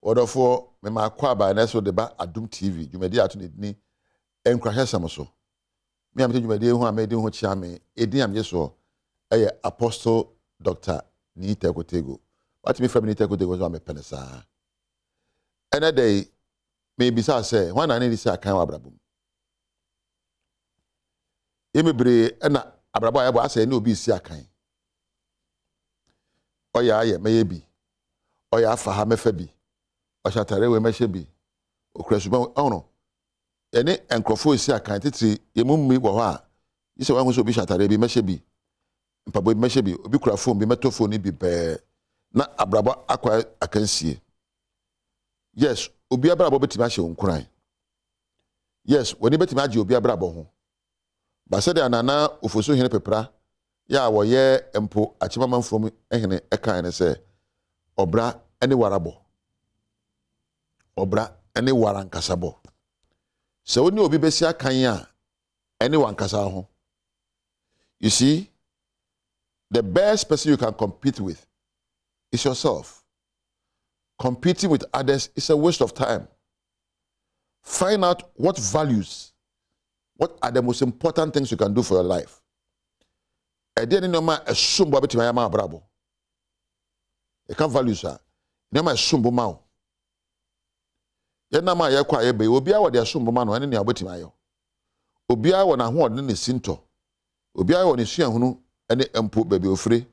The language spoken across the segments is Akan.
Odofo me ma kwa ba na so de ba Adom TV dwumadi ato ne ni enkrahye sam so me am dwumadi hu amedi hu chia me edin am ye so eye Apostle Dr. Nita Kotego what me from Nita Kotego so am penesa ene day me bisa say when na ni say akan wa brabum emebre na abrabo aye bo asa ni obi si akan oya aye meye bi oya afa ha mefa bi Oshatare we mehye bi okresuba ono ene enkrofo esi akan titiri yemummi wo ho a yise wan so obi shatare bi mehye bi mpabo bi mehye bi obi kura phone bi meto phone bi be na abrabo akwa akansie yes obi abrabo betima hye onkuran yes woni betima age obi abrabo ho ba se de anana ofoso hene pepra ya wo ye empo achimamanfo ehene ekan ne se obra ene warabo obra ene warankasabo se woni obi besi akan a ene wankasa ho you see the best person you can compete with is yourself. Competing with others is a waste of time. Find out what values, what are the most important things you can do for your life. E dey no ma esumbo betima ya ma brabo e can value sir no ma esumbo ma o na ma ye kwa ye be obi a wo de asombo ma no ene ne abotima ayo obi a wo na ho odne ne sinto obi a wo ne suahunu ene empo bebe ofre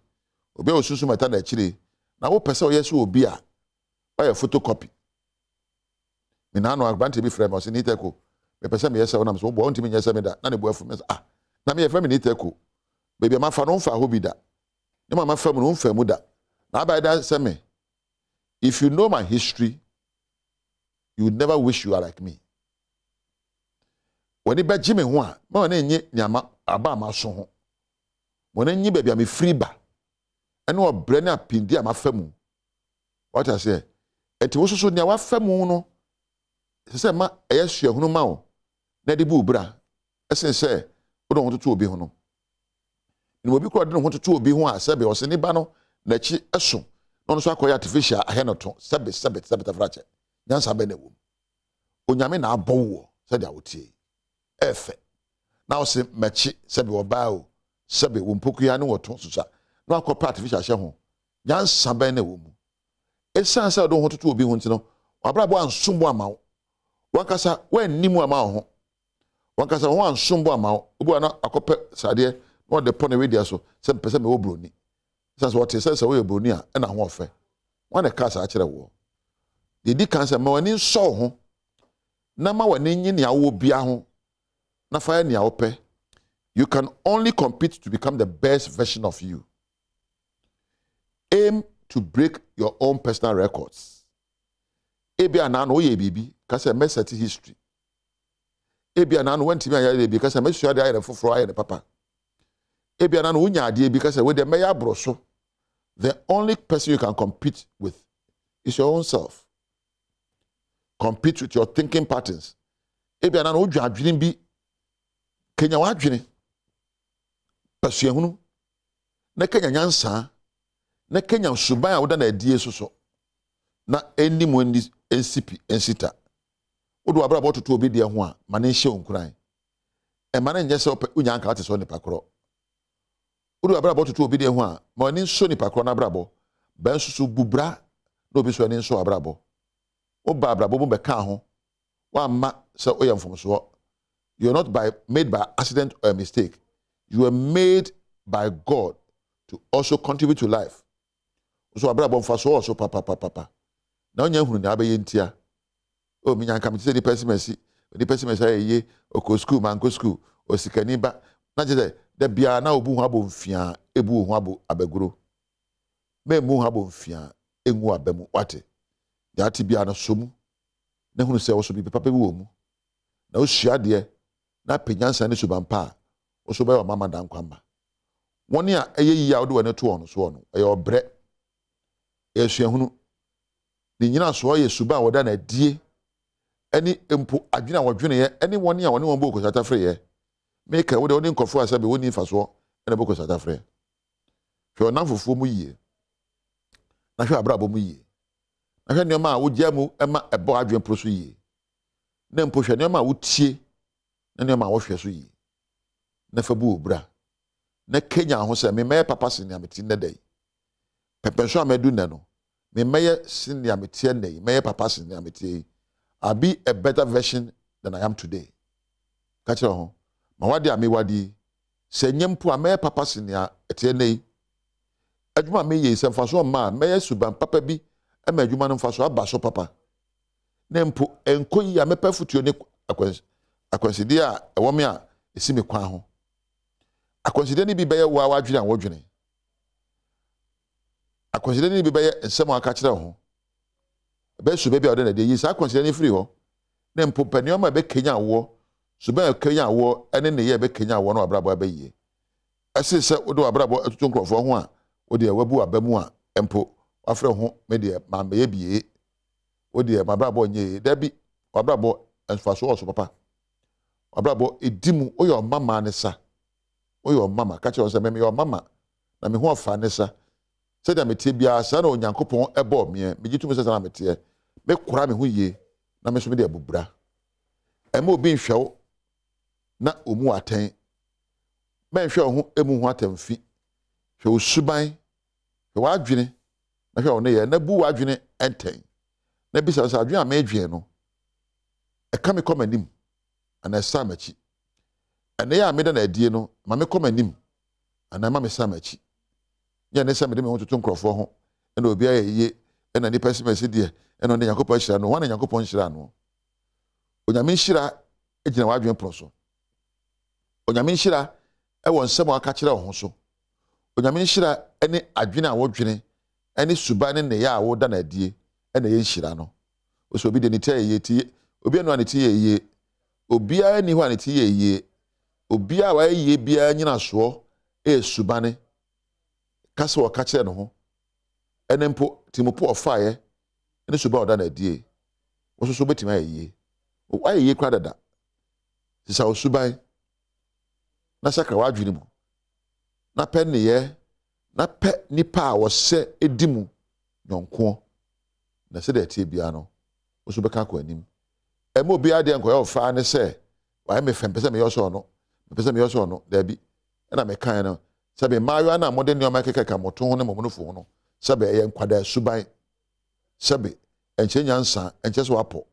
obi a wo susu mata na chire na wo pese wo yeso obi a oya photocopy me na no agbante bi frame o se niteko me pese me yesa wo na so bo ontimi nyesa me da na ne bo afu me ah na me ye frame niteko bebe ma fa no mfa ho bi da ne ma fa mu no mfa mu da na ba da se me if you know my history you would never wish you are like me. When you be Jimmy Hua, when you nyama aba maso ho. When you baby am free ba. And no brand pindi am afemu. What I say? Eti wo so nya wa femu no. Se ma eyesua hunu ma o. Na de bu bra. Esen se wo don hototo obi ho no. Ni obi kro de no hototo obi ho a sebe o se ni ba no na chi eso. No so akoya artificial ahenoto sebe tafrache. Nyansa be na wo onyame na abowo se dia wotie efe na o se mechi sebe oba o sebe wo mpokuya ne woto susa na akọ artificial hye ho nyansa be na wo mu esan se do hototo obi ho ntino wabrabo ansumbo amawo wankasa wannimu amawo ho wankasa ho ansumbo amawo obi na akọpe sade no de pone wedia so se pese me wo broni se wote se wo ye broni a na ho ofe wan de kasa a kire wo Didi kanse ma wani so ho na ma wani nyi ne awo bia ho na fa ne awo pe you can only compete to become the best version of you. Aim to break your own personal records. Ebi anano ye bibi kase meseti history. Ebi anano wantimi aya bibi kase mesu ade aye foforo aye papa. Ebi anano unya ade bi kase we de meya broso. The only person you can compete with is your own self. Compete with your thinking patterns. Ebi ana no dwa adwene bi kenya wa adwene pasuahunu na kenya nyansa na kenya suban a woda na adie soso na enimu NCP ensita wodo abra bototo obi de ho a mane hye onkuran e mane nye se unya anka ate so ne pakro wodo abra bototo obi de ho a mane so ne pakro na brabo ban susu bubra na obi so ne so abrabo Oba brabo bo beka ho wa ma se oyamfomso you're not made by accident or a mistake. You were made by God to also contribute to life. So abrabo mfaso also papa na onya hunu na abaye ntia o mi nyanka mti se di pessimesi ye oko school manko school o sikani ba na je de bia na obu hu abomfia ebu hu abo abaguro me mu hu abomfia engu abamu wate Yati bia na somu na hunu se wo so bi papa bi wo mu na o hia de na penyansa ne subampa o so ba yo mama dan kwamba woni a eyeyi a wo de wone to ono so ono eye obre ehia hunu ni nyina so ye suba wo da na die ani empo adwena wo dwene ye ani woni a woni won bo ko sata frɛ ye make wo de woni nkofo asabe woni faso ene bo ko sata frɛ hwe onam fufuo mu yie na hwe abrabo mu yie ahwe nneoma a wogya mu ema ebo adwen pro so yie na mpo hwe nneoma a wotie na nneoma a wohwe so yie na fa bu obra na Kenya ho se me meye papa sini ameti ndedai pepenso amedu ne no me meye sini ameti ndedai meye papa sini ameti I'll be a better version than I am today catch ho ma wadi ame wadi se nyempo ameye papa sini eti ndedai adwuma me ye se mfaso ma meye suban papa bi ema adwuma no mfaso abaso papa na mpo enkoyi ya mepa futuo ne akwenside a ewo me a esi me kwan ho akwenside ni bi beye wa wadwene an wodwene akwenside ni bi beye nsem aka kire ho be su be bia ode na de yi sa akwenside ni free ho na mpo panioma be Kenya wo su be Kenya wo ene ne ye be Kenya wo na abrabo abaye ase se ode abrabo atutu nkrofo ho a ode wabu abamu a mpo afre ho me de ma meye bie ode ma abrabo nye da bi abrabo enfaso oso papa abrabo edimu oyo mama ne sa oyo mama ka che o se me yo mama na me ho afa ne sa se da metie bia sa na onyankopon ebo me gitum se sa na metie me kura me ho yie na me so me de abubra ema obi nhwewo na omu aten me nhwe ho emu ho atamfi hwe osuban hwe wadwene na hwe ono ye na bu wadwene enten na bisa sa adwene a me adwene no e ka me komanim ana sa machi ene ya me da na adie no ma me komanim ana ma me sa machi ya ne sa me de me ho tutu nkrofo ho ena obi aye ena ni pesimesi de ena ne yakopon hira no wana yakopon hira no onyame hira ejina wadwen proso onyame hira e won nsem aka kire ho so onyame hira ene adwene a wodwene ene suba ne ya wo da na adie ena ye hira no oso obi de ni tie ye tie obi eno ani tie ye obi a ni ho ani tie ye obi a wa ye bia nyina so suba ne kase wo ka kire no ho ene mpo timopo ofaye ene suba oda na adie wo so betima ye wa ye kra dada sisa osuban na saka wadwene mu na pe ne ye na pe nipa a wo se edimu nyonko na se de tie bia no wo so beka ko anim ema obi ade enko ye ofa ne se wa me fem pese me yo so no pese me yo so no da bi na me kan no sabe maayo na modern nyoma kekeka moto ho ne momonofo no sabe ye nkwada suban sabe enchenya nsa enche so apo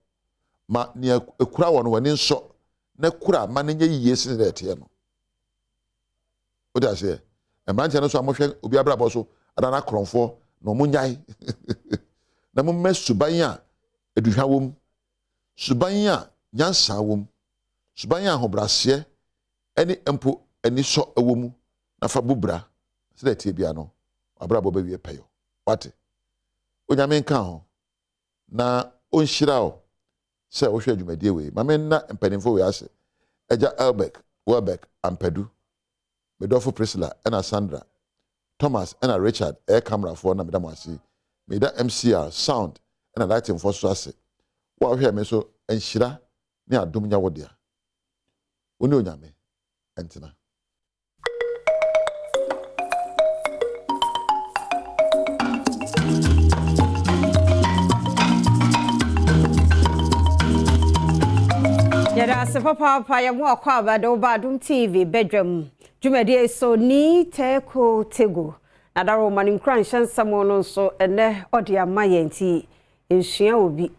ma ne ekura wono wani nso na kura ma ne nye yiye sin de tie no o da se emranche no so amohwe obi abrabo so adana kronfo no munyai na mo mesuban a eduhwa wom suban a nyansa wom suban a hobrase eni empo eni so awomu na fa bubra se de tie bia no abrabo ba wie peyo wate onyame nka ho na onhyira o se wo hwe adwumadie we mame na mpanimfo we ase eja Welbeck Ampadu Medofo Priscilla ena Sandra Thomas ena Richard camera for na medam ase meda MCR sound ena lighting for so ase wo hwe me so enhyira ne adom nya wodea oni onyame entina Yada se papa ya mu akwa Badom TV Badwam dwumadi so ni teko tego na daro mani kran hyansamo no so ene ode amaye nti ensua obi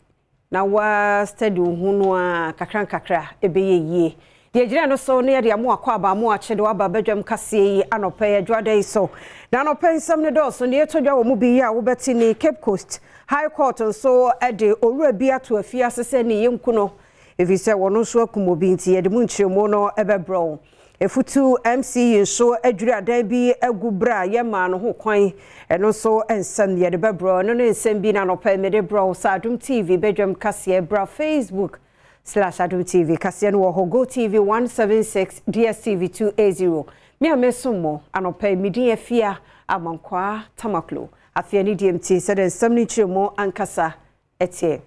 na wa study hunu a kakra ebeye yie de gira no so ne yade amu akwa ba mu ache de wa Badwam kase yi anope adwade so na anope nsam ne do so ne etodwa wo mu bi ya wo beti ni Cape Coast High Court so ede owura bi ato afia sese ne yenku no efise wono so akumobi nti yede mu nkyeremo no ebebro efutu MC so adwiri adan bi agubra yema no ho kwan eno so ensam yede bebro no ensam bi na no pa mede bro sa Adom TV Badwam kase bra Facebook/Adom TV kase no ho Go TV 176 DSTV 280 mi amesomo anopa midi afia amankwa tamaklo afia ni DMT said ensam ni nkyeremo ankasa etie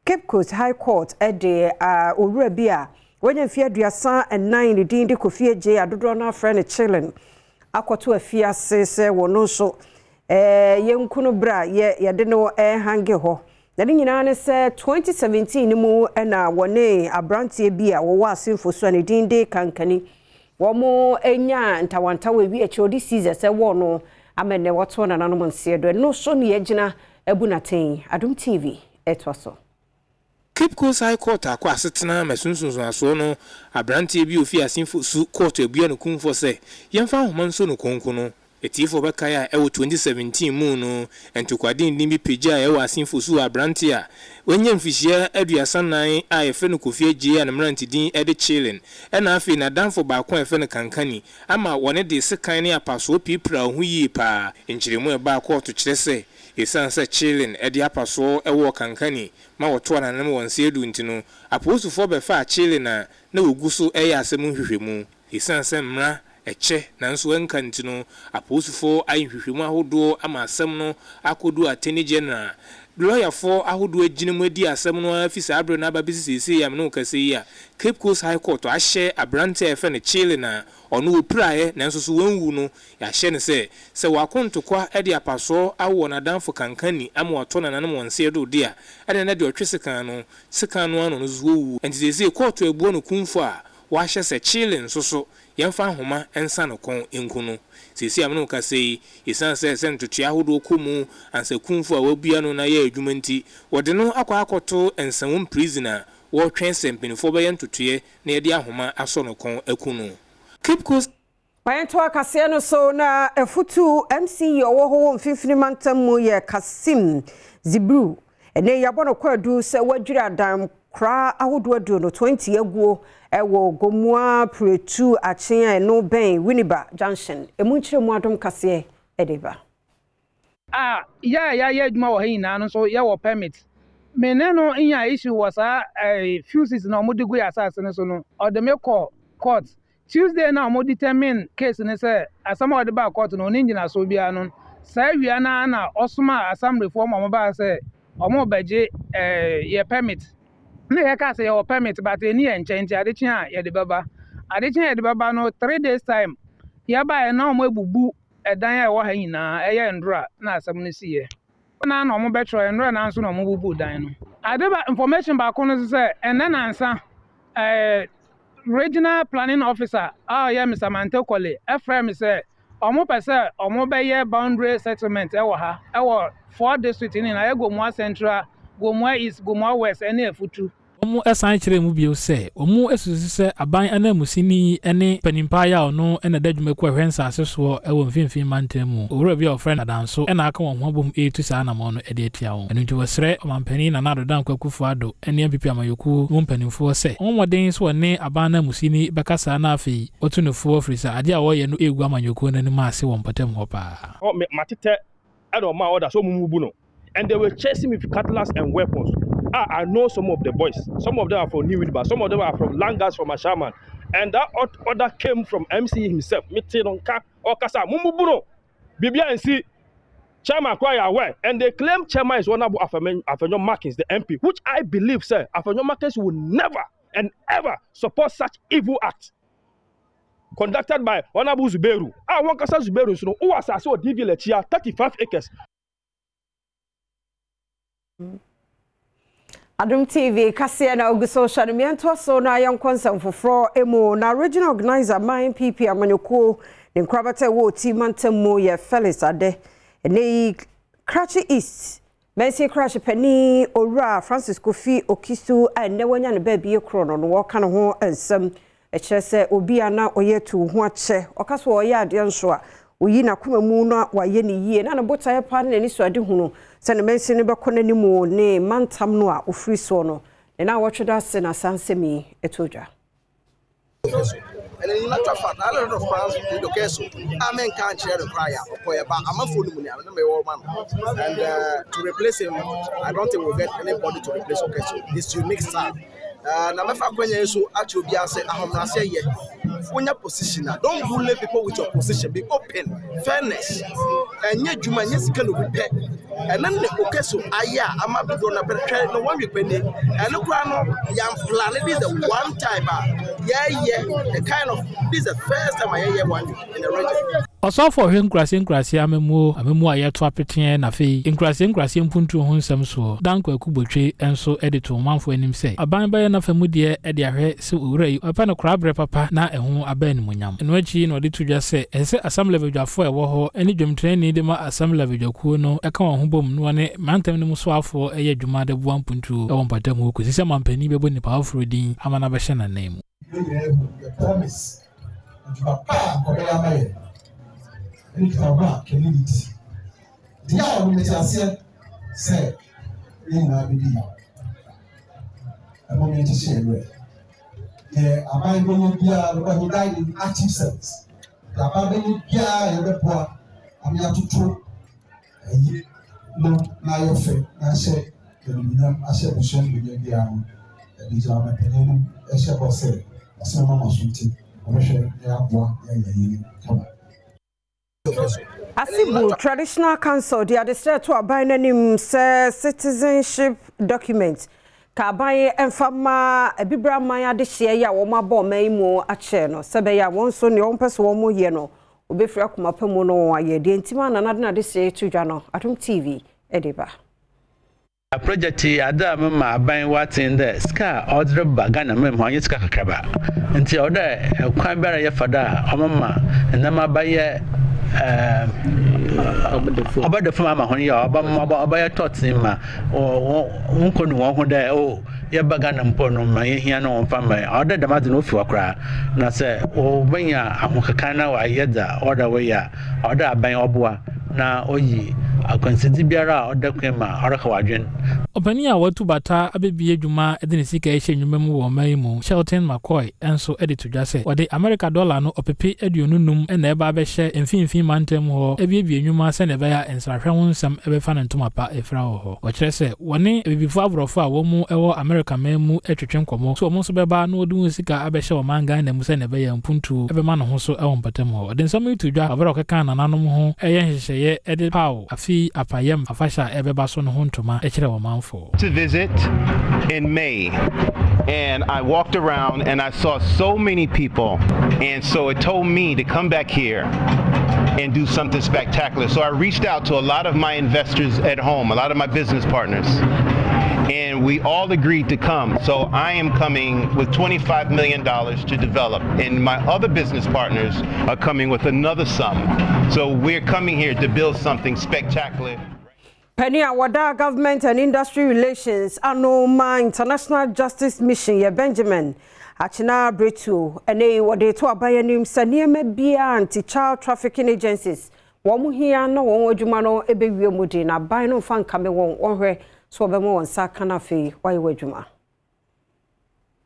Cape Coast High Court ede owura bi a wanya fia duasa and 9 din de kofie je adodo na afre ne chilling akoto afia sese wono so yenkuno bra ye de no hange ho na de nyina ne se 2017 ni mu na wone abrantie bi a wo asenfo so ne dinde kankani wo mo enya ntawantawe wi echodi season se wo no amene woto na nanom nse do no so ne yegina abunaten Adom TV etwaso Cape Coast High Court akwa asetena mesunsunsun aso no abrantie bi ofi asenfo su court ebua no kumfo se yemfa homanso no konko no etifo bekaya ewo 2017 mu no entukwadin bi peja ewo asenfo su abrantie a wenye mfihia aduasa nan a efe no kofie gye na mrantidin ede chilling na afi na danfo ba kwa efe no kankani ama wone de sekan ne apaso pipra hu yi pa enchiremu e ba court kire se esanse chilling ede apaso ewo kankani ma woto na nam wonse edu ntino aposufo be fa chilling na oguso eya asem hwehwemu esanse mra eche nanso enka ntino aposufo ayhwehwemu ahodo ama asem no akodu ateni general lawyer for ahodo aginemu adi asem no afisa abre na babisisi yam no kase ya Cape Coast High Court ahye abrante efe ne chile na ono oprae nanso so wanwu no ya hye ne se wakontokwa edi apaso awo na danfo kankani ama wato na nanem wonse do dia ede na de otwesekan no ano no zuwu entizezi court ebuo no kumfo a wahye se chile nsoso yemfa homa ensa no kon enkuno sisi amno kase isanse sentutua hodo komu anse kumfo a wabia no na ye adwuma nti wode no akoto ensamum prisoner wo twen sempinifo be yentutuye na yede ahoma aso no kon akuno Cape Coast Bayento akase no so na efutu MC owo ho mfimfini mantam mu ye Kasim Zibru ene yabono kwadu se wadwiri adam kra ahodo adu no 20 aguo ewo gomua pretu achia no ben Winneba Junction emunchire mu Adom kase edeba ya adwuma wo hin na no so ya wo permit meneno nya issue was fuses na omodigu ya asase ne so no odeme court Tuesday na omodi determine case ne say asama ode ba court no ninjina so bia no sai wia na osuma asam reform omoba say omobaje ye permit na ye ka say your permit but eni enchange adechi a ye de baba no 3 days time ya ba na omo ebubu edan ya wo ha nyina eye ndura na asam ne siye na omo betro ndura na nso na omo bubu dan no adeba information ba ko no say ene na ansa regional planning officer ya Mr. Mantekole Ephraim say omo pese omo be ye boundary settlement ewo ha ewo 4 district ni na Gomua Central Gomua East Gomua West ene efutu omo esan kire mu bio se omo esusu se aban anamusini ene panimpa ya ono ena dadwuma ko hwensa aseso ewo mfimfin mantamu owura bi ofren adanso ena aka won hobom etu sa na mo no ede atia won enu nti wasre omampani na nado dan kwakufu ado ene mpp amayoku mpanimfo se omoden so ne aban anamusini bekasa na afi otunefo ofrisa ade a wo ye no egu amanyoku na ni maase won patam ho pa matete ado ma order so mumu no and they were chasing me with cutlass and weapons. I know some of the boys. Some of them are from New Winneba. Some of them are from Langas, from Ashaman. And that order came from MC himself. Bibia and see Chairman Kwaya aware. And they claim Chairman is one of Afenyo Markins, the MP, which I believe, sir, Afenyo Markins will never and ever support such evil acts conducted by Honorable Zuberu. I want Kasa Zuberu, so who was also DV 35 acres. Adom TV kase na ogu social media so na yankonsam foforo emo na regional organizer mine PP amanyoko ne nkrabata wo ti mantam ye Felix Ade ne Cratchy East Mercy Crash Penny Ora Francis Kofi Okisu ene wanya ne ba bie kro no wo ka ne ho ensem e kire se obi ana oyetu ho ache okaso oye ade nso a oyi na kuma mu no waye ne yie na ne botaye pa ne ni so ade hunu se ne mensi ne bekona ni mu ne mantam no a ofri so no ne na wotweda se na sansemi etodwa and in natural fact a lot of plans in the case amen can't share the prayer okoye ba amafo no mu ne me wo man and to replace him I don't think we'll get anybody to replace Okeso this unique style na mefa kwanya yeso ati obi ase ahomrase ye wonya position don't bully people with your position be open fairness enye djuma nye sika no pe and then Okeso aya amabido na betwe no one week penny and look no yam plan this is the one time yeah the kind of this is the first time I hear one in the region. Osofo hwe nkrase amemu ayeto apetien na fe nkrase mpuntu ho nsem so danko akubotwe enso edito manfo anim se aban baye na famudie ede ahwe se owurai papa no krabre papa na eho aban munyam eno achi no de tudwa se ese assembly vedwafo ewo ho eni dwemtren ni de ma assembly vedwakuo no eka won ho bom no ne mantem ne muso afo eye dwuma de boa mpuntu ewo mpatam ho ko sise mampani bebo ni pa afro din amana be hye na name promise papa ko be amaye any trauma community. The hour we say, in our video. A moment to share with. Yeah, I'm going to be who died in active service. The Abandoned Pia, the poor, I'm here to talk. No, now your faith, I say, I said, we should be the Bijama Penum, a shepherd said, a summer shooting, or a share, come on. Asibu Traditional Council the administrator to aban anim citizenship document ka aban emfama ebibra man ade hye ya wo mabọ man mu a che no sebe ya won so ne won pese wo mo ye no obefri akoma pamu no aye de ntima na de hye tudwa no Adom TV edeba a project Adom ma aban watin the ska order baga na mem ho anye ska kakraba nti order kwan bara ye fada omama na ma baye about the farmer honey about your thoughts in ma or unkon won there oh ya baga na mpono ma ye no family order the matter no fi cry na say o banya ahokaka na wa yeda order we ya order aban oboa na oyi akonsidi biara order kwema order kawadwen opani a watu bata abebie dwuma edene sika ehye nwumam wo man mu Shelton McCoy enso edit dwa se ode America dollar no opepe aduonunum na eba abehye emfimfin mantem ho ebiebie nwuma se na eba ya ensahwe ho nsam ebefa na ntomapa efra ho wo kire se woni ebibifo abrofo a wo mu ewo America man mu etwetwe nkomo so mo so beba na odi sika abehye wo manga na mu se na eba ya mpuntu ebema no ho so ewo mpatem ho ode nsam itudwa abro keka na nanom ho eye hyehyeye ede paw afi apayem afasha ebeba so no ho ntoma ekire wo manfo to visit in May, and I walked around and I saw so many people, and so it told me to come back here and do something spectacular. So I reached out to a lot of my investors at home, a lot of my business partners, and we all agreed to come. So I am coming with $25 million to develop, and my other business partners are coming with another sum. So we're coming here to build something spectacular. Penia Wada Government and Industry Relations Anoma International Justice Mission ye Benjamin Achina Bretu ene wade to abayanim sanieme bia anti-child trafficking agencies womu hia na won adwuma no ebewie mudi na ban no fa nka me won ohwe so obemo won saka na fe waye adwuma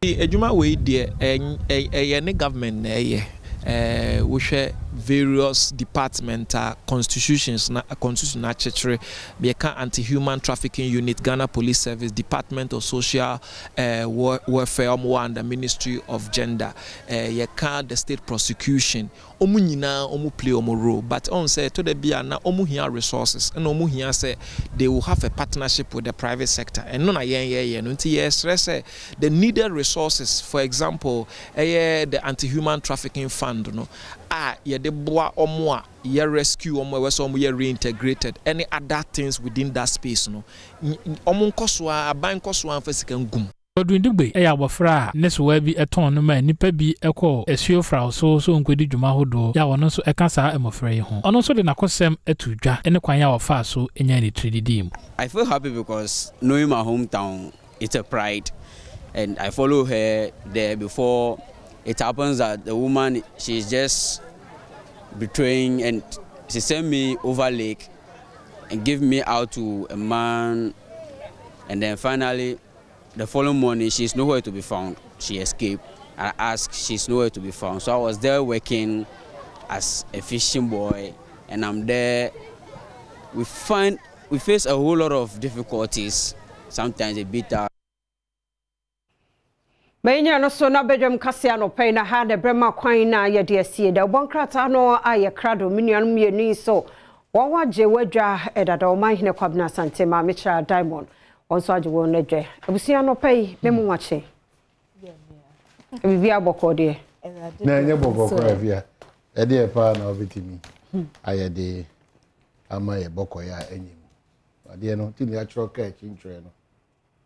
adwuma we de eye ne government na eye we share various departmental constitutions na constitution na chechere be anti-human trafficking unit, Ghana Police Service, Department of Social Welfare, and the Ministry of Gender, the state prosecution. Omu nyina omu play omu role, but on say to the bia na omu here resources and omu here say they will have a partnership with the private sector and no na yen until yes the needed resources, for example the anti-human trafficking fund no ye de boa omo ye rescue omo we so omo ye reintegrated any other things within that space no omo nkoso aban nkoso amfasika ngum Odundugbe eya abofra nesowa bi eton no ma nipa bi ekọ esuofra so nkodi dwuma hodo ya wono so eka saa emofra yi ho ono so de nakosem etudwa ene kwan ya wofa so enya ni trididim. I feel happy because knowing my hometown, it's a pride, and I follow her there. Before it happens that the woman, she's just betraying, and she sent me over lake and give me out to a man, and then finally the following morning she's nowhere to be found. She escaped. I asked, she's nowhere to be found. So I was there working as a fishing boy, and I'm there. We face a whole lot of difficulties, sometimes a bit Menya no so na Badwam kase no pay na ha de brema kwan na ye de asie da bonkrata no aye krado minuanum mienu so won waje wadwa edada o man hene kwabna sante ma mechra diamond won so aje won ledwe abusia no pay memu wache bibia bokode na enye bokoko avia e de pa na obitimi ayede ama ye bokoya enyim ade no ti natural care chintre no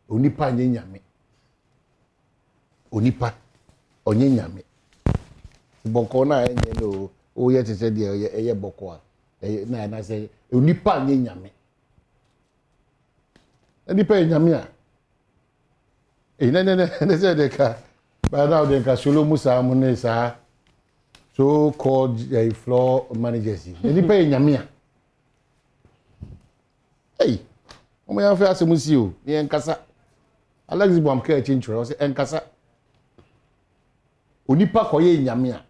onipa nyanyame onipa onye nyame boko na enye no o ye tese de eye boko a na say onipa nye nyame onipa nyame a ne say de ka ba now de ka solo musa mun sa so called floor managers onipa nyame a hey omo ya fa asemusi o ni enkasa Alex Badwam ka chinchore o say enkasa onipa koye nyame a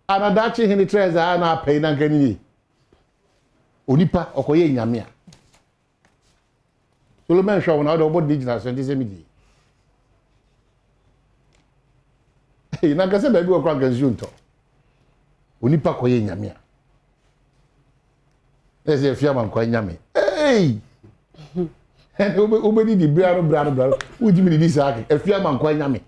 anadachi hini treza na pay na nkani onipa okoye nyame a Solomon show na do body digital so ndise midi na kase ba bi okwa ganzu nto onipa koye nyame a ese fia man kwa nyame hey ube di brano uji mi di saake efia man kwa nyame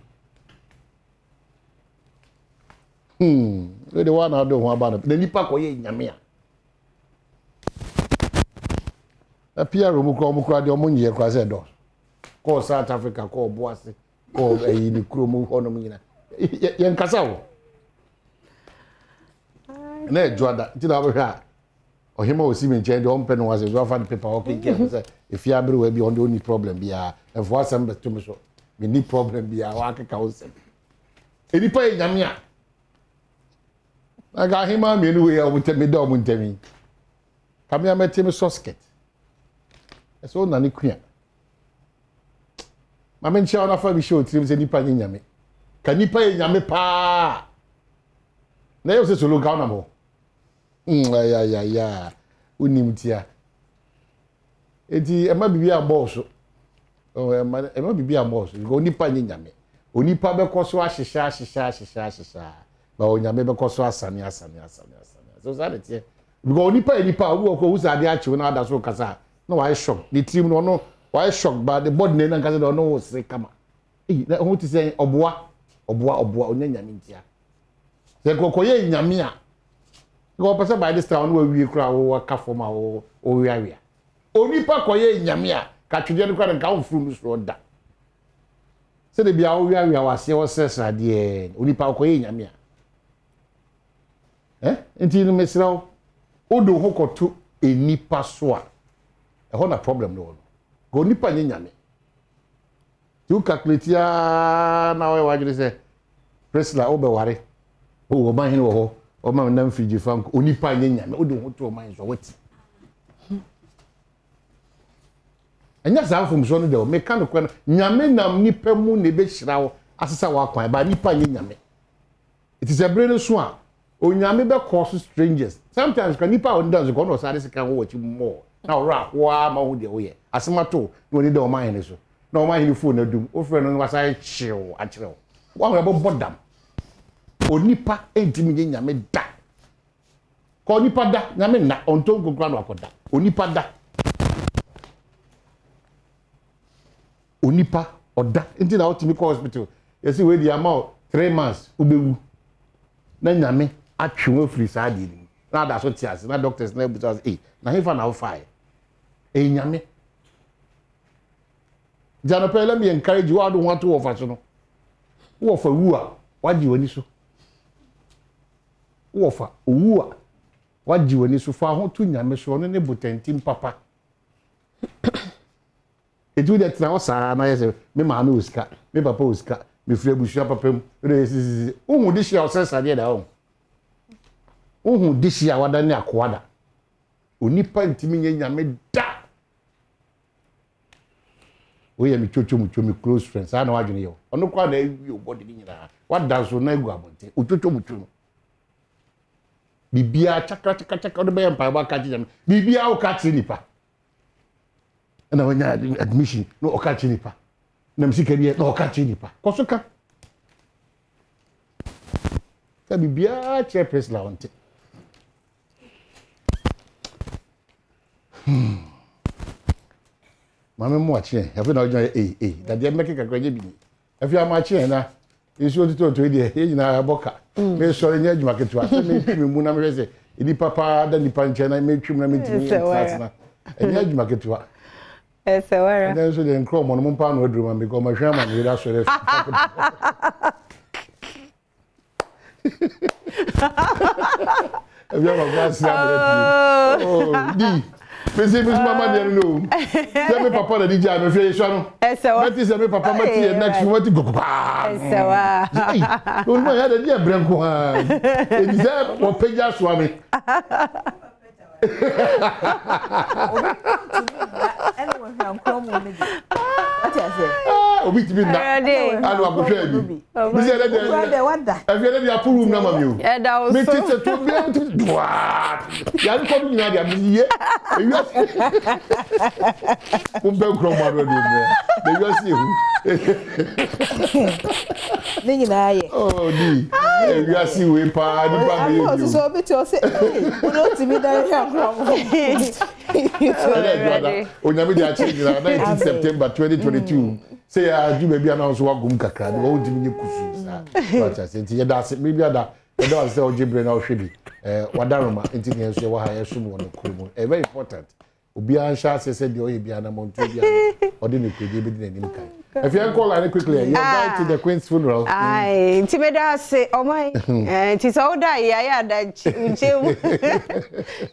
we the one out do ho aba the nipa koye nyame a pia ro mu kro de omo nyiye kra se do ko South Africa ko boase ko eyi ni kro mu hono mu nyina ye nkasa wo na ejuada ti na hwa ohima osi mi nche de ompe no wase zo afa the paper okay get say if you abere we bi on the only problem bia e for asem to me so me ni problem bia wa akeka wo se enipa ye nyame a aga hima mi ni we ya wo temi do mu ntemi kamia metemi sosket eso na ni kua ma men chia ona fa bi show trim se nipa nyame ka nipa ye nyame pa na yo se solo ga na mo ya unimtia eti ema bibi aboso ema bibi aboso go nipa nyame onipa be koso ahihya ba onyame be koso asane so that tie go onipa wo ko usade achi na ada so kasa na why shock the team no why shock ba the body na kasa no wo se kama na ho ti say oboa onyanyame ntia se kokoye nyame a go pese by this time no wi kura wo ka form a wo wiawia onipa koye nyame a ka twede no kura nka wo furu no so da se de bia wo wiawia wase wo sesa de onipa koye nyame a enti no mesrawo odo hokoto enipa so a ho na problem no go onipa nyame you calculate ya na we wajire se presla obeware wo man hin wo ho o ma na mfiji fam onipa nyame o de ho to man so wati enya za fom so no de o me kan ko nyame nam nipa mu ne be hirawo asesa wa kwan ba nipa nyame it is a brain so a o nyame be cause strangers sometimes kan nipa o ndanzo ko no sare se kan wo wachi mo na o ra kwa ma ho de o ye asemato no ni de o man hin so na o man hin phone adum o frɛ no wasa chill a chill wa ho bodam onipa entimi nyame da ko onipa da nyame na onto nkokra no akoda onipa da onipa oda enti na otimi ko hospital yesi we di ama 3 months ubewu na nyame atwe free side ni na da so tiase na doctors na ebuta na hefa na ofai nyame jana pele me encourage you ado want to offer so no wo fa wu a waji wani so wofa owu a waji wani so fa ho tu nyame so no ne botantim papa edu de tra o sara na yese me ma na osika me papa osika me fure busua papa mu re sisi ohu de hia o sesa de da ohu de hia wada ne akwada onipa ntimi nyame da oye mi chocho mi close friends ana wadwene yo ono kwa na ewi obodi ni nyina wada so na egu abonte ochocho mucho bibia chaka odo be mpa ba ka nyame bibia o ka chi nipa na wanya admission no o ka chi nipa na msika ni no o ka chi nipa kosoka ka bibia che press la onte mama mo ache afi na ojo da de make kakra je bi afi ama ache na isu otito to de e nyina boka me so nya adwuma ketewa se me twi mu na me se idi papa da ni panche na me twi mu na me timi na nya adwuma ketewa Sewara. And then so the nkro mo no mpa no aduru man because ma hwa ma me da so re Oh, di. Pese mama dey no. Say me papa na DJ me fe so no. Esewa. Meti say me papa mati next mati go pa. Esewa. No no ya dey branko ha. E say o peja so ame. Obi tibi na anu akohwe abi bi se dey dey dey apuru na mami o e da o so me tete to bi am to dwa ya ko bi na dia bi ye mo be kro ma do dey yo si hu ni nyina ye oh di e wi asi we pa di pa me ye so bi ti o se no ti bi da ya kro mo onyame dia change na 19 September 2022 say ya ju baby announce wa gum kakra de wo ntimi nye kusu sa wacha say nti yeda se maybe ada yeda say o jibre na o hwebi wadaroma nti ne so wa ha yesum won kurumu very important obi an sha say de o ye bia na monto bia o de ne kwedi bi de nim kan if you call line quickly you guide to the queen's funeral ai nti me da say o mai nti so da ya da nchemu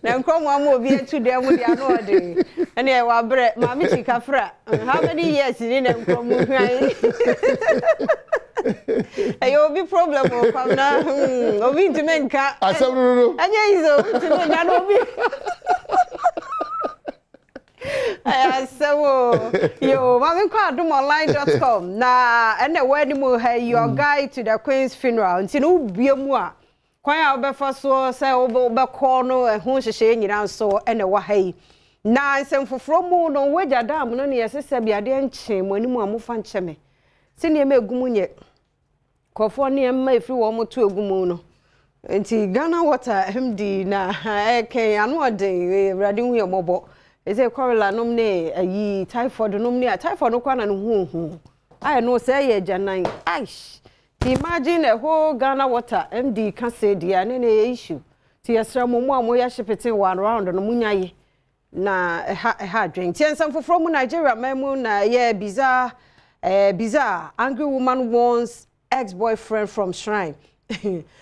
na nkromo am obi etu de mu dia no de ene e wa bre ma mi chikafra how many years ni na nkromo hwan ayo bi problem o kwam na obi ntime nka asem no anya izo ntime nka no obi so yo mami kwa adomonline.com na ene we ni mo ha your guide to the queen's funeral nti no biemu a kwan a obefa so say obekọ no ehun hyehye nyina so ene wa ha na nsemfoforo mu no wagya dam no ne yesese biade nche mo ani mu amofa ncheme se ne ema egum nye kofo ne ema efri wo mo to egum no nti Ghana water MD na eken anu ode rade hu yomobo eze korela nomne ayi typhoid nomne typhoid no kwa na hu I know say ye janan aish imagine a whole Ghana water MD can say dia ne issue ti yesra mo mo ya shipping one round no munyaye na ha dwen ti ensam foforo mu Nigeria memu na ye bizarre angry woman wants ex-boyfriend from shrine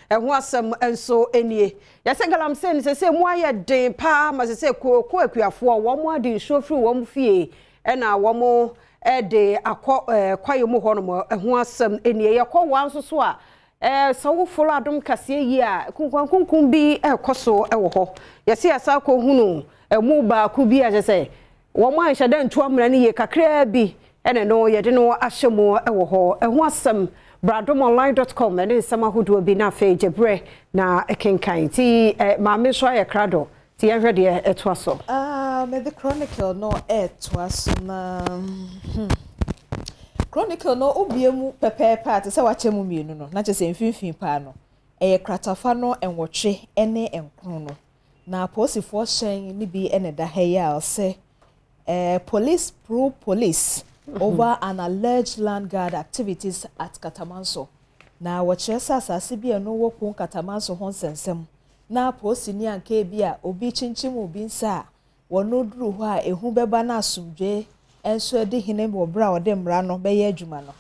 and wasam enso enie yase galam se mu aye den pa ma se ko akuafo wo mo ade nso firi wo mo fie e na wo mo de kwaye mu ho no ho asam enie ye ko wan so a so wo folo adom kase yi a kunkun bi ekoso e wo ho yase asa ko hunu mu ba ku bi a se wo mo anhye da ntu amra ne ye kakra bi ene no ye de no ahyemo e wo ho ho asam Badomonline.com and some who do be na jebre na ekenkan ti maame so aye krado ti ye hwede etwaso me the chronicle no etwaso na chronicle no obiemu pepepe ate se wachemu mienu no na chese mfimfin pa no kratafa no enwotwe ene enkron no na posifo hyen ni bi ene da heya se police over an alleged land guard activities at Katamanso. Na wachesa asase bia no wokun Katamanso hon sensem. Na posini anke bia obi chinchim obi nsa wono duru ho a ehu beba na asumdwe enso de hene bo bra ode mra no beye adwuma no.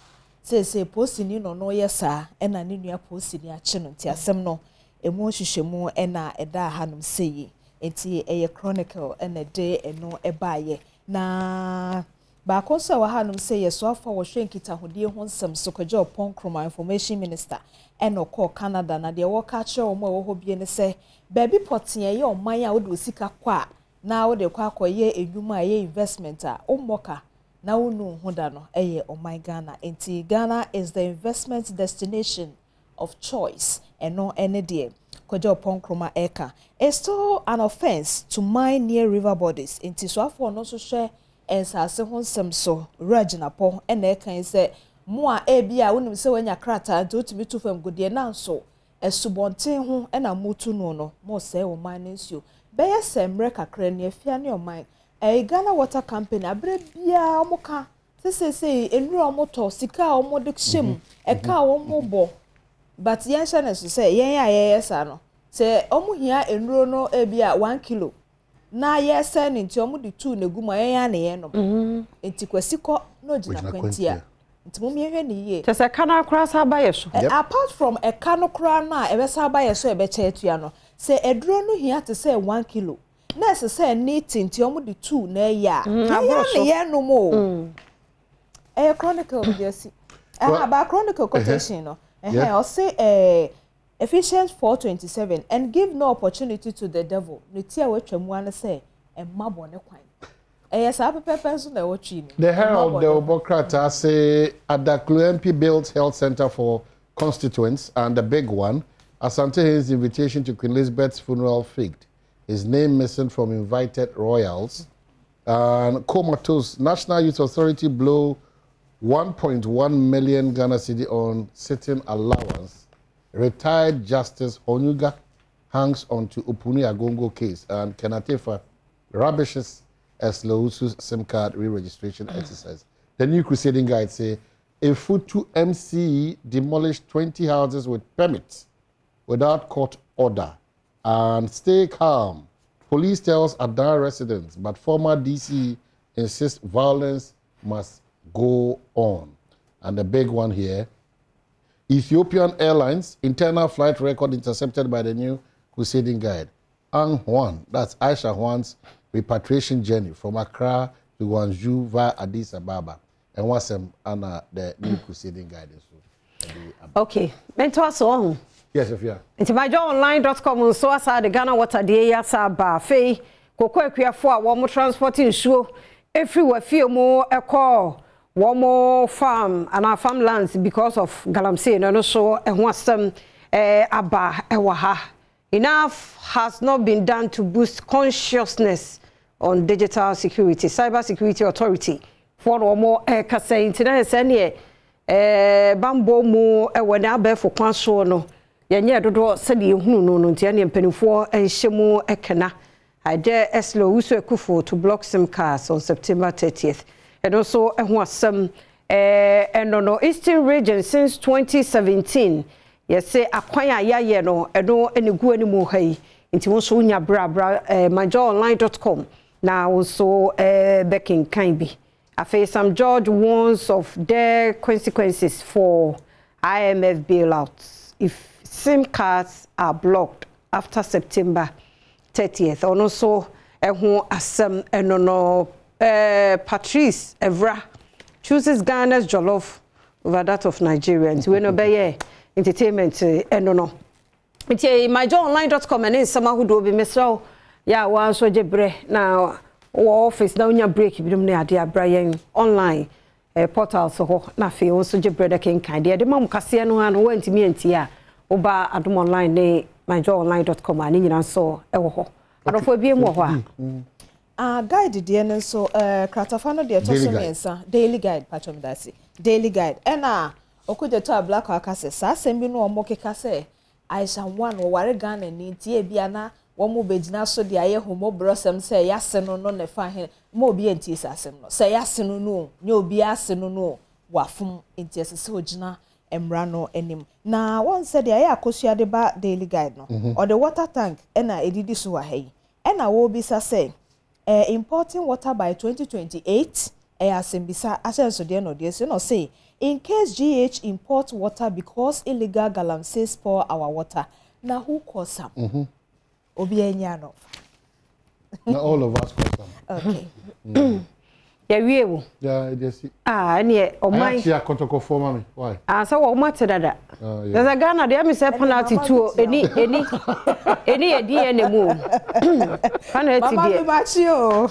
Sese posini no yesa ena ne nua posini ache no nti asem no emu hwehwemu ena eda hanum seyi. Enti eye chronicle ena de eno ebaye na ba konsa wa hanum say yeso afa wo hwenkita hodie ho nsem sokoje opon kroma information minister eno ko Canada na de wo ka kire wo mo ho bie ne se baby potin ye oman a wo de osika kwa na wo de kwa akoye edwuma ye investment a ummoka na wonu ho da no eye oman Ghana enti Ghana is the investment destination of choice eno ene de koje opon kroma eka it's still an offense to mine near river bodies enti so afo no so hwe ensase ho nsem so raginapo ena ekan se mo a bia wonim se wanya krata nti otimi to fam godie na so esubonten ho ena motu no mo se wo man nsuo beye semre kakra ne afia ne oman Ghana Water Company abre bia omoka se enura omoto sika omo de hyem eka omo bo but yen shane so say yen ayesa no say omu hia enuro no ebia 1 kilo na yesa ni nti omu di 2 na guma yen na yen no enti kwasiko no gina kwantia nti mo miehwe ni ye tese kana kra sa ba yeso apart from e kano kra na e be sa ba yeso e be che atua no say eduro no hia te say 1 kilo na say ni nti omu di 2 na ya na yen no mo chronicle just about chronicle quotation no I'll say Ephesians 4:27 and give no opportunity to the devil. Netia we twemu say e mabo ne kwan. Yes, I prepare so na watching. The Herald the Obokrata say Adaklu MP builds health center for constituents and the big one Asante his invitation to Queen Elizabeth's funeral faked. His name missing from invited royals. And comatose National Youth Authority blow 1.1 million Ghana cedi on sitting allowance. Retired Justice Onyuga hangs on to Upuni Agongo case. And Kenatefa rubbishes Eslausu's SIM card re-registration exercise. The new crusading guide say, a Futu MCE demolished 20 houses with permits without court order. And stay calm. Police tells Adar residents, but former DC insists violence must go on. And the big one here, Ethiopian Airlines internal flight record intercepted by the new crusading guide. Ang Huan, that's Aisha Huan's repatriation journey from Accra to Guangzhou via Addis Ababa. And what's the new crusading guide? Okay, mentor so. Yes, if you are. It's myjoyonline.com so as the Ghana water de ya sa ba fe koko akuafo a wo mo transporting show everywhere feel more a call one more farm and our farmlands because of galamsey no so e ho asem aba e wa ha. Enough has not been done to boost consciousness on digital security. Cyber Security Authority for no more kasa internet sene bambo mu e wona ba for kwan so no yenye dodo se de ehunu no ntia ne mpanifo enhyemu ekena ade eslo uso ekufo to block SIM cards on September 30th. And also ehun asem and no Eastern region since 2017 yes say akwan ayaye no eno enegu animu hai nti won so nya bra myjoyonline.com na also backing kan bi afei some George warns of their consequences for IMF bailouts if SIM cards are blocked after September 30th. And also, asem enono Patrice Evra chooses Ghana's jollof over that of Nigerians. We know be entertainment enono. It's myjoyonline.com and some who do be mesro. Yeah, one so jebre now office now nya break bi dum na ade abrayen online portal so na fe also jebre da ken kan de mam kase no an wantimi antia oba Adom online ne myjoyonline.com ani nyina so ewo ho adofo bi mu ho a guide de ne so kratafa no de to so mensa daily guide patchom dasi daily guide ena okuje to black akase sa sembi no omo keka se Aisha one wo ware Ghana ni tie bia na wo mo begina so de aye homo brosem se yase no no ne fa he mo obi antie sasem no se yase no no nye obi ase no no wafum antie se ogina emra no enim na one said aye akosua de ba daily guide no or the water tank ena edidi so wa he ena wo bi sa say importing water by 2028 asembisa asenso de no de se no say in case GH import water because illegal galamsey spoil our water na who cause some obi enya no na all of us cause some okay ya wiewo ya just ne o mai ya kotoko for mami why so wo mate dada there's a Ghana there me say penalty to any edi mu penalty there mama bachi o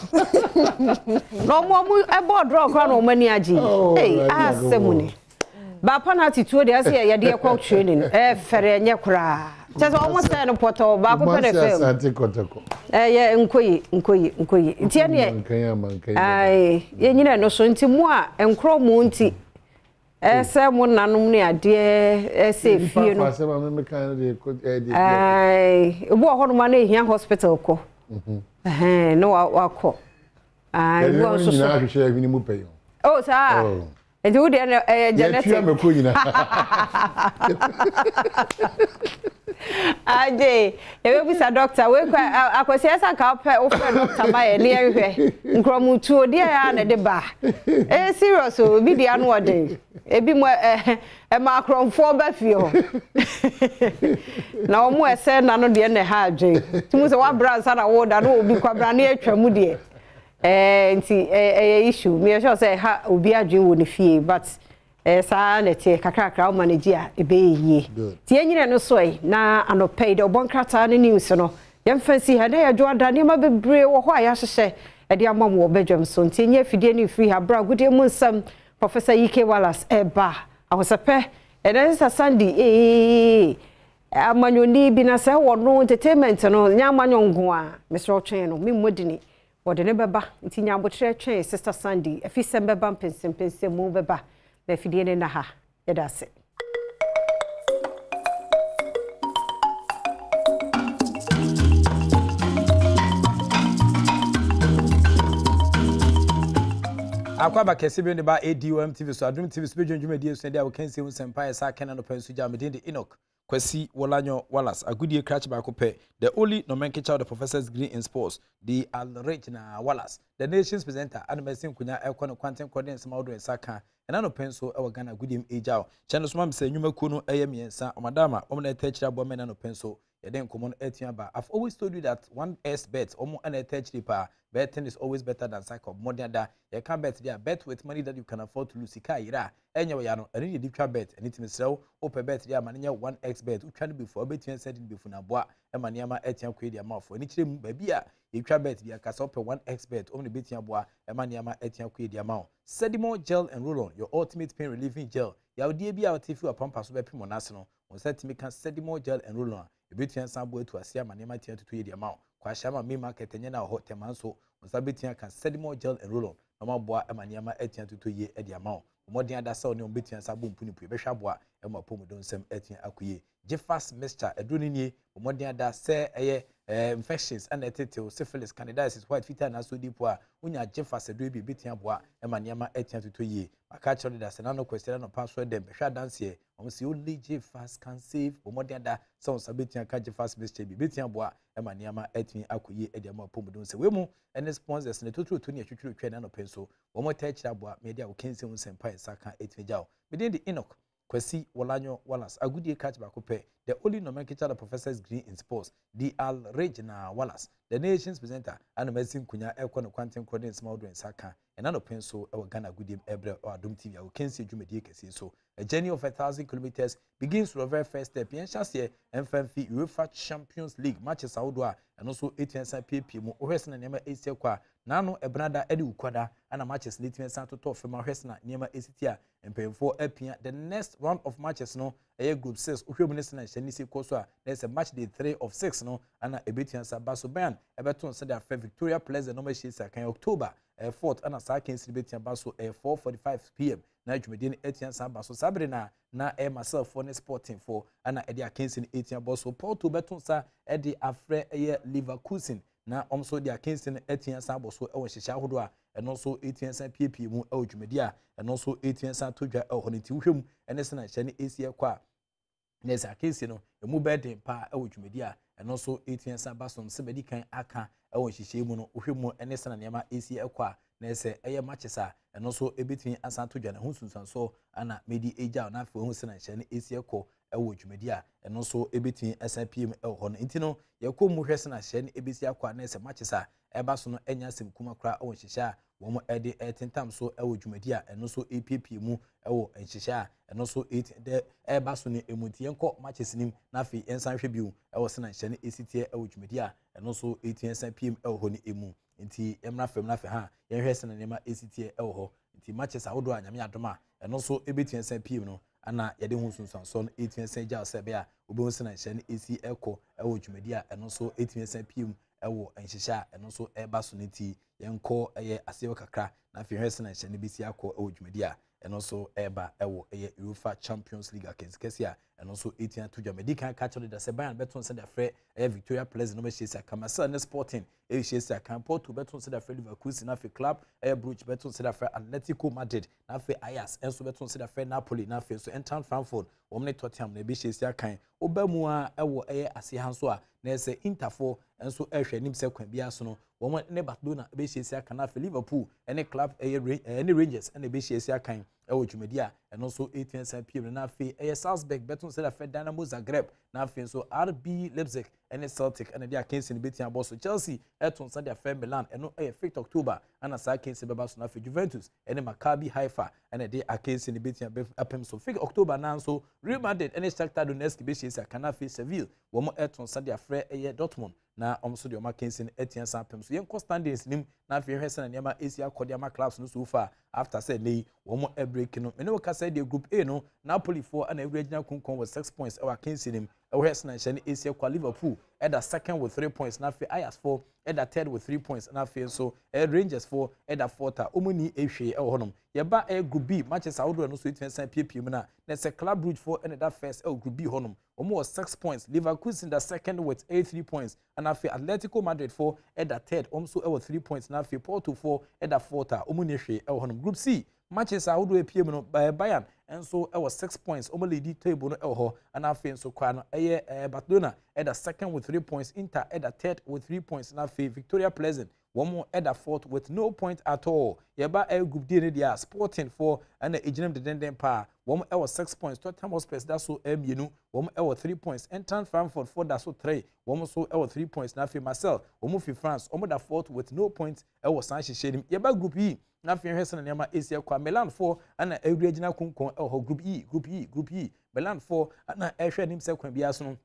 no mo e board draw kwa no mani agi hey asemuni ba penalty to there say ya de kwa training fere nye kura just almost say no poto ba ko pere fem ante kotoko yeah nkoyi ntia ne ai ye nyina no so nti mu a enkro mu nti se mu nanom ne ade se fie no ai obo ho no ma na ehia hospital ko no wa ko ai wo so so nyina hwehwe ahwini mu pay oh sa enti wo de genetic ya me ko nyina aje ebe bisa doctor we kwa akwesi esa ka o fe doctor ma ye ne ehwe nkromutu odi ya na de ba serious o bi dia no ode ebi mo ma akromfo ba fie ho na omo ese na no de ne ha adwe timu se wa bransa na wo da no obi kwa bra na atwamu de nti issue me sure say ha obi adwe wo ne fie but sa na tie kakrakra o manage a ebe yie tie nyine no so na anopay de obonkrata ne news no yemfansi ha na yadwo adane ma bebre wo ho aya hyehye e de amam wo Badwam so tie nye fidie ne free ha bra gudie mu nsam Professor UK Wallace eba ahosepe ene sa Sunday amanyoni bi na se wo no entertainment no nya amanyongo a Mr. Otwen no me modini wo de ne beba nti nya abotre twen Sister Sunday afi sem beba mpensem mu beba na fidie ne na ha yedase akwaba kese bi ne ba Adom TV so Adom TV so bedwendwuma die so dia wo kan se hu sempa esa kana no pansu ja medin de Enoch Kwasi Wolanyo Wallace agudie crutch back up the only nomenclature of the professors degree in sports the original Wallace the nation's presenter and mesin kunya ekon quantum coordinates mawdo esaka ena no penso e Ghana agudie ejao channel so mam se nyuma ku no eyemiensa omadama omna etechira bo mena no penso yeden common etia ba I've always told you that one S bet omo an etechiri pa betting is always better than cycle modern da you can bet there bet with money that you can afford to lose ika ira enya we ya no eni di twa bet anything sell open bet there man nya 1x bet utwa no before between setting before na boa e man yama etia kwa dia mafo eni kire mu ba bia you twa bet dia kasa open 1x bet omni betia boa e man yama etia kwa dia ma Sedimo gel and roll on your ultimate pain relieving gel ya odie bia otifi wa pampa so be pimo nase no on set me kan Sedimo gel and roll on e betia sambo etu asia man yama tia tutu dia ma kwa shama me market enya na ho temanso onsabetia kan Sedimo gel and roll on no maboa e man yama etia tutu ye e dia ma modern adasa oni ombetia sabo mpunipu be hwaboa e ma pomodon nsem etia akuye Jeffas mixture edroni nie modern adasa eye infections and etete syphilis candidiasis white fever na so dipo a unya Jeffas edro bi betia boa e ma niama etia tutu ye maka chori da se na no question no password dem be hwa dance ye omsi only Jeffas can save modern da so sabetia ka Jeffas mixture bi betia boa e ma niama etia akuye e dia ma pomodon se we mu ene sponsors ne tutu to ne atwitwiri twa na no penso wo mo ta kira boa media wo kense hu sempa saka etwejao medin de Enoch Kwasi Wolanyo Wallace agudie catch back up the only nomenclature the professors degree in sports the original Wallace the nation's presenter and amazing kunya ekon quantum coordinates mawdo en saka and no penso e Ghana agudie ebre or Adom TV wo kense dwumedie kese so a journey of 1,000 kilometers begins with the very first step yen chance MFF UEFA Champions League matches awdo and also 8 PP mu ohwesna nema esi kwa nano ebrada edi ukwada ana matches litwen san to fema hwesna nema esitia empemfo apia the next round of matches no a group 6 ohwemu ne sena hyanisi koso a there's a match day 3 of 6 no ana ebetian sabaso ban ebeton se da Victoria Pleasant no machisa kan October 4th ana sa kan sibetian baso 4:45 pm na dwumedin etian sabaso sabre na myself for ne sporting for ana edi akensi ne etian baso Porto beton sa edi afre Leverkusen na omso dia kensin etian sabo so e wonhyehya hodo a eno so etian san pp mu e odwumedi a eno so etian san todwa e honeti hwem ene se na hye ne esi ekwa na esa kensin no emu beden pa e odwumedi a eno so etian san basom se bedi kan aka e wonhyehye mu no hwem ene se na nema esi ekwa na ese eye matches a eno so ebetini asan todwa na hunsunsan so ana medi eja na afi hu se na hye ne esi ekọ ewo dwumedi a eno so ebetin SPM ho no intino yakọ mu hwese na hye ne ebesi akwa na ese matches a eba so no enya asem kuma kra o nhihya wo mo ede etentam so ewo dwumedi a eno so APP mu ewo nhihya eno so 8 de eba so ne emuti enko matches nim na afi ensan hwe biu ewo se na hye ne esitie ewo dwumedi a eno so 8 SPM ho ne emu nti emra fam na fe ha yen hwese na nema esitie ho nti matches a wodo anyame adoma eno so ebetin SPM no ana yade hu sunsan so 8 ja sebe a obo na hye ne esi ekọ ewo dwumedi a eno so 8 PM ewo nhihya eno so eba so neti yenko asewa kakra na fi hwese na hye ne besi akọ dwumadi a ɛno nso ɛba ɛwɔ UEFA Champions League akensikɛsi a ɛno nso 18 to dwumadi kan ka kyerɛ da sɛ Bayern beton sɛ da frɛ Victoria Pleasant no bɛhyɛ sia Kamasel ne Sporting ɛhyɛ sia kan Porto beton sɛ da frɛ Leverkusen na fi Club Brugge beton sɛ da frɛ Atletico Madrid na fi Ajax ɛnso beton sɛ da frɛ Napoli na fi so Eintracht Frankfurt wɔn ne Tottenham na ɛbɛhyɛ sia kan oba mu a ɛwɔ ase ha nso a na ɛsɛ Interfo ɛnso ɛhwɛ nim sɛ kwan bi aso no wɔn ne Barcelona ɛbɛhyɛ sia kan na fi Liverpool ɛne Club ɛne Rangers ɛna ɛbɛhyɛ sia kan ɛwɔ dwumadi a ɛno nso 18 pm na afei Salzburg beton sɛ da frɛ Dynamo Zagreb na afei nso RB Leipzig ɛne Celtic ɛna de akensi ne betia bɔ so Chelsea ɛton sɛ da frɛ Milan ɛno 5th October ana saa akensi bɛba so na afei Juventus ɛne Maccabi Haifa ɛna de akensi ne betia apem so 5th October na nso Real Madrid ɛne Shakhtar Donetsk bɛhyɛ sia kan na afei Seville wɔn ɛton sɛ da frɛ Dortmund na ɔmo de ɔmo akensi ne ɛtia san apem so yɛn standings nim na afei hwɛ sɛ na nneɛma esi akɔde ama clubs no so far after say nei wɔn break no mene wɔka sɛ de group A no Napoli for ana ewura gyina konkon with 6 points ɛwɔ akensi nim ɛwɔ hɛ sɛ na nhyɛ ne esi akɔ Liverpool ɛda second with 3 points na afei Ajax for ɛda third with 3 points na afei nso Rangers for ɛda fourth a ɔmo ni ehwe ɛwɔ hɔnom yɛba group B matches ahodoɔ no so etimi pie mu na sɛ Club Brugge for ɛna da first ɛwɔ group B hɔnom ɔmo wɔ 6 points Leverkusen da second with 3 points and afei Atletico Madrid for ɛda third ɔmo so ɛwɔ 3 points na afei Porto for ɛda fourth a ɔmo ni ehwe ɛwɔ hɔnom group C matches ahodoɔ pie mu no Bayern ɛnso ɛwɔ 6 points ɔmo lead table no ɛwɔ hɔ and afei nso kwa no Barcelona ɛda second with 3 points Inter ɛda third with 3 points na afei Victoria Pleasant wɔn ɛda fourth with no point at all yɛba group D ne deɛ Sporting for ɛna egyinam dedenden paa wɔn ɛwɔ 6 points Tottenham Hotspur da so mmienu wɔn ɛwɔ 3 points Eintracht Frankfurt for da so 3 wɔn nso ɛwɔ 3 points na afei Marseille wɔn fi France wɔn da fourth with no points ɛwɔ san hyehyɛ nim yɛba group E na afei hwɛ sɛ na nneɛma esi akɔ Milan for ɛna ewura gyina konkon ɛwɔ hɔ group E Milan for ɛna ɛhwɛ nim sɛ kwan bi aso no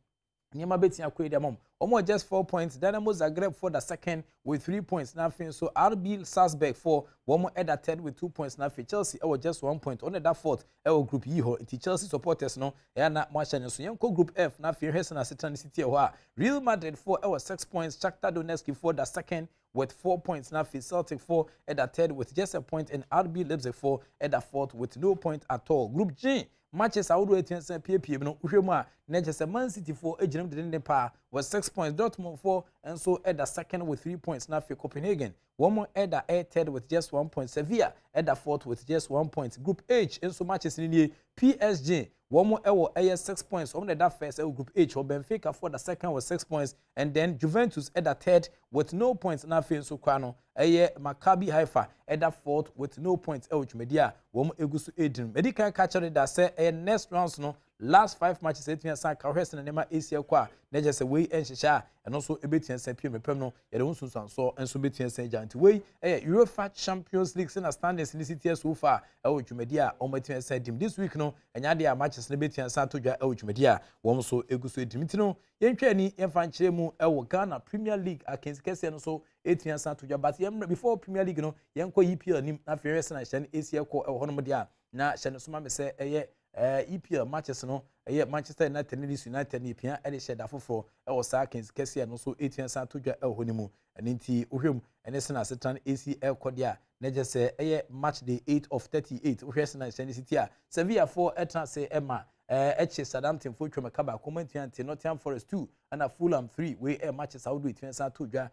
nneɛma betia akɔ edi amam ɔmo just 4 points Dynamo Zagreb for the second with 3 points na afei so RB Salzburg for wɔn ɛda third with 2 points na afei Chelsea ɛwɔ just 1 point ɔno ɛda fourth ɛwɔ group E hɔ nti Chelsea supporters no ɛyɛ na mo ahyɛ ne so yɛnkɔ group F na afei hwɛ sɛ na asetena ne city ɛwɔ a Real Madrid for ɛwɔ 6 points Shakhtar Donetsk for the second with 4 points na afei Celtic for ɛda third with just a point and RB Leipzig for ɛda fourth with no point at all group G matches ahodoɔ etien pie no uhwɛ mu a na kyerɛ sɛ Man City for egyinam dedenden paa with 6 points Dortmund for nso ɛda second with 3 points na afei Copenhagen wɔn ɛda third with just 1 point Sevilla ɛda fourth with just 1 point group H nso matches ni nie PSG wɔn ɛwɔ 6 points wɔn ɛda first ɛwɔ group H wɔ Benfica for the second with 6 points and then Juventus ɛda third with no points na afei nso kwa no Maccabi Haifa ɛda fourth with no points ɛwɔ dwumadi a wɔn egu so edin medical catcher da sɛ next rounds no last 5 matches etimi san ka hwɛ sɛ na nema esi akɔ a na gye sɛ wei ɛnhyehyɛ a ɛno nso ebetia san pie mepem no yɛde ho sunsuanso nso betia san gya nti wei UEFA Champions League sɛ na standings ni city so far ɛwɔ dwumadi a wɔn betia san dim this week no ɛnya de a matches no betia san to dwa ɛwɔ dwumadi a wɔn nso egu so edim nti no yɛntwa ni yɛmfa nkyerɛ mu ɛwɔ Ghana Premier League akensikɛseɛ no so etia san to dwa but yɛmra before Premier League no yɛnkɔ EPL nim na afei hwɛ sɛ na hyɛ no esi akɔ ɛwɔ hɔ no de a na hyɛ no so ma me sɛ EPL matches no Manchester United ne United ne pia ɛde hyɛ da foforɔ ɛwɔ saa kensikɛseɛ no so etia san to dwa ɛwɔ hɔ no mu ɛne nti ohwɛm ɛne sɛ na setan AC ɛkɔ de a na gye sɛ match day 8 of 38 ohwɛ sɛ na hyɛ no city a Sevilla for ɛtra sɛ ɛma ɛkyɛ Southampton for twɛm kaba Commonwealth Nottingham Forest 2 ana Fulham 3 we matches ahodo etia san to dwa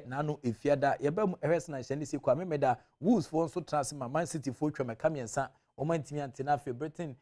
nano efiada yɛbɛ mu ɛhwɛ sɛ na hyɛ no si kɔ amemeda Wolves for nso tra sɛ Man City for twɛm kamiɛnsa ɔmantimi antena afei Britain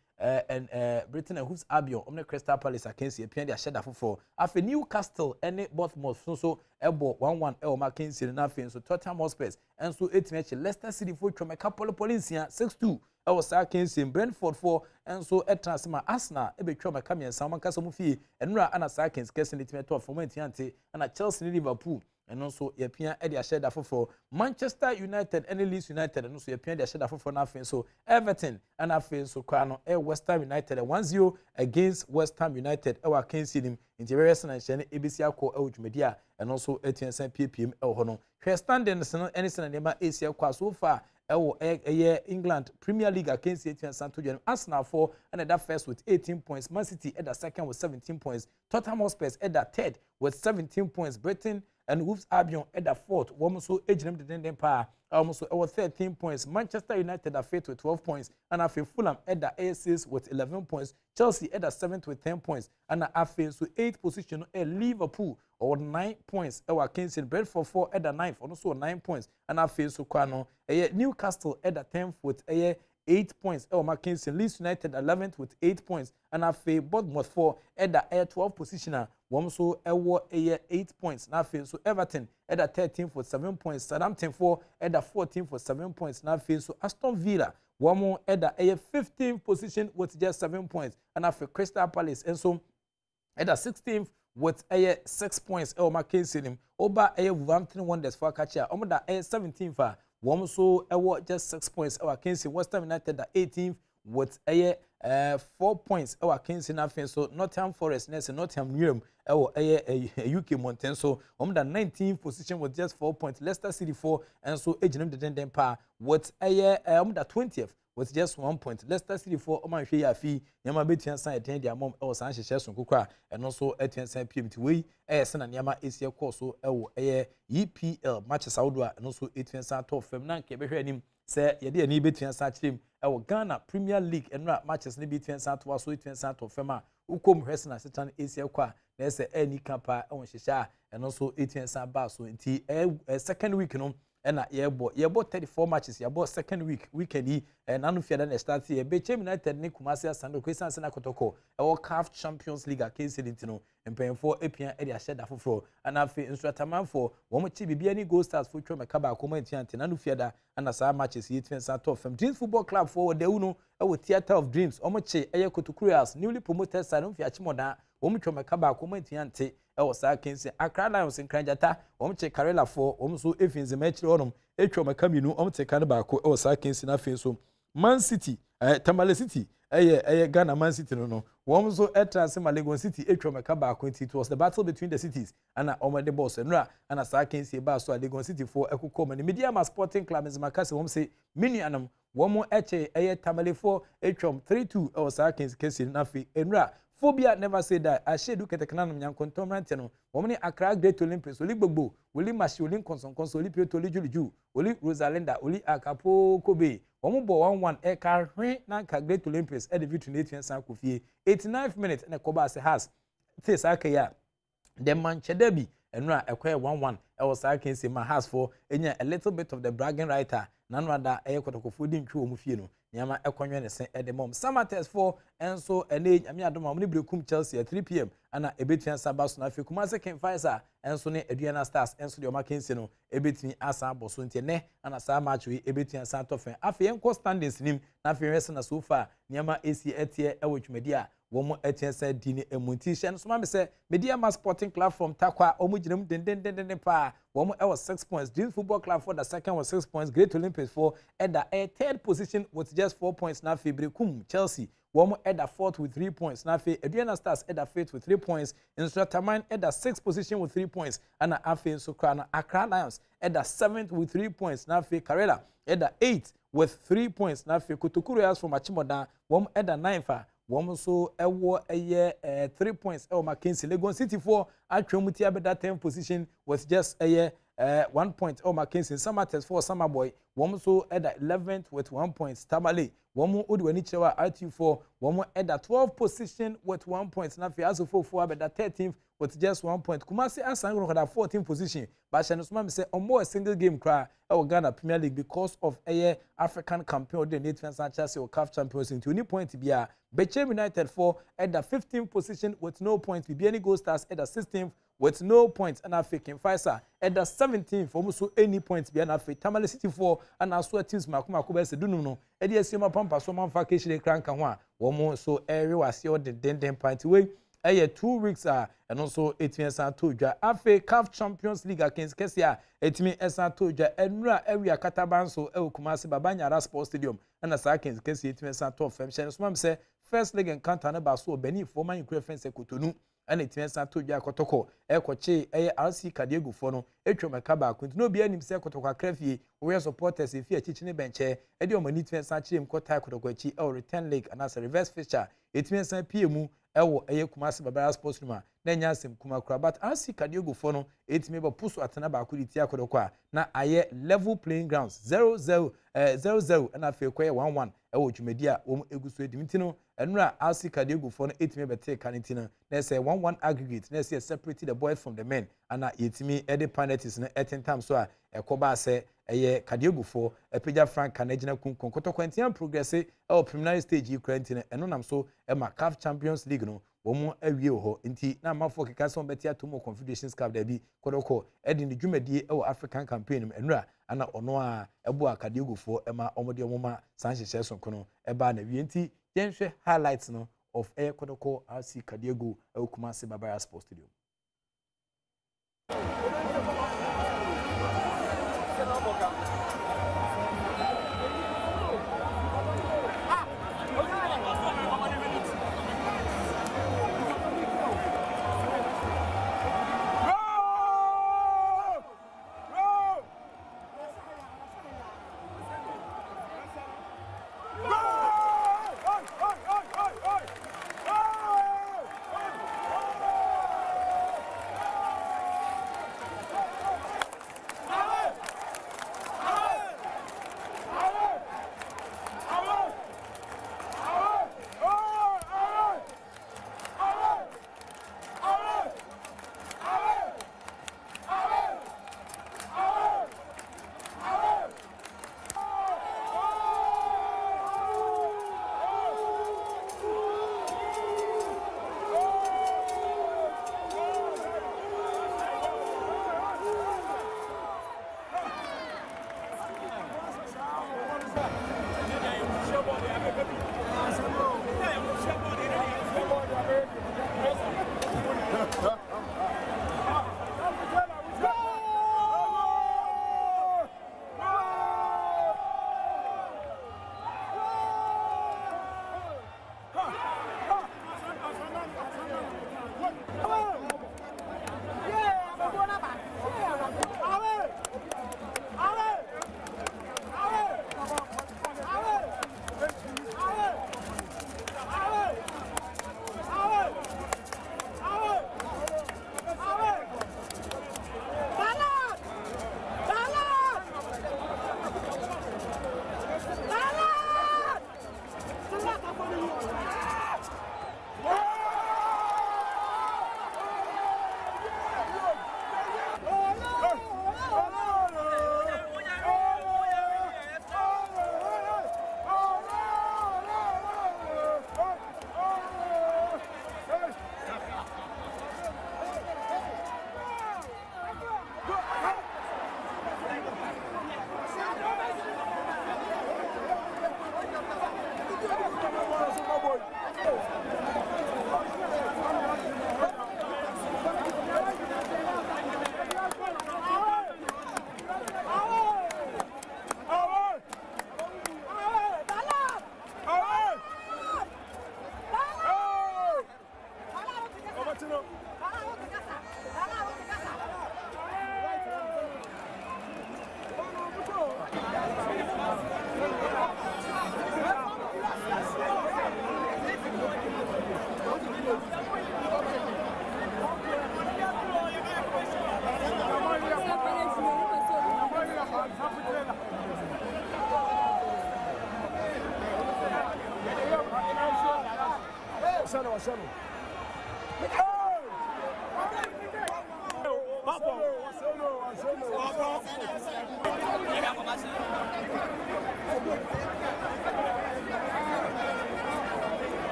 and Hoops Albion omne Crystal Palace akensi epia de ahyɛ da foforɔ afei Newcastle ene Bournemouth so ɛbɔ 1-1 ɛwɔ Mackenzie na afei nso Tottenham Hotspur enso etimi akyi Leicester City for twɛm Polipolincia 6-2 ɛwɔ saa akensi Brentford for enso ɛtransema Arsenal ebetwɛm kamiɛnsa ɔmankasa mu fie ɛnura ana saa akensi kɛse ne etimi ɛtɔ ɔmantimi ante ana Chelsea ne Liverpool ɛno nso yɛpia de ahyɛ da foforɔ Manchester United and Leeds United ɛno nso yɛpia de ahyɛ da foforɔ na afei so Everton and afei so kwa no West Ham United 1-0 against West Ham United ɛwɔ akensi nim nti yɛbɛhwɛ sɛ na nhyɛ no ebesi akɔ ɛwɔ dwumadi a ɛno nso etua san piem ɛwɔ hɔ no hwɛ standings no ɛne sɛ na nneɛma esi akɔ so far ɛwɔ England Premier League akensi etua san to dwa no Arsenal for and that first with 18 points Man City at the second with 17 points Tottenham Hotspur at the third with 17 points Brighton and Wolves Albion at the 4th. One so Ejinem the Denden Pa. Almost over 13 points. Manchester United are 5th with 12 points. And after Fulham at the 6th with 11 points. Chelsea at the 7th with 10 points. And after so 8th position at Liverpool or 9 points. Our Kingston Brentford 4 at the 9th. Also 9 points. And after so Kwano Newcastle at the 10th with 8 points. Kingston Leeds United 11th with 8 points. And after Bournemouth 4 at the 12th position. One so 8 points. Now so Everton at the 13th with 7 points. Southampton 4 at the 14th with 7 points. Now so Aston Villa one more at the 15th position with just 7 points. And after Crystal Palace and so at the 16th with 6 points. Kingston over Wolverhampton Wanderers for Kachia. The 17th one so just 6 points. Kingston West Ham United the 18th with 4 points. Kingston after so Nottingham Forest next Nottingham Newham UK Mountain so the 19th position with just 4 points. Leicester City 4 and so Ejinem the Denden Pa with the 20th with just 1 point. Leicester City 4 Oman Shea Fee Yama Betian San attend their mom or San Sheson Kukra and also at San PM to way San and Yama Asia course so EPL matches Saudwa and also 8 San top Femnan Kebenim say Yadi and Betian San team our Ghana Premier League and rap matches ni between San to so 8 San top Fema Ukom Hesna Satan Asia Qua there's any camper on Shisha and also 8 San Bass so in second week no and you bought 34 matches. You bought second weekend. And none of you then start here. Bechem United, Nikumasia, Sandro, Christian Sena Kotoko, our CAF Champions League, case Lintino, and paying for APN Edia Shedda for floor. And I feel instrataman for one chibi any goal stars for Makaba, Community, and none of you and as our matches, 8 Santo from Dreams Football Club for the Uno, our Theatre of Dreams, Omoche, Ayakoto Kurias, newly promoted Salon Fiachimoda, Omocho Makaba, Community. Sa Kinsey Accra Lions in Kranjata Omche Karela for Omso Efins the match on Etro Makaminu Omte Kanabako Sa Kinsey na Finso Man City Tamale City Ghana Man City no Womso Etrans Legon City Etro Makabako it was the battle between the cities and Oma the boss and Sa Kinsey Baso Legon City for Ekukom and the Media Sporting Club is Makasi Womse Minianum one more Tamale for Etrom 3-2 Sa Kinsey Nafi Enra Phobia never said that. I should look at the canon of Contomantano. Woman Accra Great Olympics, Oli Bobo, Oli Mashulin Consoli Piotoli Juju, Oli Rosalinda, Oli Akapo Kobe, Omobo 1-1 Eka, Nanka Great Olympics, Eddie between 8 and San Kofi, 89 minutes and a Kobas has. This Akaya. The Manchester Derby and acquire 1-1. I was I can say my house for a little bit of the bragging writer. None rather a fooding crew Mufino. Yama Equanian at the mom. Summer test for and so an age. I mean, I don't know Chelsea at 3 p.m. and a bit and Sabas na Fikumasa can Pfizer and so ne Adriana Stars and so your Mackinsino a bit me Asa Bosuntine and a Sa match we a bit and Santofen. After Enco standings in him, nothing resting so far. Yama AC Etia Elwich Media. One more said Dini and Muntish so Mamma said Media Sporting Club from Takwa Omujim den pa 1 more 6 points. Dream Football Club for the second was 6 points. Great Olympics for at the third position with just 4 points. Now Fibrikum Chelsea 1 more at the 4th with 3 points. Now Adriana Stars at the 5th with 3 points. Instrataman at the 6th position with 3 points. And Afi Sokrana Accra Lions at the 7th with 3 points. Now Karela at the 8th with 3 points. Now Kutukurias from Achimoda 1 at the 9th. One so a 3 points. Mackenzie Legon City for Atromutia better 10th position was just a 1 point. Mackenzie Summer test for Summer Boy. One so at the 11th with 1 point. Tamale. One more Udwenichewa RT4. One more at the 12th position with 1 point. Nafi for better 13th with just 1 point. Kumasi Asango had a 14th position. But Shanusman say on more a single game cry our Ghana Premier League because of a African campion the Nathan Sanchez or CAF champions into any point to be a Bechem United for at the 15th position with no points. Bibiani Gold Stars at the 16th with no points. And African Pfizer at the 17th almost any points. Biana Tamale City 4 and our sweat teams Makuma Kubes Dununo. Eddie Sima Pampa Soman vacation Crankanwa. One more so area was your the den point away. 2 weeks and also 18 Santoja. Afe CAF Champions League against Kesia. 18 Santoja. Enra area Katabanso El Kumasi Babanya Sports Stadium. And as I can Kesia 18 Santo Femshan. Swam say first leg encounter number so Benny former Ukraine fence Kutunu. And 18 Santoja Kotoko. Ekoche RC Kadiego Fono. Etro Makaba. Continue be any himself Kotoka Crefi. We are supporters if you are teaching a bench. Edio Manit Sanchim Kota Kotokochi or return leg and as a reverse feature. 18 PMU. ewo eye Kumasi Babara Sports Room na nya asem kuma kura but RC Kadiogo fo no etime ba puso atena ba ko ti akodoko a na aye level playing grounds 0-0 na fe koye 1-1 ewo dwumadi a wo eguso edimti no enura RC Kadiogo fo no etime bete kaniti no na say 1-1 aggregate na say separate the boys from the men ana yetimi ede penalties no etentam so a ekoba se eye Kadiogo fo epeja Frank Kanagina kunkon kotokwantian progress preliminary stage yi kranti eno nam so e ma CAF Champions League no womu awie ho nti na amafo keka so beti atomo Confederations Cup da bi kodoko edi ne dwumadie e African campaign enura ana ono a ebo Kadiogo fo e ma omode omoma sanhyehyɛ so kono e ba na wie nti yenhwe highlights no of air kodoko RC Kadiogo e Kumasi Babara Sports Stadium.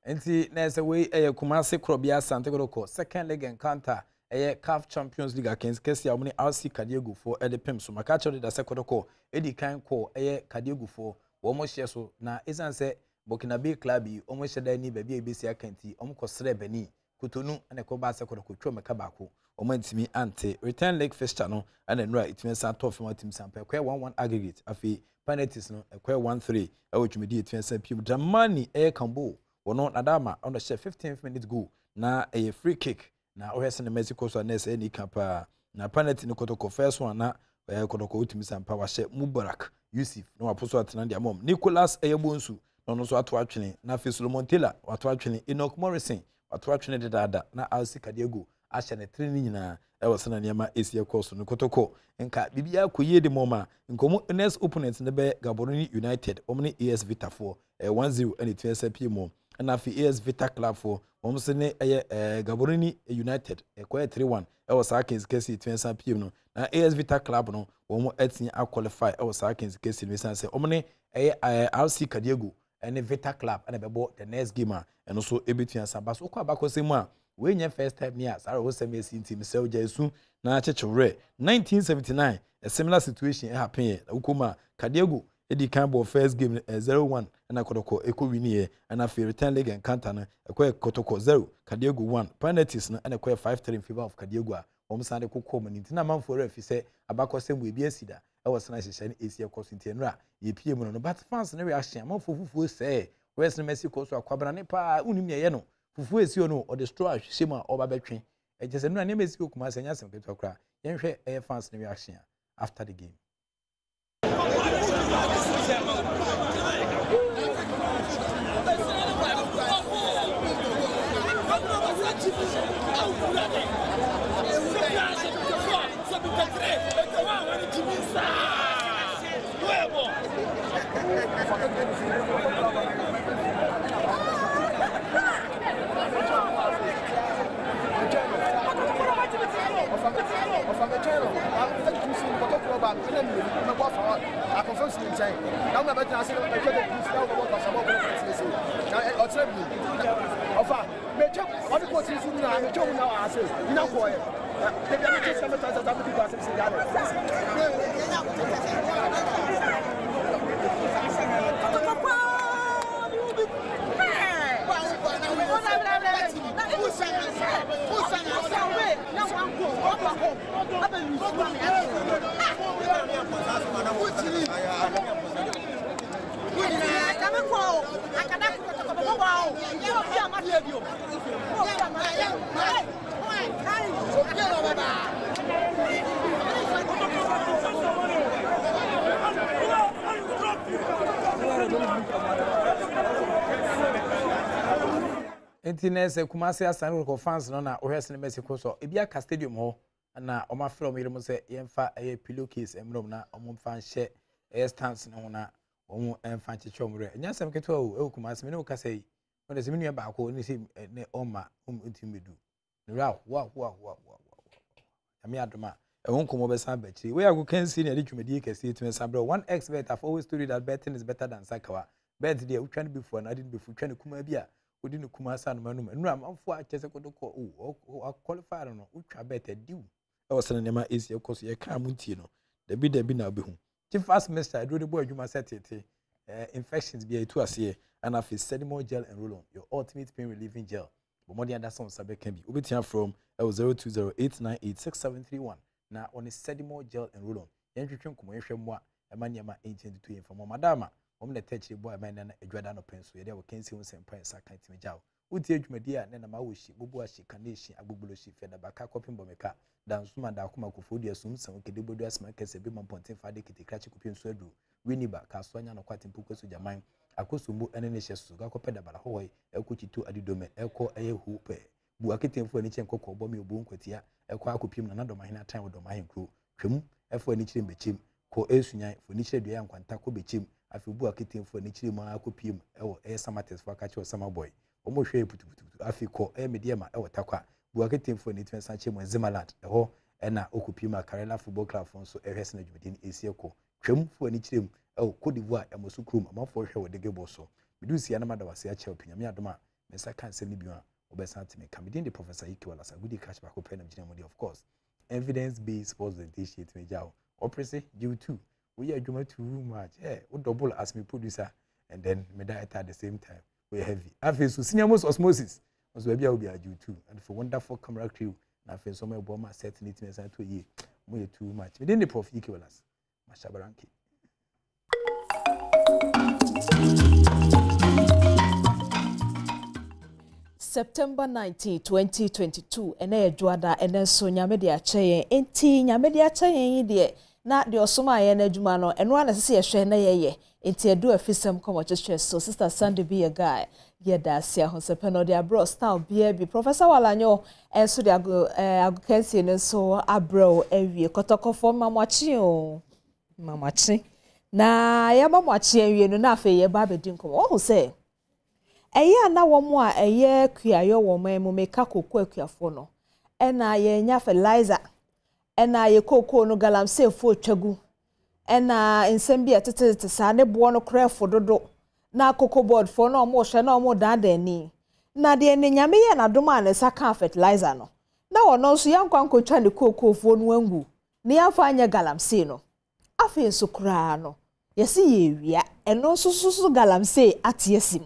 Enti nese we Kumasi Krobia Sante Kodoko second leg encounter CAF Champions League against Kesia Omni RC Kadiogo for Edipim so makacho de Sekodoko edi kan ko Kadiogo for womo hye so na esan se Bokinabe club yi omo hye da ni baabi ebesi akanti omo kosre bani Kotonu ane ko ba Sekodoko twa meka baako omo ntimi ante return leg fixture no ane nura itime san to fema tim sampa kwa 1-1 aggregate afi penalties no kwa 1-3 awotwumedi itime san pim Dramani Kambo wono nadama on the 15th minute goal na free kick na ohese ne Mexico so na say ni kapa na penalty no Kotoko first one na Kodoko utimi sampa wahye Mubarak Yusuf no waposo atena dia mom Nicholas Eyebonsu no no so ato atwene na fe Solomon Taylor wato atwene Enoch Morrison wato atwene de dada na Alsi Kadiego ahye ne tre ni nyina ewosana niama esie course no kotoko nka bibia koyie de moma nkomo next opponent ne be Gaborone United omne AS Vita 4 1-0 and it was PM na fi AS Vita Club 4 omse ne Gaborone United ekwa 3-1 ewosaka kesi 20 PM no na AS Vita Club no womo etin a qualify ewosaka kesi no san se omne RC Kadiego and Vita Club and bebo the next game and so ebetua sabas okwa bakosemu a we nya first time near Sarah was MSC team sell Jesu na chechore 1979 a similar situation happen ukuma Kadiego edi kan ball first game 0-1 na Kotoko eko win and after return leg encounter na ekwa Kotoko 0 Kadiego 1 penalties na ekwa 5-3 in favor of Kadiego a omsande kokko maniti na manfo refi se abakosem we bi asida e was na hyehyɛ ne esi ekoso ntienra ye pie mu no but fans na reaction manfo fufuo se west na Messi koso akwabra ne pa unim ye no fufu esi ono o destroy shema oba betwe ejese no na Messi kokuma senya sem keto kra yenhwe fans na reaction after the game. Entinese Kumasi Asan ko fans no na ohwese ne Mexico so ebia ka stadium ho na o ma from yire mo se yemfa pillowcase emrom na o mo fa nhye stance ne ho na o mo emfa nchechom re nya sam keto o Kumasi me ne o ka sei o de se me nua ba ko ne se ne o ma ntimedu ne ra wa ami adoma e won komo be san ba chiri we ya go kan see ne de dwumadi kase tumi san bro one expert have always told you that betting is better than sakawa bet there utwa ne before na didn't before twa ne kuma bia odi ne kuma asa no manum nura amfo a chese kodoko o qualify no utwa bet diu e wasana ne ma esi ekoso ye ka muntie no dabi na obehu chief fast mister do the boy adwuma setete infections bia etu ase and afi sedimo gel and roll on your ultimate pain relieving gel bomodi anderson sabe can be obetia from 0208986731 na on sedimo gel and roll on yentwetwe nkomo yehwe mo a emaniama 822 info madama omne techi boy man na edwada no penso ye de wo kensi hu sempa sa kan timi jaw uti edwumadi a na ma wo shi bobu ashi kaneshi agbogbulo shi feda baka kopin bomeka dan suma da akoma kofodi asum san kede bodu asma kese be mamponten fade kete krachi kopin so adu winiba ka so anya no kwatin puko so jaman akosumbu ene ne hyeso ga kopeda bala hoy ekochitu adidome eko eyehu pe bu aketemfu ani chen kokko bomi obu nkwatia eko akopim na do mahina tan wo do mahin kru twem efo ani chire mbechim ko esunyan fo ni chire dua nkwanta ko bechim afi bu aketemfu ani chire ma akopim ewo samates fo akachi o sama boy omo hwe putuputu afi ko mediama ewo takwa bu aketemfu ani twen sanche mo Zimaland eho ena okopim Akarela Football Club fo so ehwese na dwumedi ni esieko twem fo ani chire Cote d'Ivoire amosu krum amafo hwe wodege boso bidusi ya na madawase ache opinyame adoma mesa kan se nibiwa obesa ntime kamidin the professor Ikiwala Sagudi catch back open am of course evidence based sports presentation me jaw oprese due to we are juma too much we double as me producer and then me that at the same time we heavy afi so senior most osmosis so bia obi aju too and for wonderful camera crew na afi so me boma set it me san to ye mo too much within the prof Ikiwala mashabaranki September 19, 2022 ene edwada ene so nyame de akyeye enti nyame de akyeye de na de osoma ye na adwuma no eno ana sese ye hwe na ye enti edu afisem komo chechwe so sister Sunday be a guy ye da sia ho se peno de abro style bi Professor Walanyo enso de agukensi no so abro ewie kotokofo mamachi na ya mamachi ewie no na afa ye ba bedin komo o se eye na wo mo a eye kuayo wo mu meka kokko akuafo no ena ye nya fertilizer ena ye kokko no galamsey fo twagu ena nsem bi etete sa ne bo no krefo dodo na cocoa board for no mo hwe na mo dadani na de ne nyame ye na doma ne saka fertilizer no na wono so yankwanko twa ne kokko fo no angu ne yafa anya galamsey no afi nso kura no yesi ye wia eno so galamsey atiesim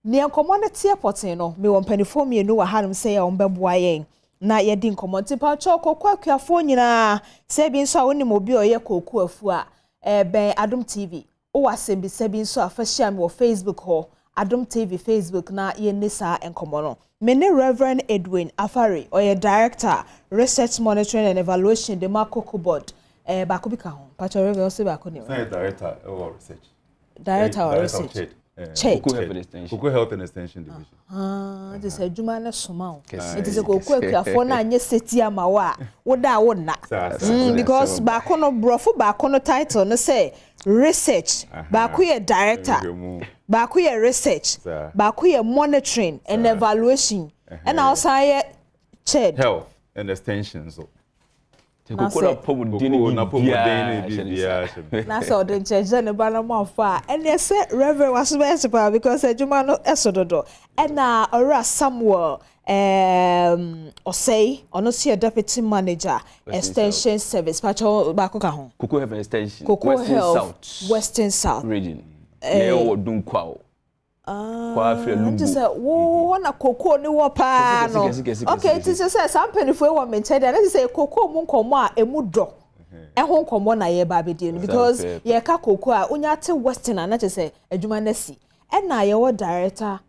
ne enkomo ne tie potin no me won panifo mienu wa hanum se ya ombeboa yen na ye di nkomo tipa cho kokko akuafo nyina se bi nso a woni mo bi oye kokko afu a ben Adom TV o wasem bi se bi nso afashia me wo Facebook ho Adom TV Facebook na ye nisa enkomo no me ne Reverend Edwin Afare oye Director Research Monitoring and Evaluation the Cocoa Board ba ko bi ka ho pacho Reverend o se ba ko ni Director or Research Director or Research Cocoa Health and Extension Division. This is Juma na soma o. It is a cocoa akuafo na anye seti ama wa. Wo da wo na. Because ba ko no brofo ba ko no title no say research. Ba ko ye director. Ba ko ye research. Ba ko ye monitoring and evaluation. And also ye chair health and extension so. Na so the change ne bana mo fa and they say Reverend was special because Juma no esododo and na ora Samuel Osei ono see deputy manager extension service pacho ba ko ka ho Cocoa Health extension Western South region le o dunkwa kwa afre lumbu just say wo na cocoa ni wo pa no okay it is say some penifo e wo menche dey say cocoa mu nkomo a emu do ehun nkomo na ye ba bedie no because ye ka cocoa a onya te Western na just say adwuma na si e na ye wo director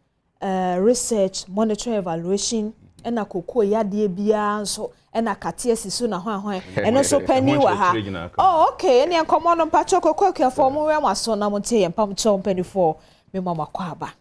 research monitoring evaluation e na cocoa ya de bia nso e na katia sisu na hwan eno so pani wa ha oh okay ene nkomo no pacho cocoa akuafo mu we maso na mo tie pam cho penifo me mama kwaba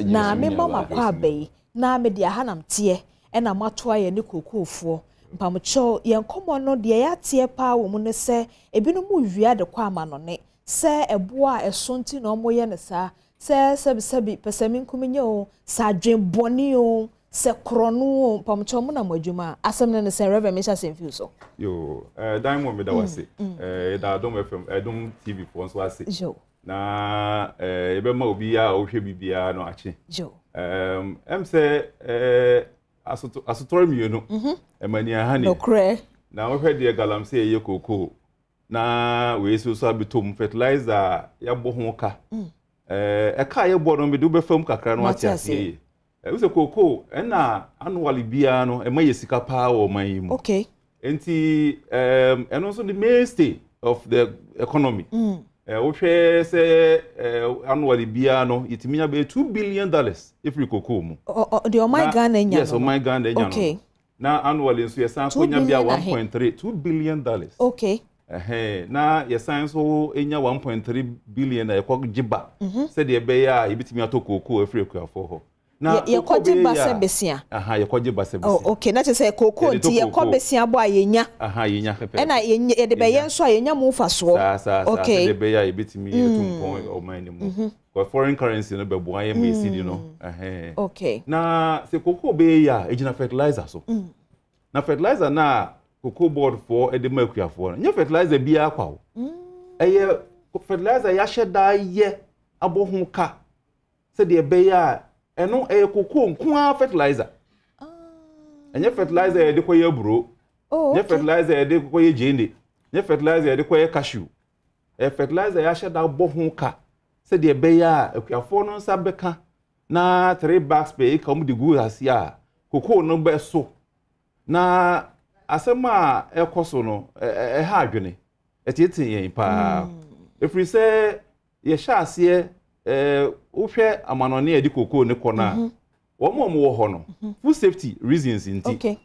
na me mama kwaba na me dia hanam tie e na mato aye ne kokofo mpamcho ye nkomo no de ya tie pa wo mu ne se ebinu mu wia de kwa ma no ne se eboa esonti na omo ye ne sa se sebi pesemi nkumenye o sa dwen boni o se krono mpamcho mu na madwuma asem ne se Reverend Misha Senfiu so yo diamond me da wase da Adom FM Adom TV for so wase jo na ebe ma obi ya o hwe bibia no ache jo say asotori mienu emani ahane no kre na wo hwe de galamsey ye koko na we so abetom fertilizer ya bo ho ka ka ye bo no me do be fam kakra no ate ase we say koko na annually bia no e ma ye sika pa wo man yi mu okay enti and also the mainstay of the economy we say annually bia no itiminya be $2 billion if we cocoa mu the my Ghana nya yes my Ghana nya okay na annually so yesan ko nya bia $1.3 billion okay na yesan so enya $1.3 billion na ekwa giba say de be ya ibitimi atoko cocoa free akuafo ho na ye kwaje base besia ye kwaje base besia oh okay na say cocoa nti ye kwa besia bo ayenya yenya pepe na ye de be ye nso ayenya mu faso okay de be ya ibitimi etumpon o man mu for foreign currency no be bo aye mesi di no okay na se cocoa be ya ejina fertilizer so na fertilizer na cocoa board for edema akuafo nya fertilizer bia akwa o eye fertilizer ya sheda ye abohu ka se de be ya eno cocoa nko fertilizer enye fertilizer ye de koye bro nye fertilizer ye de koye jende nye fertilizer ye de koye cashew fertilizer ya sheda abohu ka se de be ya akuafo no nsa beka na 3 bags per acre mu de gu asia cocoa no be so na asema ekoso no ha adwene etietin yen pa efri se ye sha ase uhwe amanone edi cocoa ne kona wo mo wo ho no food safety reasons inti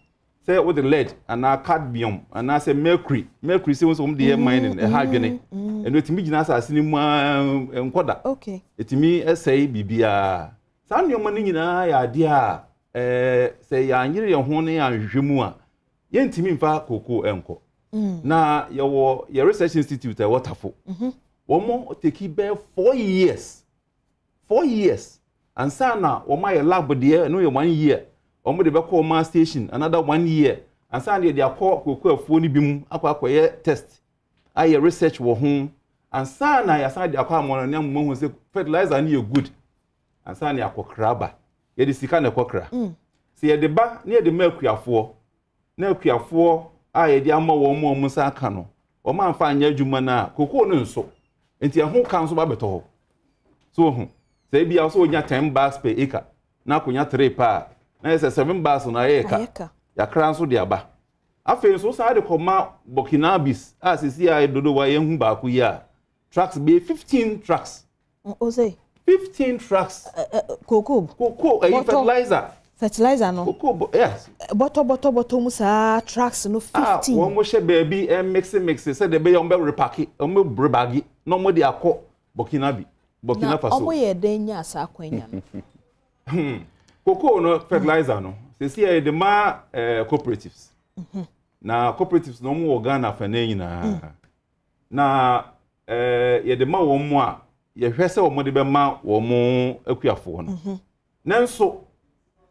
say with the lead and cadmium and I say mercury say some the mining a hydrogen and with me jinasa cinema and quada okay it me say bibia some your money na ya dia say ya nyire your hone anhwemu a yentimi mfa koko enko na your research institute e waterful womo take be 4 years and sana womo your lab there no your 1 year omo de be call ma station another 1 year and sana de akọ koko afuo ni bim akwa test aye research wo ho and sana ya sana de akọ amono ne ammo hu say fertilizer na good and sana akokraba ye de sika na akokra se ye de ba ne de makuafo na akuafo aye de amma wo mo musa aka no o ma mfa anya adwuma na koko no nso enti ho kan so ba beto ho so ho se bia so onya 10 bags per acre na konya 3 pa na yesa 7 bags na acre ya kran so de aba afen so sa de koma Burkinabis asisi aye dodo wa yehu ba ku ya trucks be 15 trucks Ose 15 trucks cocoa fertilizer no cocoa yes boto musa trucks no 15 won mo she baby mix say de be yon be repack on me brebagi no mo de akọ Burkina Faso omo ye den nya asa akwanya no cocoa no fertilizer no se see de ma cooperatives na cooperatives no mo Ghana fa na nyina na ye de ma wo mo a ye hwese wo mo de be ma wo mo akuafo no nanso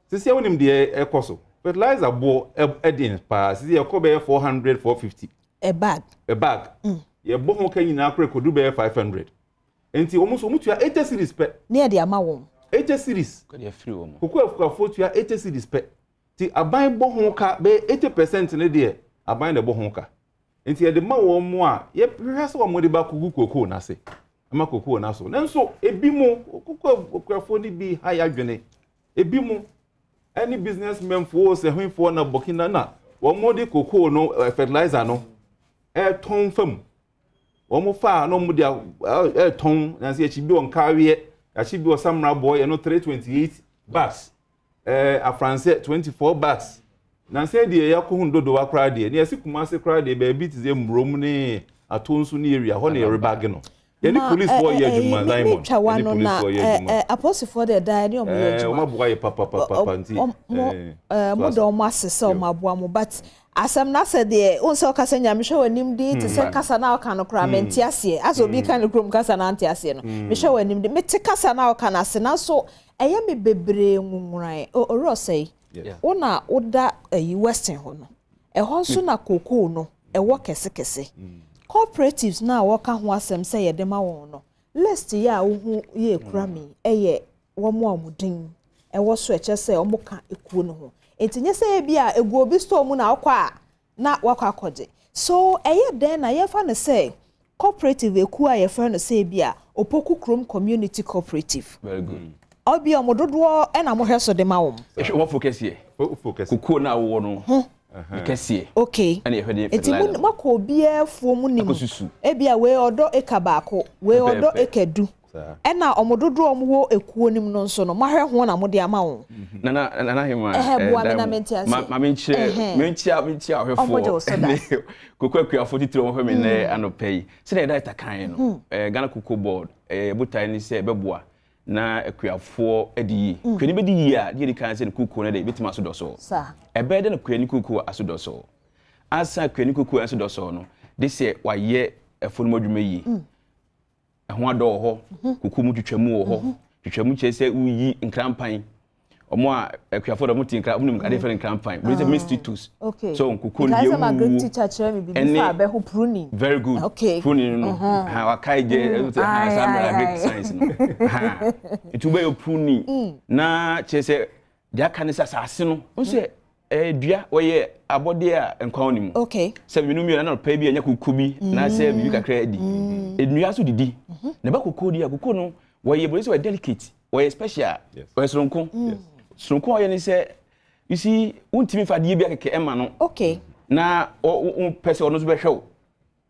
sisi wonim de ekoso fertilizer bo edin pa sisi e ko be 400 450 a bag ye bo ho kan nyina akre kodu be 500 enti wo so mutua 80 series pe ne de ama wo 80 series ko de free wo mo kokwa fotua 80 series pe ti aban bo ho ka be 80% ne de aban de bo ho ka enti ye de ma wo mo a ye hwese wo mo de ba kugu koko na se ama koko na so nanso ebi mo kokwa fo ni bi haya dwene ebi mo any businessman for say hwen for na Burkina na wo mo de cocoa no fertilizer no ton fam wo mo fa no mo de ton na say chibi on kawe ya chibi o samra boy no 328 bags a France 24 bags na say de ya ko hundodo wa kra de na yesi kuma se kra de ba bi tize mrom ne atonsu ni area ho na ye rebag no any police for your Juma Diamond. Any police for your Juma. Apostle for the die on your Juma. Oma boy papa nti. Mo do mo asese o maboa mo but asem na se de onse o kasa nya me hwe wanim di te se kasa na o kan no kra menti ase aso bi kan krom kasa na anti ase no me hwe wanim di me te kasa na o kan ase na so eye me bebre nwuran o ro sei ona oda western ho no e ho so na koko no e wo kese cooperatives na waka ho asem say ye de ma won no list ya wo ye kura mi eye wo mo amudin e wo so eche say o mo ka ekuo no ho entinye say bia egu obi store mu na akwa na wakwa akode so eye den na ye fa no say cooperative ekuo a ye fa no say bia opoku krom community cooperative very good obi omododo e na mo hweso de ma wo wo focus here kukuo na wo no Kesiye. Okay. Eti mu mako bia fuo mu nim. E bia we odo eka baako, we odo ekedu. Ena omododo omwo ekuo nim no nso no mahwe ho na mode ama wo. Na hema. Bua me na menti ase. Ma menchia ahwefo. Kokwa akuafo titiro mo me ne anopei. Se na data kan no. Ghana Cocoa Board butai ni se beboa. Na akuafo edi kwani bedi yi a de kan se kuku na de betima so doso sa ebe de na kwani kuku aso doso asa kwani kuku aso doso no de se waye efo no modwuma yi ho ado ho kuku mu twetwamu ho twetwamu che se uyi nkrampan omo a akuafo do muti nkra unum ade fe nkrampan we say institutes so kuku no ye mu teacher chere me bi fa be ho pruning very good pruning no ha wakai je samra great science no ha itube yo pruning na che se dia kanisa asase no nso dua oye abode a enkwa onimu se binu mi na pa bi anya kuku bi na se bi kakra adi enua so didi na ba kuku di akuku no oye bo so delicate oye special oye sonko sonko oye ni se you see untimi fa die bi akeke ema no na o pese ono so be hwew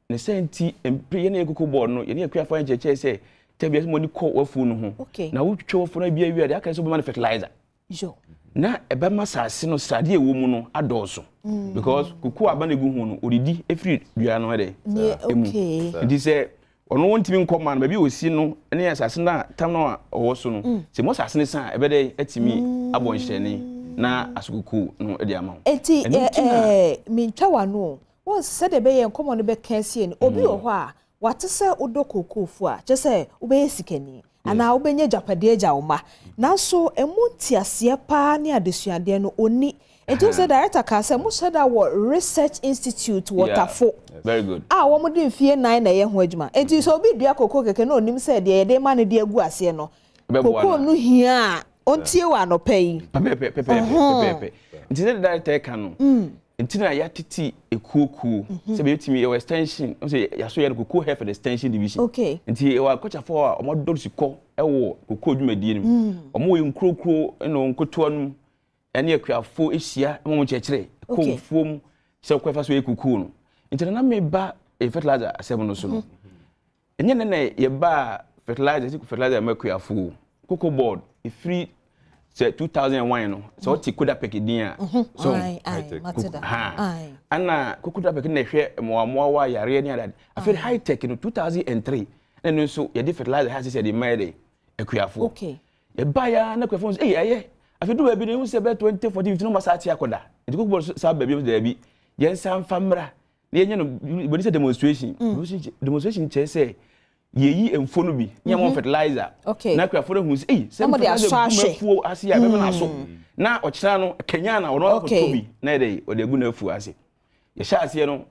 ne senti empre na ekuku board no ye na akuafa en cheche se tebia mo ni ko wafu no ho na wutwe wafu na bia wi ade aka so be man fertilizer na ebema saase no srade ewo mu no adoso because kuku abana gu hu no odidi efiri dua no ede okay ndi se ono wontimi nkoma no ba bi osi no ne asase na tam no owo so no se mo sase ne san ebede atimi abonhyene na asukuku no ede ama enti mintwa wano won se de be ye nkomo no be kansie ni obi wo ho a wate se odokokofu a che se obeye sikani ana obenye japade agya oma nanso emuntiasie pa ne adesuade no oni enti se director ka se mo sheda wo research institute waterfo very good wo mo de mfie 9 na ye ho adwuma enti so obi dua koko keke na onim se de ye de ma ne de agu ase no koko no hia ontie wa no pay pepe enti se director ka no enti na ya titi ekuokuo se be yetimi e extension se ya so ya koko head for the extension division okay enti e wa kocha for a omo do siko e wo koko dwumadie nim omo we nkrokro no nkoto anu ene akuafo ehia mo chekere konfuom se kwafa so ekuku no enti na me ba e fertilizer asem no so no enye ne na ye ba fertilizer makuafo koko board e free say 2001 no so ti koda pekidia so ana kokuda pekina hwe moamoa wa yare ni adade afere high tech no 2003 eno so ye di fertilizer ha se de made akuafo okay ye ba ya na akuafo aye afere do ba bi no se be 2014 no masati akoda enti kokbo sa ba bi de bi ye san famra ne ye no body demonstration che say yeyi enfo no bi nya mo fertilizer na akuafo hu say se fertilizer ase ya be na so na ochira no kenya na ono akoto bi na dey o de gu na afu ase ye sha ase no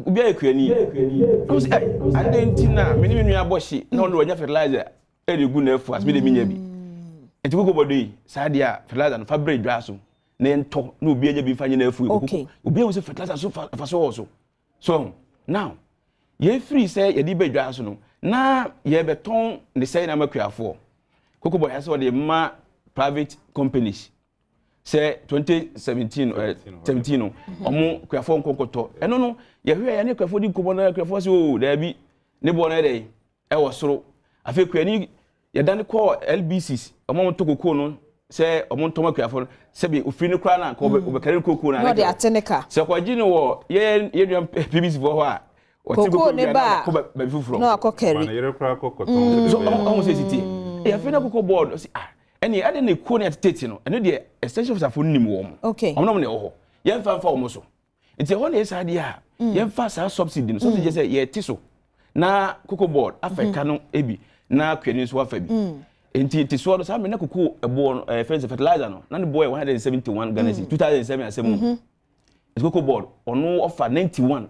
bia ekuani ko say adentina meni aboshi na ono nya fertilizer e de gu na afu ase bi de minya bi enti ko bodoi sa dia fertilizer no fabre dwa so na ento na obi anya bi fanye na afu obi hu say fertilizer so fa so now ye free say ye di bedwa so no na ye beton ne say na makuafo kokobo ya say de ma private companies say 2017 17 no omo kuafo nkokoto eno no ye hwe ya ne kuafo di kobo na kuafo say o da bi ne bo na dey e wo soro afi kuani ye dan ko LBCs omo to kokoko no say omo to makuafo se bi ofiri ne kra na ko obekare kokoko na no de ateneka se ko gi no wo ye nua PBC fo ho a koko ne ba no akokeri na yere kra kokoton so on say city e afina koko board say ene ade ne ko ne atete no ene de extension officer fo nim wo mo omno ne ho ye mfa mfa wo so nti ho ne isa de a ye mfa sa subsidy no subsidy say ye ti so na koko board africa no ebi na kwani so afa bi nti ti so do sa me na koko ebo friends fertilizer no na ne boy 171 Ghana 2007 asem koko board ono offer 91.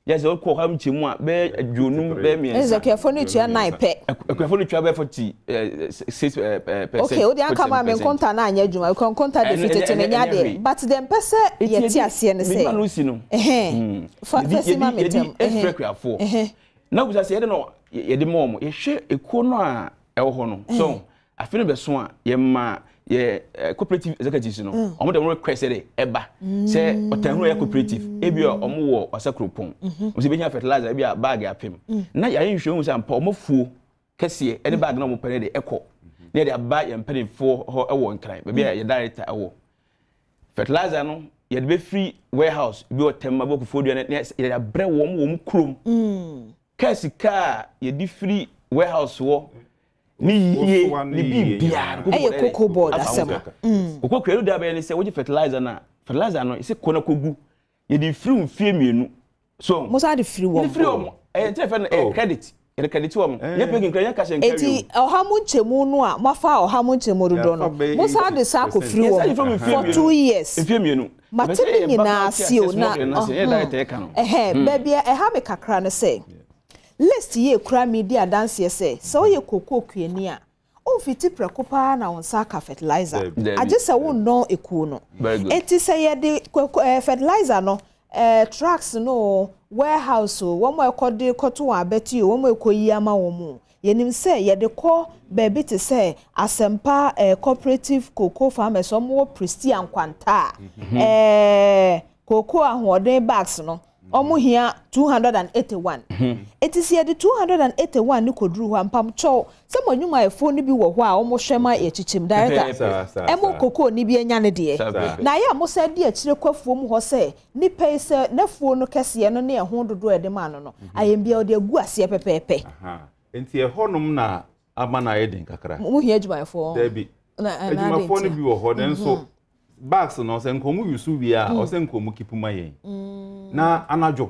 Yes, o ko ham chimu a be adwonum be me. Is akuafo no tua 9 pe. Akuafo no tua be 46%. Okay, o de anka ma me konta na anya adwuma, ko konta de fitete ne nya de. But them pese ye ti ase ne say. Me ma si no. Fasi ma metem. Akuafo. Na busa se ye de no ye de mom, ye hwe ekuo no a e wo ho no. So, afi no be so a ye ma ye cooperative executives no omo dem request dey eba say otanru ye cooperative ebi omo wo wasakropon o se benya fertilizer ebi a bag apem na ya yin hwemu say ampa omo fuo kese e de bag na omo pere dey ekọ na ye dey aba ye mpere fo ho ewo nkran be bia ye director ewo fertilizer no ye de be free warehouse bi o temma bo kufo dua na ye dey bre wo krom kese ka ye di free warehouse wo ni ye ni bibia koko board asema okokwe da ba ye se wo fertilizer no ise kona kogu ye di free mfie mienu so mo sa di free wo te fe credit ye credit wo ye pegin kran ya cash and carry eti ohamu nchemu no a mafa ohamu nchemu do no mo sa di sa ko free wo for 2 years mfie mienu matemi nyina asio na baby ha me kakra ne say list ye kura media dance say so ye koko kuani a o fiti prekopa na wonsa ka fertilizer agese wo no ekuo no eti say ye de fertilizer no trucks no warehouse wo mo ekode koto abeti wo mo ekoyi ama wo mu yenim say ye de ko baby te say asempa cooperative cocoa farmers wo mo Christian kwanta cocoa ahoden bags no omo hia 281 etisi de 281 ni koduru ho ampam cho se manyuma efo ni bi wo ho a omo hwema e chichim director emo koko ni bi anya ne de na ya mo se de akire kwafuo mu ho se ni pei se nafuo no kese no ne ho dodo e de ma no ayembia o de agu ase pepepe enti e honum na amana eden kakra mo hia adwuma efo debi adwuma no bi wo ho den so bags no se nkomu yusu wi a o se nkomu kipuma yen na anajo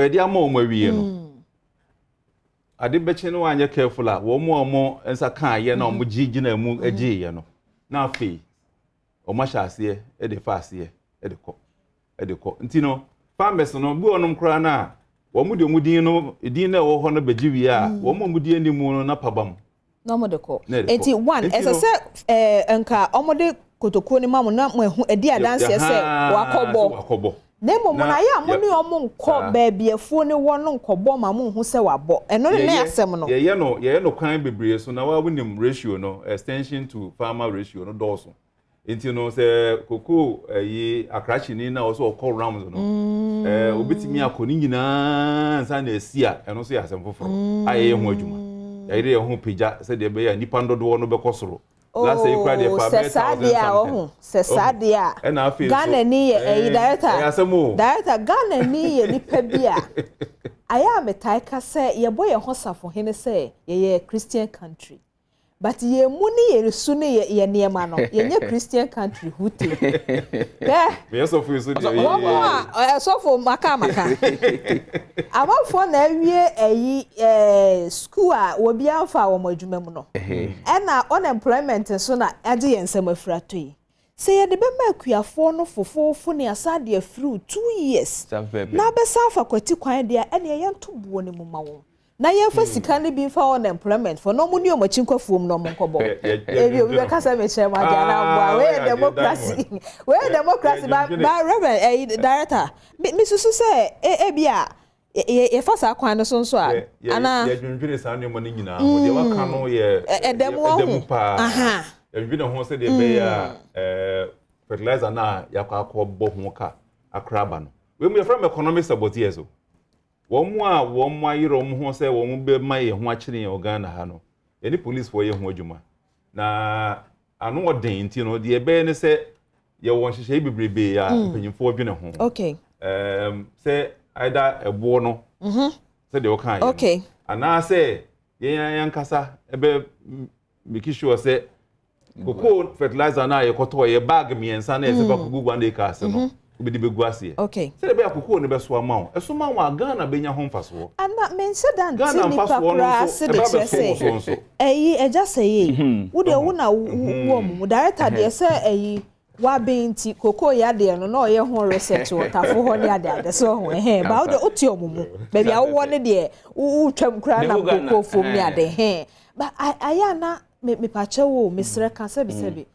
e dia ma o mawie no ade beche no anya careful a wo mo ensa kan ye na o mo gigina mu agi ye no na afi o ma hyase e de fa ase e de ko ntino farmers no bi onum kra na wo mu de omudin no edin na wo ho no beji wi a wo mo mudin animu no na pabam no mo de ko enti one ese enka omode kotoko ni mamu na mo ehu edi adanse se wakobo nemo mo na ya mo ni omo nko baabi afuo ni wo no nkobo ma mo hu se wabo eno ne na asem no ye no kwan bebre so na wa winim ratio no extension to farmer ratio no doso enti no se koko yi akrachi ni na also call rounds no obitimi akoni nyina nsa na esia eno so ya asem foforo aye hu adwuma ya ire hu pija se de be ya nipa ndodo no be kosoro last year crowd for Sadia Ghana ni director Ghana ni nipa bia aya metai say ye boy hosafo hene say ye Christian country but ye muni ye resu ne ye niema no ye nye Christian country huti me so for so so for maka amafo na awie school a obi anfa wo madwuma mu no na unemployment so na age yensem afrato yi say ye de be makuafo no fofofo ne asade afru 2 years na be safa kwati kwan de ene ye ntobo ne mu mawo na ye fa sika ne bi fa unemployment for no muni o machinkwafom no monkobo ebi obi be kasa me chere ma dia na bua we democracy ba reverend director mi susu say ebia ye fa sa kwan no so a ana ye dwunwire sa ne mo ne nyina ho de waka no ye edemu pa aha edwune ho se de be ya fertilizer na yakwa akọ ho ka akraba no we mu ye from economic sabotage so wọ́n ayiro ho se wọ́n be mai ho akire en Ghana ha no eni police for ye ho adwuma na anu odin nti no de be ne se ye won hyehyɛ bebrebe ya mpanyimfo adwene ho okay se either ebo no se de o kan okay ana se ye yankasa ebe make sure se koko fertilizer na ye koto ye bag miensa na ye se ba kugu ande ka ase no obedi begu ase okay se be akoko ne be so ama eso ma wa Ghana be nya ho mfaso ana mense dan tini papra se de chese eja say wo de wo na wo mu director de se wa benti koko ya de no na ye ho research wotafo ho ne ade so ho ba wo de oti omumu ba bia wo ne de wo twam kra na koko fom ne ade ba aya na me pache wo mesre ka se bi se bi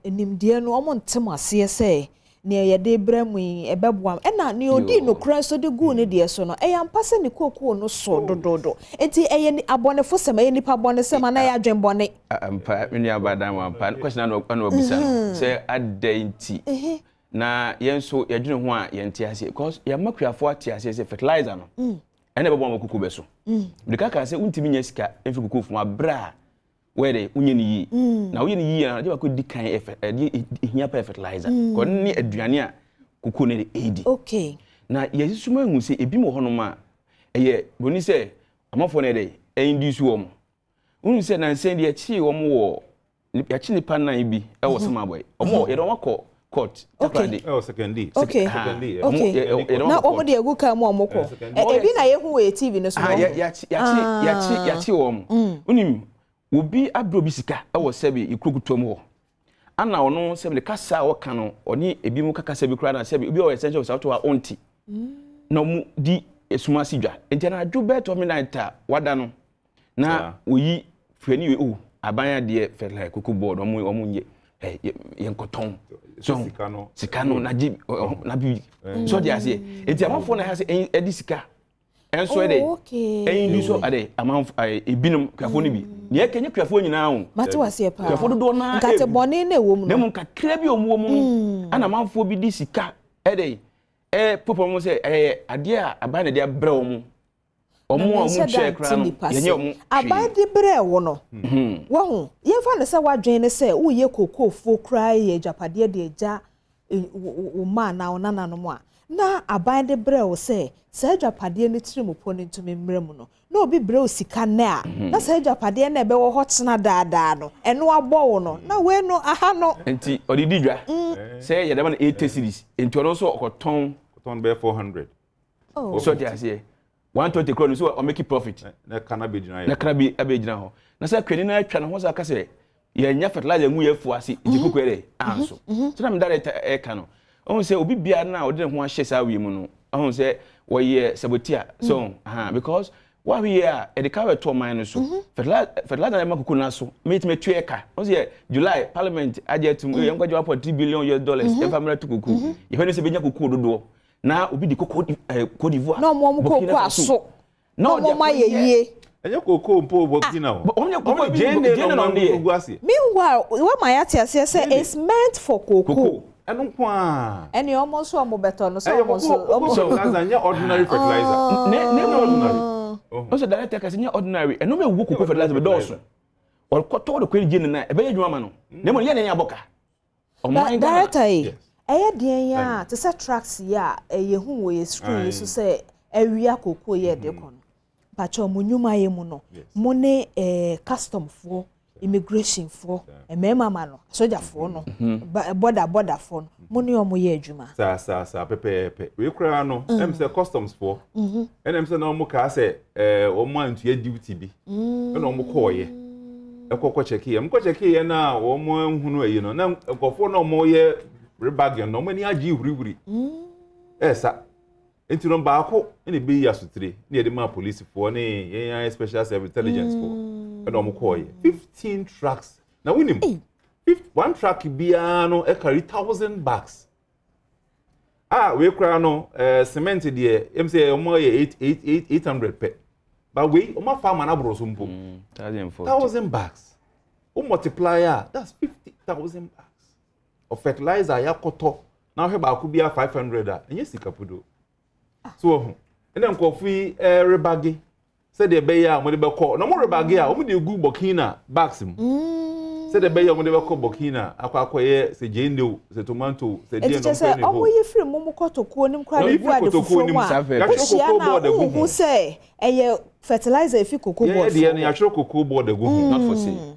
enimde no omo ntem ase se ne ye de bramu ebeboam na ne odi no kran so de gu ne de so no eyampase ne koko no so dododo enti eye abone fo sema ye nipa bone sema na ya adwenbone ampa meni abadan ampa question na obisa say adenti na yenso yadwene ho a yente ase because ya makuafo ate ase say fertilizer no ene beboam koko be so bika ka say untimi nya sika enfi koko fu abra where unye ni yi na unye ni yi na je ko dikan hia fertilizer ko ni aduane a kuku ne edi okay na yesuma hu se ebi mo hono ma eye boni se amafo ne de induce wo mo hu se na nsen de chi wo mo wo ya chi ni pan na bi e wo sama boy omo ye do wako court okay second day na omo de egu ka mo omoko ebi na ye hu we TV no so ya chi wo mo unim obi abro bi sika ewo sebe ikurukutom ho ana ono sebe kasa woka no oni ebi mu kaka sebe kura na sebe obi o essential so to wa onti na mu di esuma sidwa enti na adwo beto mi na ta wada no na oyi fani abanya de fertilizer kuku board omo nye ye nkoton so sika no na ji na bi so dia se enti amafo na ha se edi sika enso ede endu so ade amanfo ebinum kwafo ni bi ne kenye kwafo nyina ho mate wase pa kwafo do na nkate bone na ewo mu ne mu kakra bi omu ana amanfo bi di sika ede popo mo say ade a aban na de abrɛ wo omo share kra no yenye omo aban de brɛ wo no wo ho yemfa ne sɛ wadwen ne sɛ wo ye kokofo kra ye japade de agya wo ma na wo nana no mo a na aban de brɛ wo sɛ japade ne tirim po ne ntumi mmerɛ mu no na obi brɛ wo sika na na sɛ japade na ebe wo hɔ tena daadaa no ɛno abɔ wo no na we no aha no enti odidi dwa sɛ ye dɛma no 80 series enti ono so okoton be 400 so dia sɛ 120 crore so o make profit na kana be gyina na kana be abegyina ho na sɛ kwani na atwa no ho sɛ aka sɛ ye nya fertilizer mu ye fu ase enti kokore anso so na me direct e ka no on say obi bia na o de ho ahye sa wi mu no on say wo ye sabotia so because what we here e de ka we to man no so fertilizer ma kokuna na so me tu e ka on say July parliament ajetum ye ngwa 1.3 billion US e family to koku ye hwe ne se benya koku dodo na obi di koko Côte d'Ivoire no mo koko aso no mo ma ye enye koko mpo Burkina o onye koko jene no ndie meanwhile what my ati say it's meant for koko eno kwa eni almost so mo beto no so almost anya ordinary fertilizer ne ordinary o so director ka nya ordinary eno me wo koko fertilizer be do so o ko to do ko jene na e be adwuma ma no ne mo ye ne nya boka o my director eye den ya to say tracks ya eye hu wo ye screen so say awia koko ye de kon pacho mo nyuma ye mu no mo ne custom for immigration for emema ma no soldier for no border for no mo ne omo ye adwuma sa pepe we kura no em say customs for em say na omo ka say omo antu ya duty bi na omo call ye ekoko check ye mo ko check ye na omo hunu ayi no na ekofo na omo ye rebagion no many agi huriwuri esa enti no baako ene be ya sutire ne de ma police for ne yen special service intelligence for e no mo call 15 trucks na winim one truck bia no e carry 1000 bags we kra no cement de em say omo ye 800 pe but we omo farm na bro so mpo 1000 bags o multiplier that's 50,000 bags of fertilizer yakoto na hwe ba ku bia 500 a enye sika podo so ene nkofi rebagi se de be ya mo de be ko na mo rebagi a mo de gu Burkina bags mu se de be ya mo de be ko Burkina akwakoye se jende se tomato se die no pe ne o mo ye free mo kotokuo nim kra de bu ade fufu mu a who say eye fertilizer fi cocoa board yeah de ya chiro cocoa board gu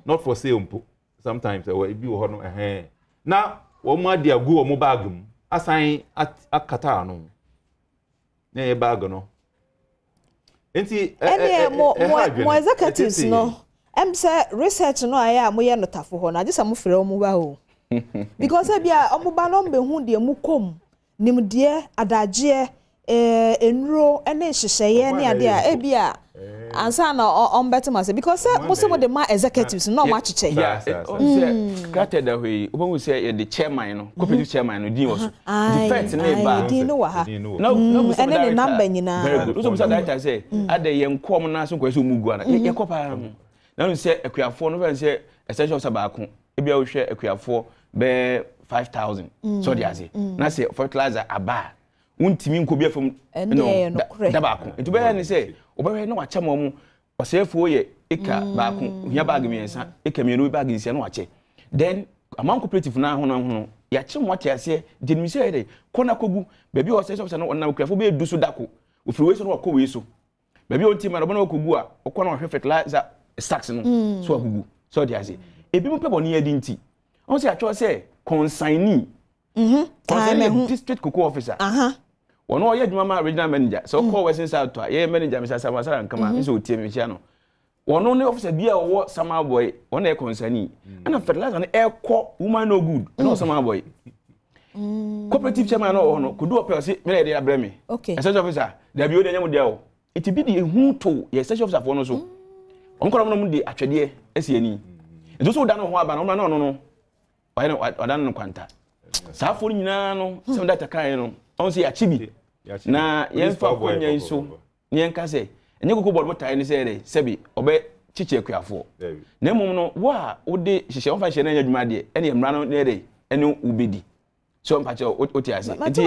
not for sale mpo sometimes e bi wo ho no na wo ma dia gu o mo bag mu asan akata no na e bag no enti mo executives no em say research no aya mo ye no tafo ho na agisa mo frɛ o mo ba ho because e bia o mo ba no mbe hu de mu kom nimde adagye enuro ene hyehyeye ne ade a e bia ansa na on better say because most of the ma executives no ma chiche created that way obo say the chairman no cooperative chairman no din was defect na ba din no wa ha no ene ne number nyina very good so director say ade ye nkom na so kwese omugua na ye kopa na no say akuafo no fan say essential sabako e bia wo hwe akuafo be 5000 so dey ase na say fertilizer aba untimi nkobia fam no dabako nti be ne say obehwe na wacha mo osefo ye eka baako hia bag miensa eka mienu bag nsia na wache then amount cooperative na ho ya che mo ate ase dinimisi ye kona kogu baby o say so na wona krafo be du so dako ofiri we so na wakọ we so baby o ntima na bona kogu a okọ na hwe fertilizer stacks no so agugu so dey ase ebi mo pebo ni edi nti on say acho say consignee district cocoa officer ono oye adwuma ma regional manager so call western south to ye manager Mr. Samasara nkama nso otie me chia no ono ne officer bia wo sama boy ono e concern ana fertilizer no e kọ woman no good no sama boy cooperative chairman no ono kudu ope se me dey abrẹ me essential officer da bi o de nyam de o it be the hu to ye essential officer for no so onko no mu de atwede esi ani nso so da no ho aba no no oda no kwanta sa fo nyina no se data kan no on se ya chibi na yemfa konya nso nyenka se enye kokko board botai ni se re sebi obe chiche akuafo na mum no wa wo de hihye on fa hye na adwuma de ene emra no ne re ene ubedi so mpache otiase nti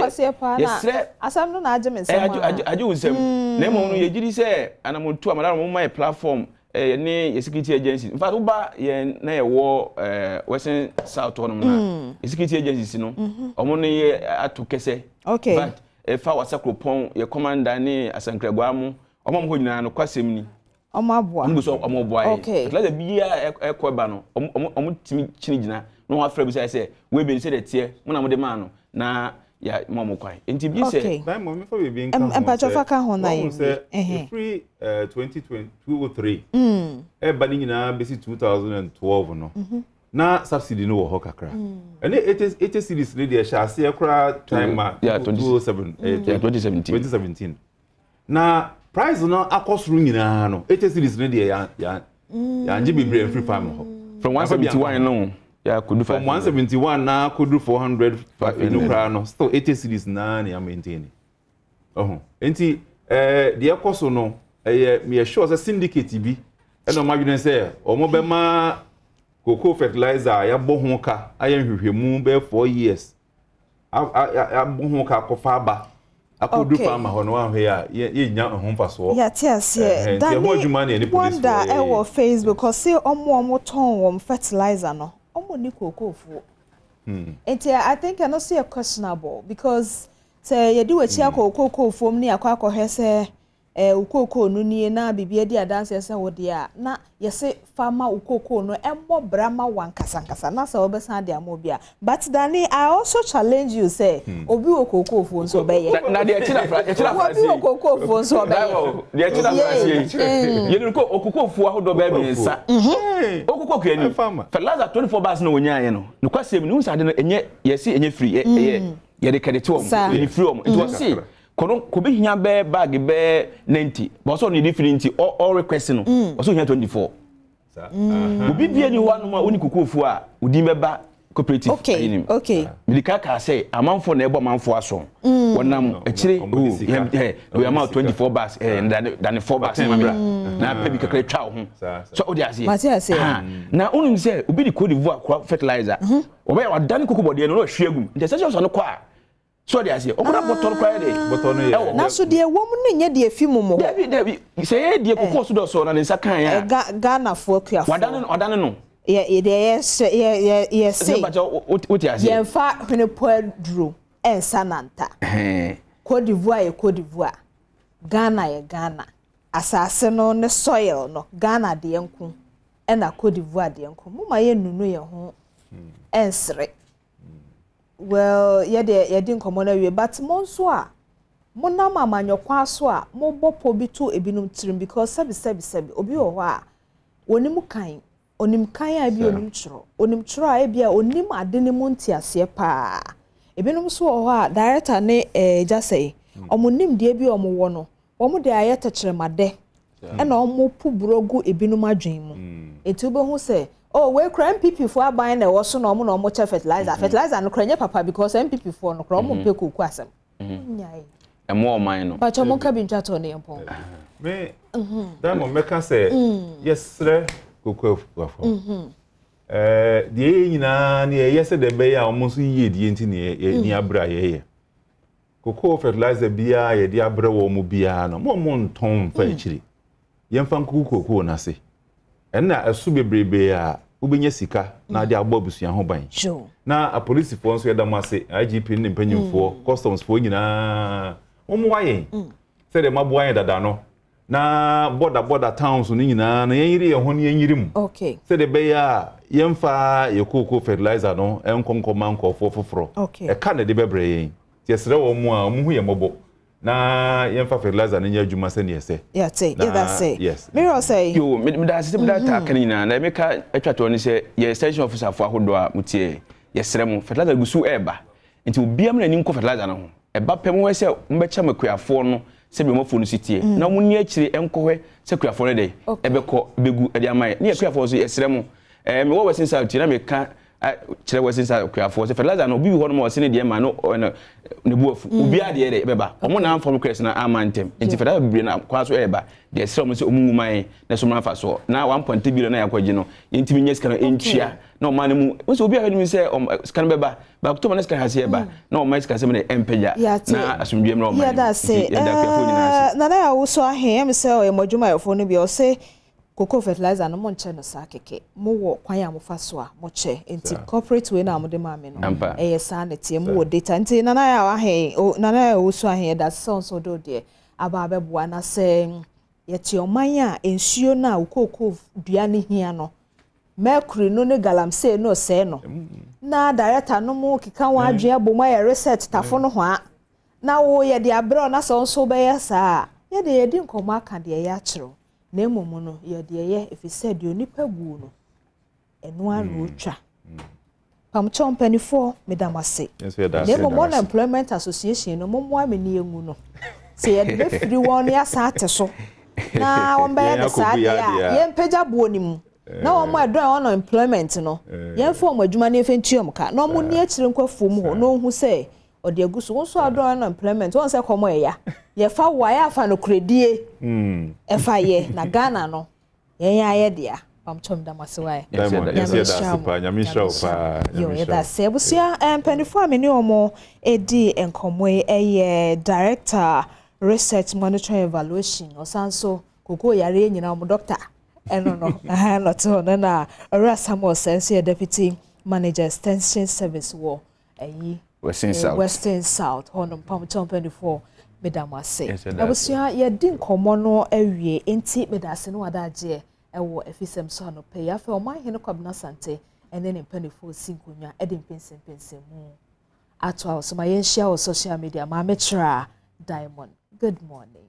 yesre asam no na ageme nsem aju nsem na emo no yegiri se anamontu amara mo my platform ne security agency in fact uba ye na ye wo Western South honom na security agencies no omo no ye atukese but fa wasakropon ye commander ne asankragwamu omo mo nyina no kwasem ni omo aboa omo so omo boa ye like bia ekoba no omo timi chini gina no afra bi say we be say de tie mo na mo de ma no na ya momo kwai enti bi say na mo me for be bin kan empacho ka ho na ye free 2023 ba ni nyina be 2012 no na subsidy no wo ho kakra and it series ne de sha se kra time 2017 na price no akosuru nyina no it series ne de ya nje bebre free farm ho from 171 no yeah, could do from 171 now could do 400 no still 80 series na na maintain enti the cost no me sure say syndicate bi e no ma bi say o mo be ma cocoa fertilizer ya bo ho ka ayen hwehwemu be 4 years a bo ho ka ko fa ba akodu farmer ho no ahwe ya ye nya ho mfaso ya tiase that wonder e wo Facebook cause say omo ton wo fertilizer no omo ni cocoa fu I think I not see a questionable because say you do a chia cocoa from ni akwa hese ukoko no ni na bibia di adanse se wo dia na ye se farmer ukoko no emmo brama wankasankasa na se obesan dia mo bia but Danny I also challenge you say obi ukoko fu nso be ye na de chira obi ukoko fu nso be ye de chira ye ni ko ukoko fu ahodo be bi nsa ukoko ku ani fertilizer 24 bars no wonya ye no no kwasem ni unsa de no enye ye se enye free ye de credit wo ni free wo it was see kono ko be hia be bag be 90 but so ni different all request no so hia 24 obi bia ni wa no ma oni kokofu a odi meba cooperative okay milika ka say amanfo na ebo amanfo aso wonam akire we am 24 bars than 4 bars na pe bi kakra twa ho so odi ase na onim say obi di Cote d'Ivoire fertilizer obi wa dan kokobode no hwe agum intersection so no kwa so dey ase omo na bottle kwa dey bottle no ye na so dey wom no nya dey fi momo David say dey kokko so do so na nsa kan ya Ghana fo kuafo wadane no ye say ye fa hwene poadro ensa nanta Cote d'Ivoire Ghana ye Ghana asase no ne soil no Ghana de enku na Cote d'Ivoire de enku muma ye nunu ye ho ensre well ye din komo na we but monso a mona mama nyokwa so a mo bopo bi to ebinum tirim because sabi obi wo ho a onim kan a bi onim chiro a bi a onim ade ne mu ntiase pa ebinum so wo ho a director ne jasei omonim de bi omo wo no omo de ayeta chiremade na omo pu brogu ebinum adwen mu etu be hu se oh we crime MPP for aban na wo so na omo che fertilizer no kranye papa because MPP for no kro omo pe koku asem nyai emo oman no ba chomo ka bi ntwato ne yempon me that mo meka say yes sir koku afo die nyina ne yese de be ya omo so yie die nti ne ni abra ye koku fertilizer bia ye di abra wo mu bia no mo nton fa akiri yemfa koku na se enna asu bebrebe a ubenya sika na de agbo busuan ho ban na a police fo nso yeda mase IGP ne mpanyimfo customs fo nyina omo wayen se de mabo wayen dada no na border towns no nyina na yiri ye ho ne yirim se de be ya yemfa ye koko fertilizer no enkonkoma nkofo foforo e ka na de bebre yen yesre wo mu a mu hu ye mobo na yemfa fertilizer ne nya adwuma se ne yese that's it yes Miro say yo me da se da ta kan nyina na me ka atwato ne se ye extension officer fo ahodo a mutie yesre mu fertilizer gusu eba nti obiam na ni nko fertilizer no ho eba pem we se mbecha makuafo no se be mofo no sitie na mu ni akire enkohwe se kuafo no dey ebeko begu ede amaye ne kuafo so yesre mu me wo Western South na me ka kyerɛ wɔ sinsa kuafo so fertilizer no obi bi hɔ no ma ɔse ne deɛ ma no ne buafu obi ade de bɛba ɔmo na amfam crest na amantem nti fertilizer bibire na kwa so ɛba deɛ srɛ ɔmo sɛ ɔmo nguman na so mrafa so na 1.2 billion na yakɔgye no yɛntimi nyɛ sika no ɛntwia na ɔma no mu nso obi a hwɛ no sɛ sika no bɛba ba to ma sika hase ɛba na ɔma sika sɛ me ɛmpagya na asomdwe mra ɔma yɛda sɛ na na wo so ahe am sɛ ɔyɛ modwumayɛfo no bi ɔsɛ cocoa fertilizer no monche no sa keke mo wo kwan ya mo fa so a mo che enti corporate way na mo de ma me no sa na tie mo wo data enti na na ya ahe na na ya wo so ahe da so do de aba abeboa na sɛ ye tie oman a ensuo na cocoa dua ne hia no mercury no ne galamsey no sɛ no na director no mo keka wa adwea bom ya research tafo no ho a na wo ye de abrɛ na so nso be ya sa ye de ye di nkomo aka de ya kyerɛ na emomu no ye de ye efise de onipa gu no eno aro twa pam chompanifo medamase na emomu na employment association no momo ameni engu no se ye de firi won ya sa ate so na won be de sa ya ye mpagya bo ni mu na won mo adon on employment no ye mfo mo adwuma na efentuom ka na mo ni akire nkwafu mu ho no hu se odi agusu won so adon on employment won se komo ya ye fa wa ya fa no kredie e fa ye na Ghana no ye ya ye dia pam chom da masewa nyamisha pa yo ye da se busia empanifo ameni omo edi enkomo eye director research monitoring evaluation osanso koko yare nyina omo doctor eno no no to na ora Samuel sense deputy manager extension service wo ayi Western South honum pam chom 24 medamase abusia ye din komo no awie enti medase no wadaje ewo efisem so no pe ya fe o man hene kwabna sante ene ne mpanifo sinkonya ede mpensen mu ato aso ma yen share on social media ma metra Diamond good morning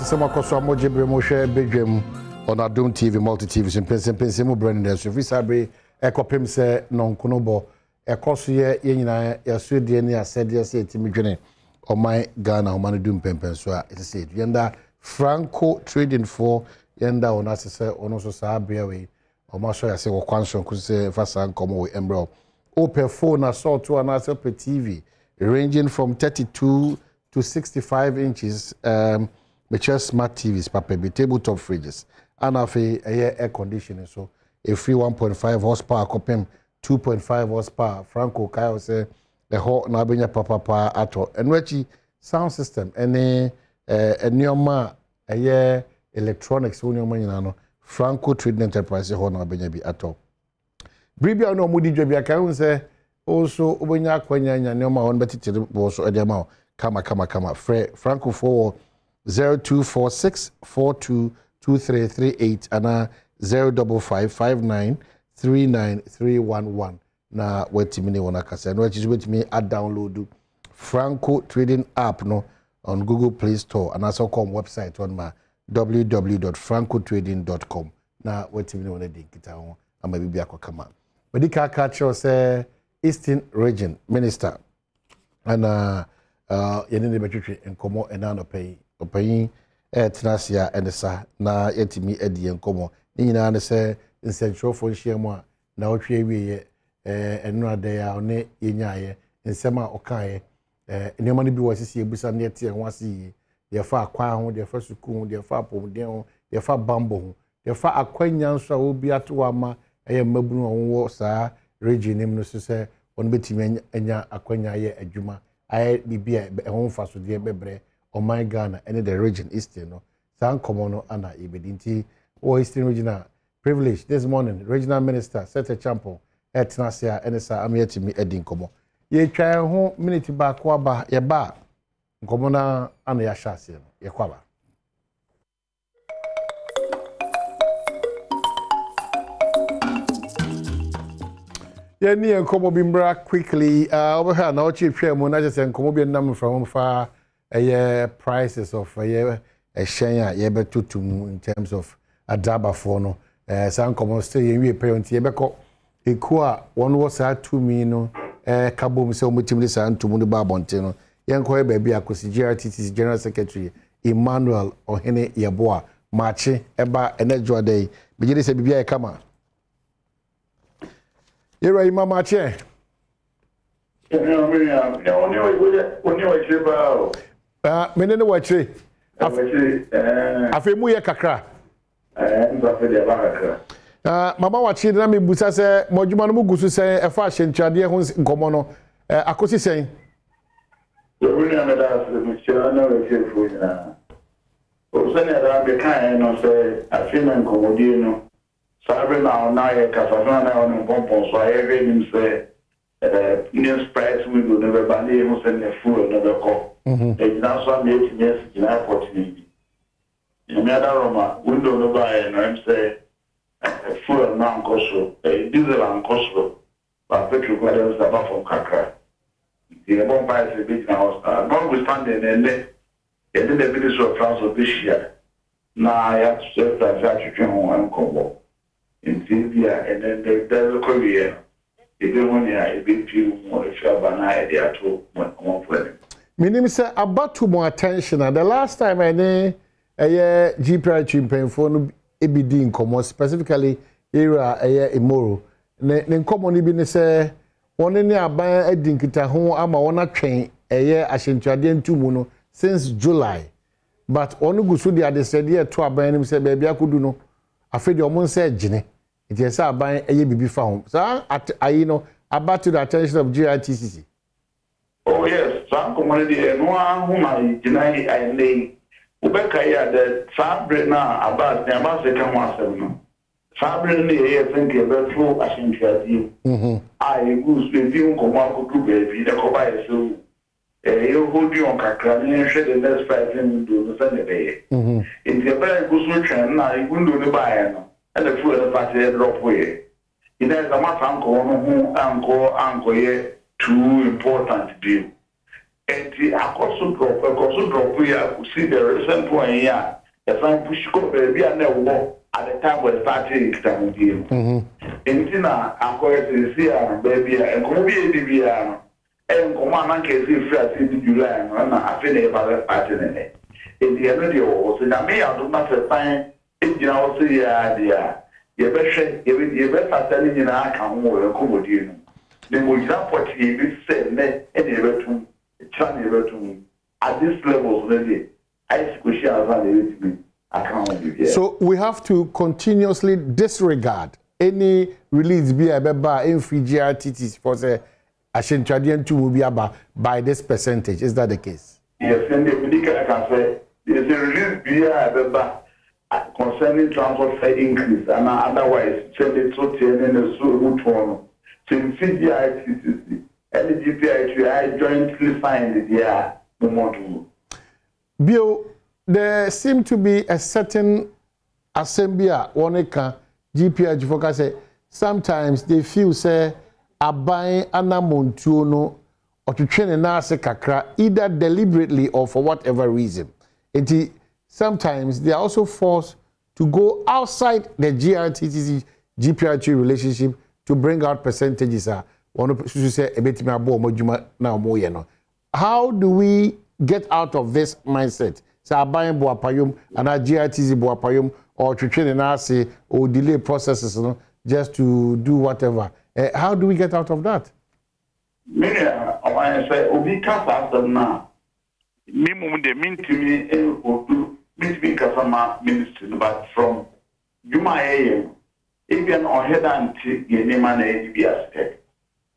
Sema koso amoje bre mo hwe bedwam on Adom TV multi TV simpense mu brand there so fi sabre ekopem se nonkono bo ekoso ye nyina ya so de ni asede se etimi dwene oman Ghana oman dum pempen so a ese se yenda Franco trading for yenda on asese ono so sabre we o ma so ya se kwanso kuse fasa nkomo we embro open phone assault to an asset TV ranging from 32 to 65 inches mature smart TVs, papa, be tabletop fridges, and air conditioning. So a free 1.5 horsepower, copem 2.5 horsepower. Franco Kyle say the hot nabenya papa ato. And which sound system, any nyoma a electronics, no Franco Trading Enterprise, hot nabenya be ato. Bribia no mudi jobi can say also ubenya kwenya nyoma on beti also edema kama Franco for 0246422338 and 0559393311 na wetimine wona kasa no wechi wetimi a download Franco Trading app no on Google Play Store and also come website on my www.francotrading.com na wetimine wona dinkita ho ama bibia kwakama medika catcher say Eastern Region Minister and yenene betwetwe enkomo enano pay opayin tenasia endesa na yetimi edi enkomo nyina ne se nsentro nhyiamu a na otwe wiye enu ade ya one yenyaye nsema okaye enema ne bi wasisi ebusa ne yete ho ase ye fa akwa ho de fa suku ho de fa apomden ho de fa bambo ho de fa akwanya nso a obi ato ama mabunu ho saa region nim no se on betimi anya akwanya ye adwuma ay bibia ho fa so de bebre oman Ghana and the region Eastern no san komono ana ibedinti o Eastern regional privilege this morning regional minister Sete Champo etnasia enesa amietimi edin komo ye twa ho minute ba ko aba ye ba komo na ana ya hyase no ye kwaba ye ni enkomo bimbra quickly over here na o chi twa mu na je se enkomo bi nam from far prices of a shenya ye betutum in terms of adaba for no san komo stay we parent ye beko eku a one was 2 million kabom se omutimli sa ntumu ne ba bonte no yenko ba bia akosi GRTC General Secretary Emmanuel Ohene Yeboa machi eba enejo day bigire se bibia e kama yero ima machi menene wachi afemu ye kakra mama wachi na me busa se modjuma no mugusu se e fa hyentuade ho nkomo no akosi sen When I'm at the Michelle, I can no say, I feel and Comodino. Sabre now, Casavana on Pompon, so I heard him say, News price we will never ban him send a fool another call. It's now some 8 years in airport. In another Roma, window no buy, and I'm say, a fool non costo, a diesel and costo, but petrol guardians above from Kakra. The bomb price is big now. Notwithstanding, and then the Ministry of Transport this year. Now I have to say that I should and combo in India, and then there's a Korea. If you want a big few more, if you have an idea to one for them. Meaning, sir, about to more attention. The last time I know a GPI chimping phone, EBD in common, specifically era a year immoral. Then common even say. One ni aban edinkita ho ama wona twen eye ahyentuade ntumu no since July but onu gusu de adesede to aban nim se bia akodu no afedi omo nse gine it is aban eye bibi fa ho so ayi no about to the attention of GRTCC. Oh yes, some community no ahuma gina I lay ubeka ya the fabric na about the about the come asem no fabric ni e think about through ahyentuade I goose with you, come on, go baby, the combine so. You hold you on Kakran and shed the next 5 minutes to the Sunday day. In the very good switch, now you wouldn't do the buy and the food of the party drop away. It has a matter uncle, too important to do. And the Akosu drop, we could see the recent one here. If I push go baby, I never walk. At the time we started exam game. Intina akoye sia baby and come be bibia and come on can see free since July na afene ba party ne. In the end o so na me ado na se pan ejina o so ya dia. Ye be hwe ye be fatani nyina aka ho o komodi no. Ne mo jina poti bi se ne e de betu chan e betu at this level so dey I squishy avan e be so we have to continuously disregard any release be aba in free GRTTs for say ashentuade to be aba by this percentage. Is that the case? Yes, and the medical can say there's a release be aba concerning transport fare increase and otherwise send it to the so good one. So in GRTTC and the GPI jointly signed the moment. Bill, there seem to be a certain assembly one can GPH focus say sometimes they feel say aban anamontuo no or to train na ase kakra either deliberately or for whatever reason. Sometimes they are also forced to go outside the GRTC GPH relationship to bring out percentages. One say ebetimi abo omodwuma na omoye no. How do we get out of this mindset? Say aban bo apayom and GRTC bo apayom or to train na ase or delay processes no just to do whatever. How do we get out of that? Me I say obi ka fa na me mum de mintimi odu mintimi ka sama ministry but from Juma even on head and ye ne man e bi aspect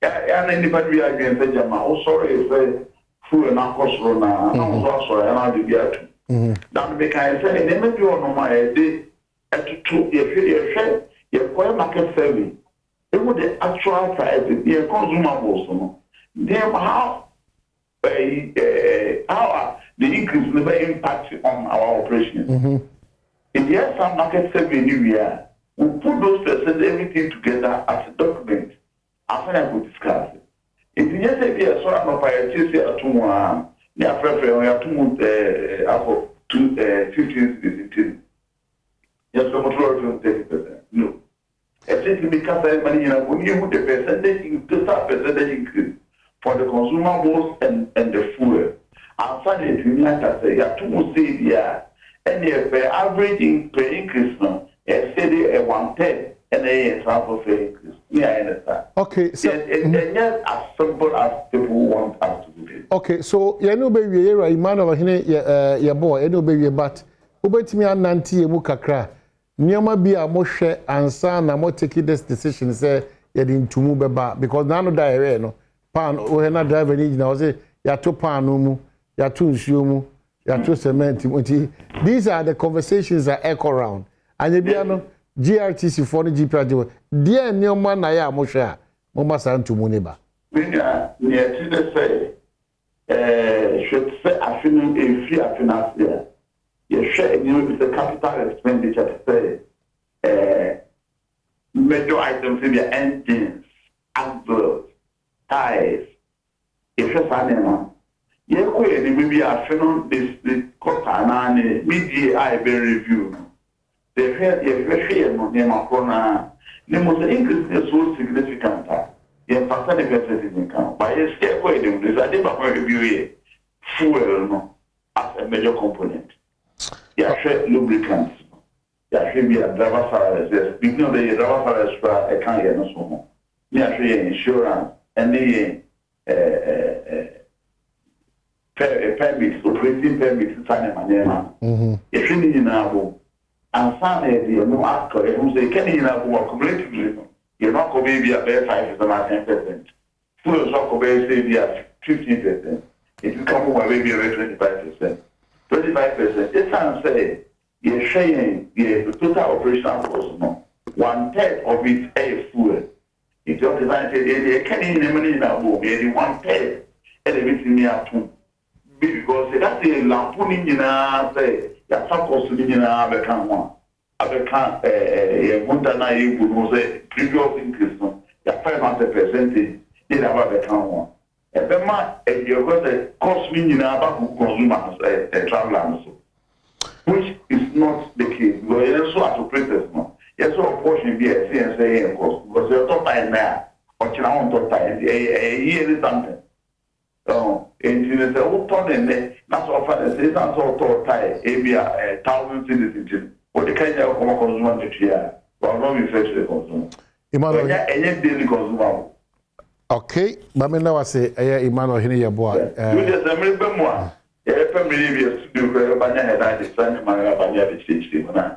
ya na anybody we are going to jama o sorry say full na kosoro na so sorry na de bi atu dan be kan say ne me bi ono ma e de etutu ye ko market service it would the actual price the consumables no then how the increase never impact on our operations. In the some market survey anywhere, we put those percent everything together as a document. After I could discuss it. In the yes, if you saw no priority at tomorrow, near prefer we have to move up to 15. Yes, the majority of 30%. No. It's to be cast money in a the percentage, total percentage increase for the consumables and the fuel. And finally, to say, you have to say, yeah, and if the average per increase, say a 1/10 and a travel fare increase. Yeah, I understand. Okay, so it's not as simple as people want us to do it. Okay, so you know, baby, you're right, man, or your boy, you know, baby, but ubet me and Nanti Mukakra. Nyama be a moshe and son, I'm not taking this decision, say, you're to move back because none of that, no, pan, we're not driving in now, say, you're too panumu, you're too shumu, you're too cement. These are the conversations that echo around. And you be no GRTC for the GP. Dear Nyama Naya Moshe, Mama San to Muniba. Near to say, should say, I feel a free finance there. You share with the capital expenditure to say major items in the engines, axles, tires. If you're saying, you could maybe a phenomenon this quarter media I review. The fair, if you're near Macron, the most increase is so significant. You have 30% income. But you stay away, there's a different review fuel as a major component. Yeah, share lubricants. Yeah, should be a driver salaries. Yes, because the driver salaries I can't get no so more. Yeah, share insurance and the permits, operating permits, sign a manema. If you need now, and some idea, no actor, who say, can you have more cumulatively? You're not going to be a better 5% or 10%. Full stock say be at 15%. It will come over maybe about 25%. 25%. This time say you're sharing the total operational cost. No, 1/3 of it is fuel. It just designed to can in money now go maybe 1/3 everything near to because that's a lampoon in say ya some cost in become one. Become Montana you would say previous increase no ya 500% in about become one. You're going to cost me in about consumers travelers, which is not the case. Because you're so appropriate now. You're so portion be a CNC cost because you're not buying there. Or you want to buy a year something. So, and you say, oh, ton and that's often a season so tie, maybe 1,000 citizens. Or the kind of consumer to here. Well, not be fetch the consumer. Any daily consumer. Okay, but me now say Emmanuel hini ya boy. You just remember more. Yeah, family be studio ko ba nya head I defend man ba nya be teach na.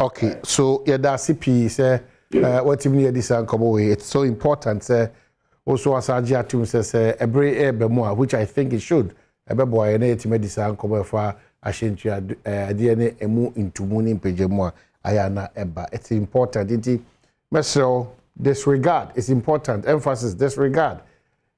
Okay, so yeah that CP say what even here this come away. It's so important say also as agiatum say every ebe more which I think it should. Ebe boy na yetime this come for ashentu ade ne emu intumu ni mpejemu aya na eba. It's important it mesro disregard is important. Emphasis disregard.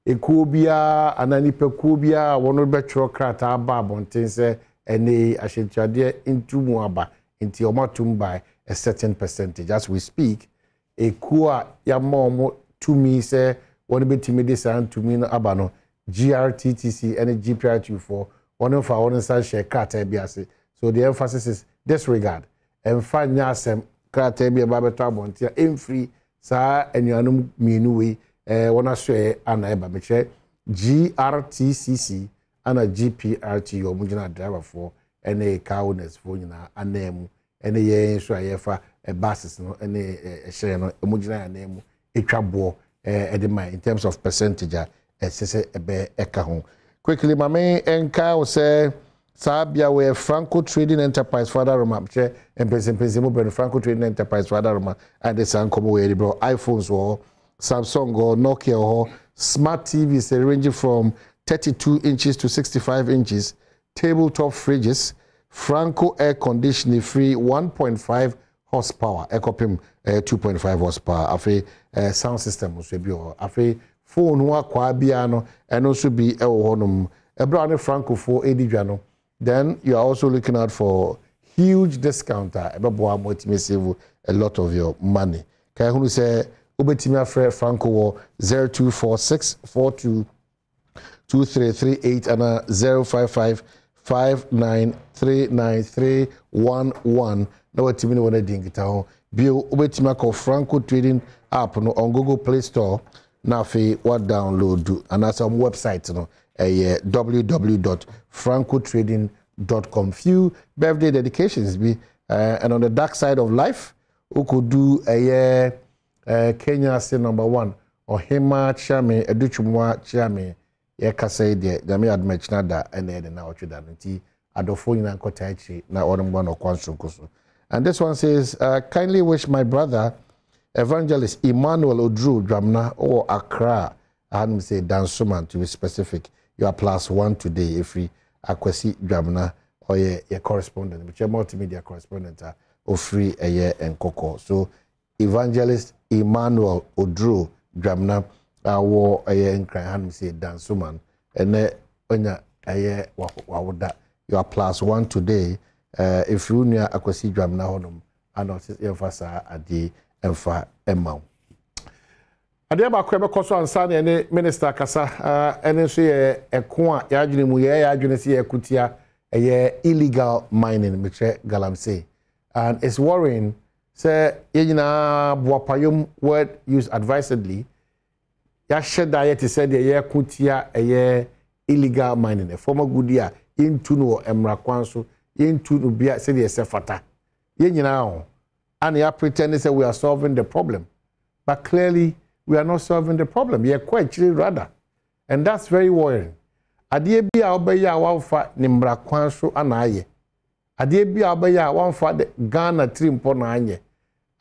Ekubia ananipe kubia wono betro krata aba bonten se ene ahyentuade intumu aba inti omatum by a certain percentage as we speak. Ekua ya momo to me se wono betimi desan to me no aba no GRTTC and GPR24 wono fa wono san share krata biase. So the emphasis is disregard. Emfa nyasem krata bia ba beto abonten emfree sa enuanum mienu we wana share ana eba meche GRTCC ana GPRT omugina driver for ene cowness for nyina anemu ene ye so ayefa buses no ene share no omugina anemu etwabo edema in terms of percentage sese ebe eka ho quickly mame enka say Sabia we Franco Trading Enterprise Father Roma che empese mo ben Franco Trading Enterprise Father Roma and the san come we bro iPhones or Samsung or Nokia or smart TVs ranging from 32 inches to 65 inches, tabletop fridges, Franco air conditioning free 1.5 horsepower, Ecopim 2.5 horsepower, afi sound system so bi o afi phone wa kwa bia no and also be e wo honum e bra Franco for edidwa. Then you are also looking out for huge discounter. Ebeboa motimi save a lot of your money. Kai hunu say ubetimi afre Franco 0246422338 and 05559393311. Na watimi no wana dingita ho bio obetima call Franco Trading app no on Google Play Store na fe what download do and as some website no www.francotrading.com. Few birthday dedications be and on the dark side of life who could do Kenya say number 1 or Hema Chame Educhumwa Chame ye kase de Jami admechna da ene de na otwe da nti adofo nyina nkota achi na odom no kwanso. And this one says kindly wish my brother Evangelist Emmanuel Odru Dramna or Accra, I hadn't say Dansuman to be specific. You are +1 today if we Akwesi Dramna or your correspondent, which are multimedia correspondent or free a year and Coco. So Evangelist Emmanuel Odru Dramna war a year and cry hadn't say Dansuman and onya a year wawuda. You are +1 today if you near Akwesi Dramna honum and also emphasize at the Emfa Emma. Adia ba kwebe koso ansa na ne minister kasa ene so ye ekwa ya adwene mu ye adwene se ye kutia illegal mining metre galamsey, and it's worrying say ye nyina boapayom word used advisedly ya sheda ye te say ye kutia illegal mining e former goodia into no emra kwanso into no bia say ye sefata ye nyina ho. And they are pretending that we are solving the problem. But clearly, we are not solving the problem. We are quite rather. And that's very worrying. Adie bi a obeya wanfa nimbra kwanso anaye. Adie bi a obeya wanfa de Ghana trimpo na anye.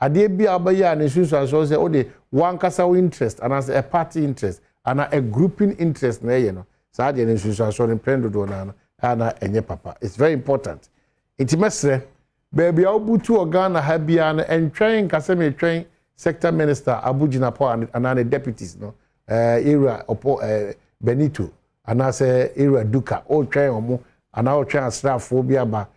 Adie bi a obeya ne susu so say o de one kasa interest and as a party interest and a grouping interest na ye no. Sa de ne susu so ne prendo do na ana enye papa. It's very important. Intimesre baby obutu Ghana habia and train kaseme train sector minister Abujina Po and the deputies no era opo Benito and I say era Duka all train omo and all train asrafobia ba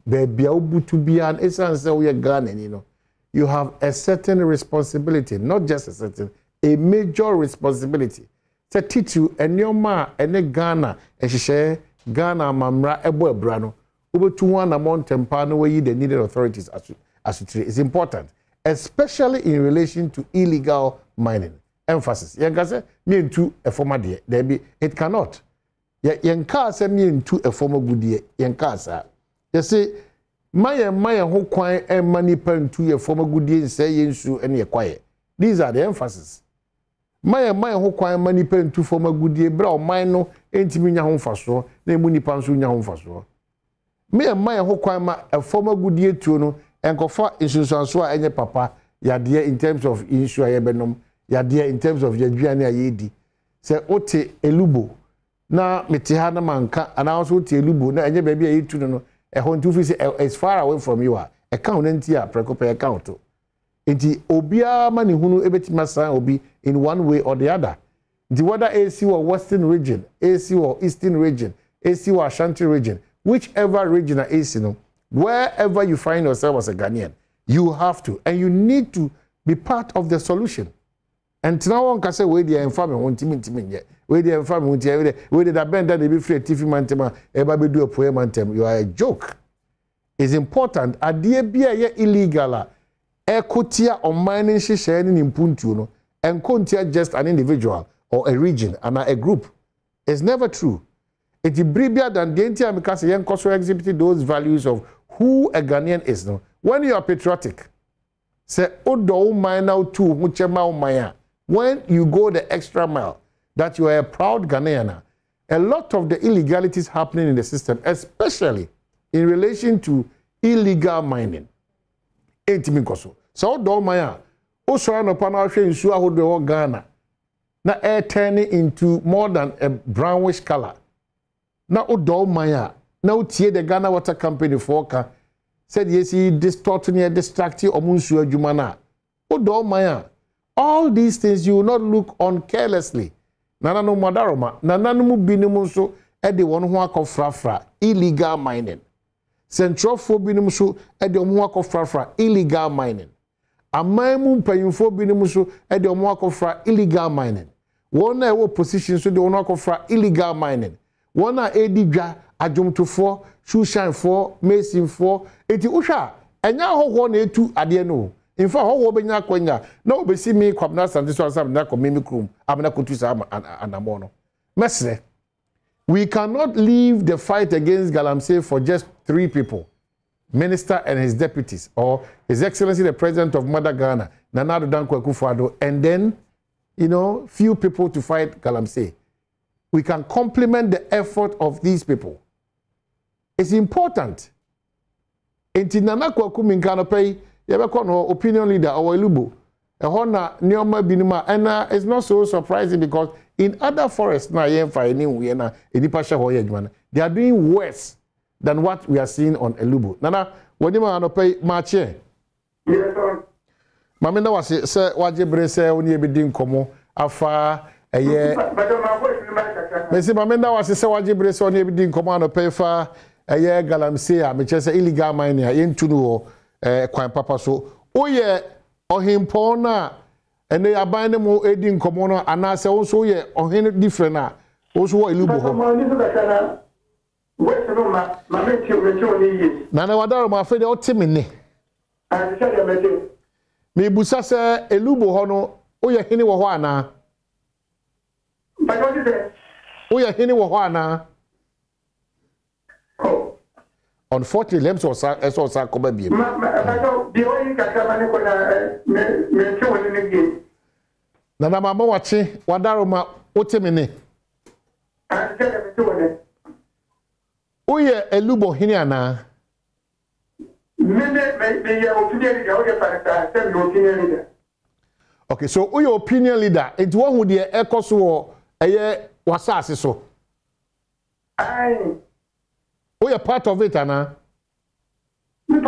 baby obutu bia and essence we Ghana you know you have a certain responsibility, not just a certain, a major responsibility to teach you and your ma and Ghana and she share Ghana mamra ebo brano over to one amount tempano where the needed authorities as it's important, especially in relation to illegal mining. Emphasis. Yankase me into a former dear. There be it cannot. Yankase me into a former good dear. Yankasa. You see, my who quiet and money pen to a former good dear say yinsu and ye quiet. These are the emphasis. My who quiet money pen to former good dear bra mine no ain't me home for so, they muni pansu home for so. Me and my who kwama a former good year to no and kofa insurance any papa ya dear in terms of insure benom ya dear in terms of yadriani ayedi say ote elubo na metihana manka and also ote elubo na enye baby ayi to no e hon to fi as far away from you account ntia prekope account enti obia mani hunu ebetima san obi in one way or the other the whether AC or western region AC or eastern region AC or Ashanti region whichever regional is, you know, wherever you find yourself as a Ghanaian, you have to, and you need to be part of the solution. And now one can say, where the infamy won't yet, where the infamy won't yet, where the band that they be free, Tiffy Mantema, Eba do a poem mantem, you are a joke. It's important. A dear be a illegal, ekotia or mining she sharing in Puntuno, and kontia just an individual or a region and a group. It's never true. It's bigger than the entire because young also exhibited those values of who a Ghanaian is. No? When you are patriotic, say, Odo mine too, when you go the extra mile, that you are a proud Ghanaian, a lot of the illegalities happening in the system, especially in relation to illegal mining. So, Odo Maya, also an opanashe in Suahodo Ghana, now air turning into more than a brownish color. Now, Odo Maya, now tie the Ghana Water Company foka said yes, he distorting or distracting or Munsu Jumana. Odo Maya, all these things you will not look on carelessly. Nana no madaroma, nana no binimuso, at the one who are frafra, illegal mining. Central for binimuso, at the one who frafra, illegal mining. A maimun paying for binimuso, at the one who illegal mining. One hour position so the one who illegal mining. One a edidja adwom to 4 shoe shine 4 mason 4 eti usha enya ho na etu ade no in fact how we benya kwanya na obesi me kwabna sante so asam na komemi krum amna kotu sa anamo no mesre we cannot leave the fight against Galamsey for just 3 people, minister and his deputies, or His Excellency the President of Mother Ghana, Nana Addo Dankwa Akufo-Addo, and then, few people to fight Galamsey. We can complement the effort of these people. It's important. Enti Nana Kwaku Minkano pay, yebeko no opinion leader or Elubo. Ehona nioma binuma, and it's not so surprising because in other forests na they are doing worse than what we are seeing on Elubo. Nana, when you pay march here. Yes, sir. Mamina was say wajibre say oni ebidin komo afa eye. Mesi mamina was say wajibre say oni ebidin komo no pay fa eye Galamsey a me say illegal mining a yentunu kwan papa so. Oye ohimpo na ene aban mu edi nkomo no anase wo so ye ohene different na wo so wo Elubo ho. Nana wadaro ma fe de otimi ne. Me busa se Elubo ho no oye hene wo ho ana. Oye hene wo ho ana. Unfortunately, lems or sa koba bi. Nana mama wachi wadaro ma otimi ne. Oye Elubo hini ana. Okay, so oye opinion leader. It one who the echo so eye wasase so. Aye. Oye part of it ana. Me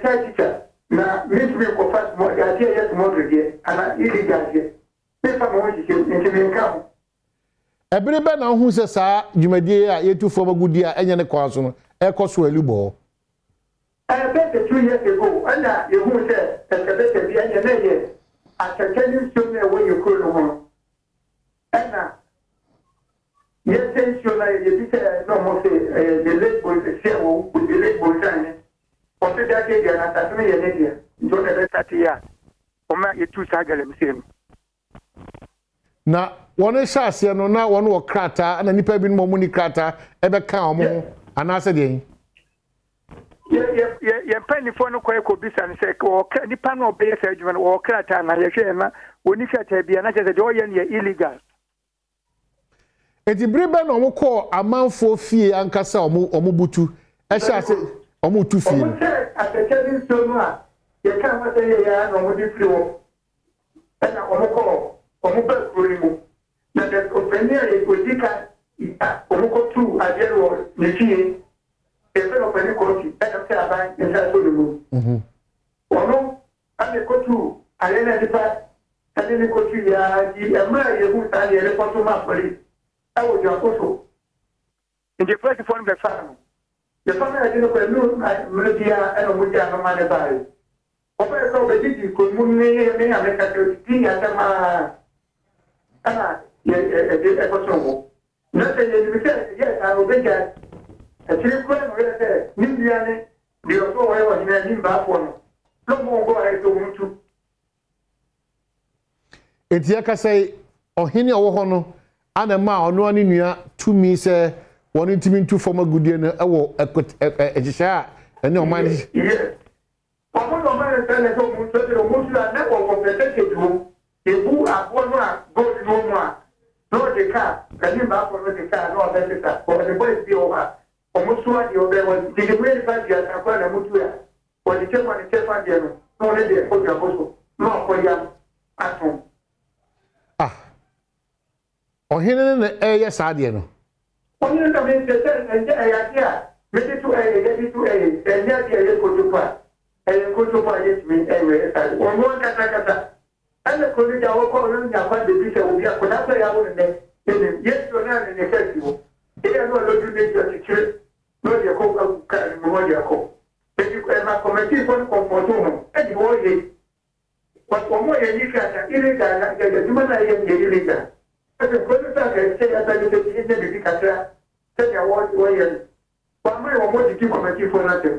teacher. Na me ko fast mo ya tie yes mo de ana illegal je. Me fa mo ji into me nka. Ebere na hu se sa dwumadie a yetu fo magudi a enye ne kwa so no ekoso Elubo. About 2 years ago, ana ye hu se tekebe te bi enye na ye atakani so me wo ye ko no ho. Ana ye se so na ye bi se no mo se the late boy se wo the late boy tane. O se da ke dia na ta me ye ne dia. Ndo ne be tatia. O ma ye tu sa Galamsey. Na one shase no na one wo krata na nipa bi no mo ni krata e be kan omo anase de ye panifo no koy ko bisa ne se ko nipa no be se adwuma no wo krata na ye hwe na woni krata bia na chese de o ye ne illegal eti bribe no mo ko amanfo fie ankasa omo butu e shase omo tu fie omo se ateke bi so no a ye kan ma se ye ya no mo di fie wo na omo ko omo ba kuri mu na the opinion e ko dika omo ko tu ajero ne fie e fe no pe ni ko ti e na se aban e sa so mu omo ane ko tu ale na dipa ane ni ko tu ya di e ma ye hu ta ye le ko to ma pori e wo jo ko so in the first phone be fa no ye fa na ajero ko lu me dia e no mu dia no ma ne ba e o pe so be di ko mu ni me ame ka to di ya ta ma ana ye ko na se ye mi se ye ta o be ja e ti ko no ye se ni bia ne bi o so wa ni ni ba fo no lo mo go ai to mutu enti aka say ohini owo ho no ana ma ono ani nua tumi se woni ntimi ntu fo magudie no e wo egisha ene o man ye omo no ma se ne so mutu de o mutu na ne ko competente du ebu abono a gold no mo a no de ka kani ba for no de ka no be ta o de boy bi o ha o mutu a di o be o de de we ba dia ta kwa na mutu ya o de che ma ne che fa dia no ne de ko ja boso no ko ya ato ohene ne eye saade no ohene na me se se ya dia me ti tu nya dia ko tu pa yes me ewe sa o mo kata ana ko ni jawo ko no nya kwa de bi se obi ko na so ya wo ne yes so na ne se ti wo ile no lo du ne jo ti no de ko ka mo de ko e ti ko ma committee for comfort mo e di wo ye ko mo ye ni ka ile da na de di mana ye ye ile da e ko ni ta ke se ya ta de ti ne bi ka tra se ya wo ye kwa mo mo di committee for na te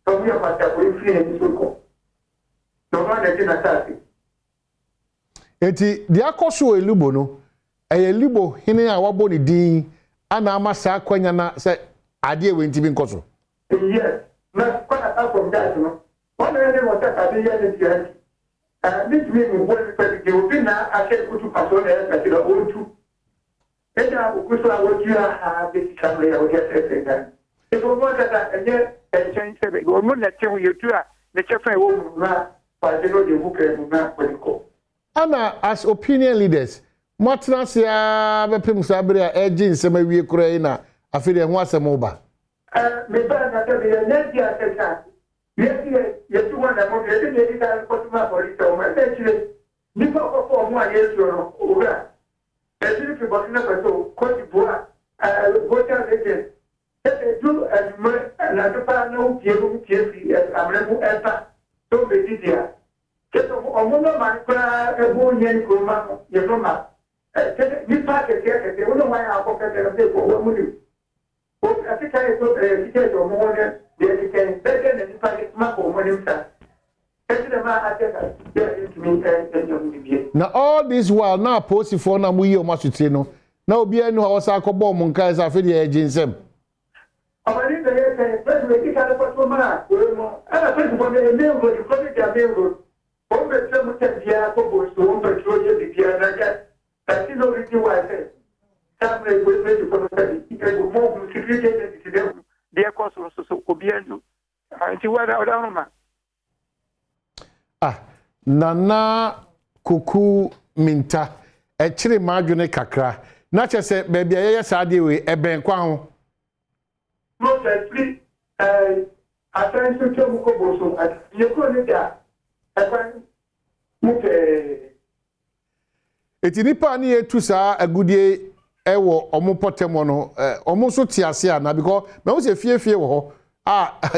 So we have to go free and so. So no dey na taxi. Eti dia koso elubo no. Elubo hene a wabo ne din ana amasa kwanya na se ade we ntibi nkoso. Yes. Na kwata from that no. One of them was that I didn't hear it. This means we will be open now. I said, "Could you pass on that?" I said, "I want to." And I will go to our dear this family. I will get everything. If we want that, and yet, and change it. We will not tell you to the children will not, but they know the book and not when you go. Anna, as opinion leaders, Matnasia, Bepim Sabria, Edging, some of you Ukraine, I feel there was a mobile. Me better than the next year. Yes, you want to move it. I put my body to my actually. You go for 1 year over. As if you bought another so, Cote d'Ivoire, go down again. They do as another panel, Pierre, I'm never ever. So they did here. Just a woman, a woman, Goma, you know, ma. You pack a jacket, they don't know why I pocket and say for 1 minute. I think I put a ticket or more. They can better than if I get my home when himself. Now all this while now posting for na muyi o masutino. Na obi enu ha wasa akọbọ mu nka esa fe de aginsem. Amani de ye first we kick out for ma. First for the main road, you come to main road. On the same time dia ko bo so on petrol ye dia na ja. That is no reason why I say. Some we to for the go more security to dia cost so obi enu. Anti wa da ma. Nana kuku minta echiri madwene kakra na chese baby ayeye saade we eben kwa ho no free attention to muko boso ye ko ni da eti nipa ni etu saa agudie ewo omopotem no omo so tiase ana because me wo se fiefie wo ho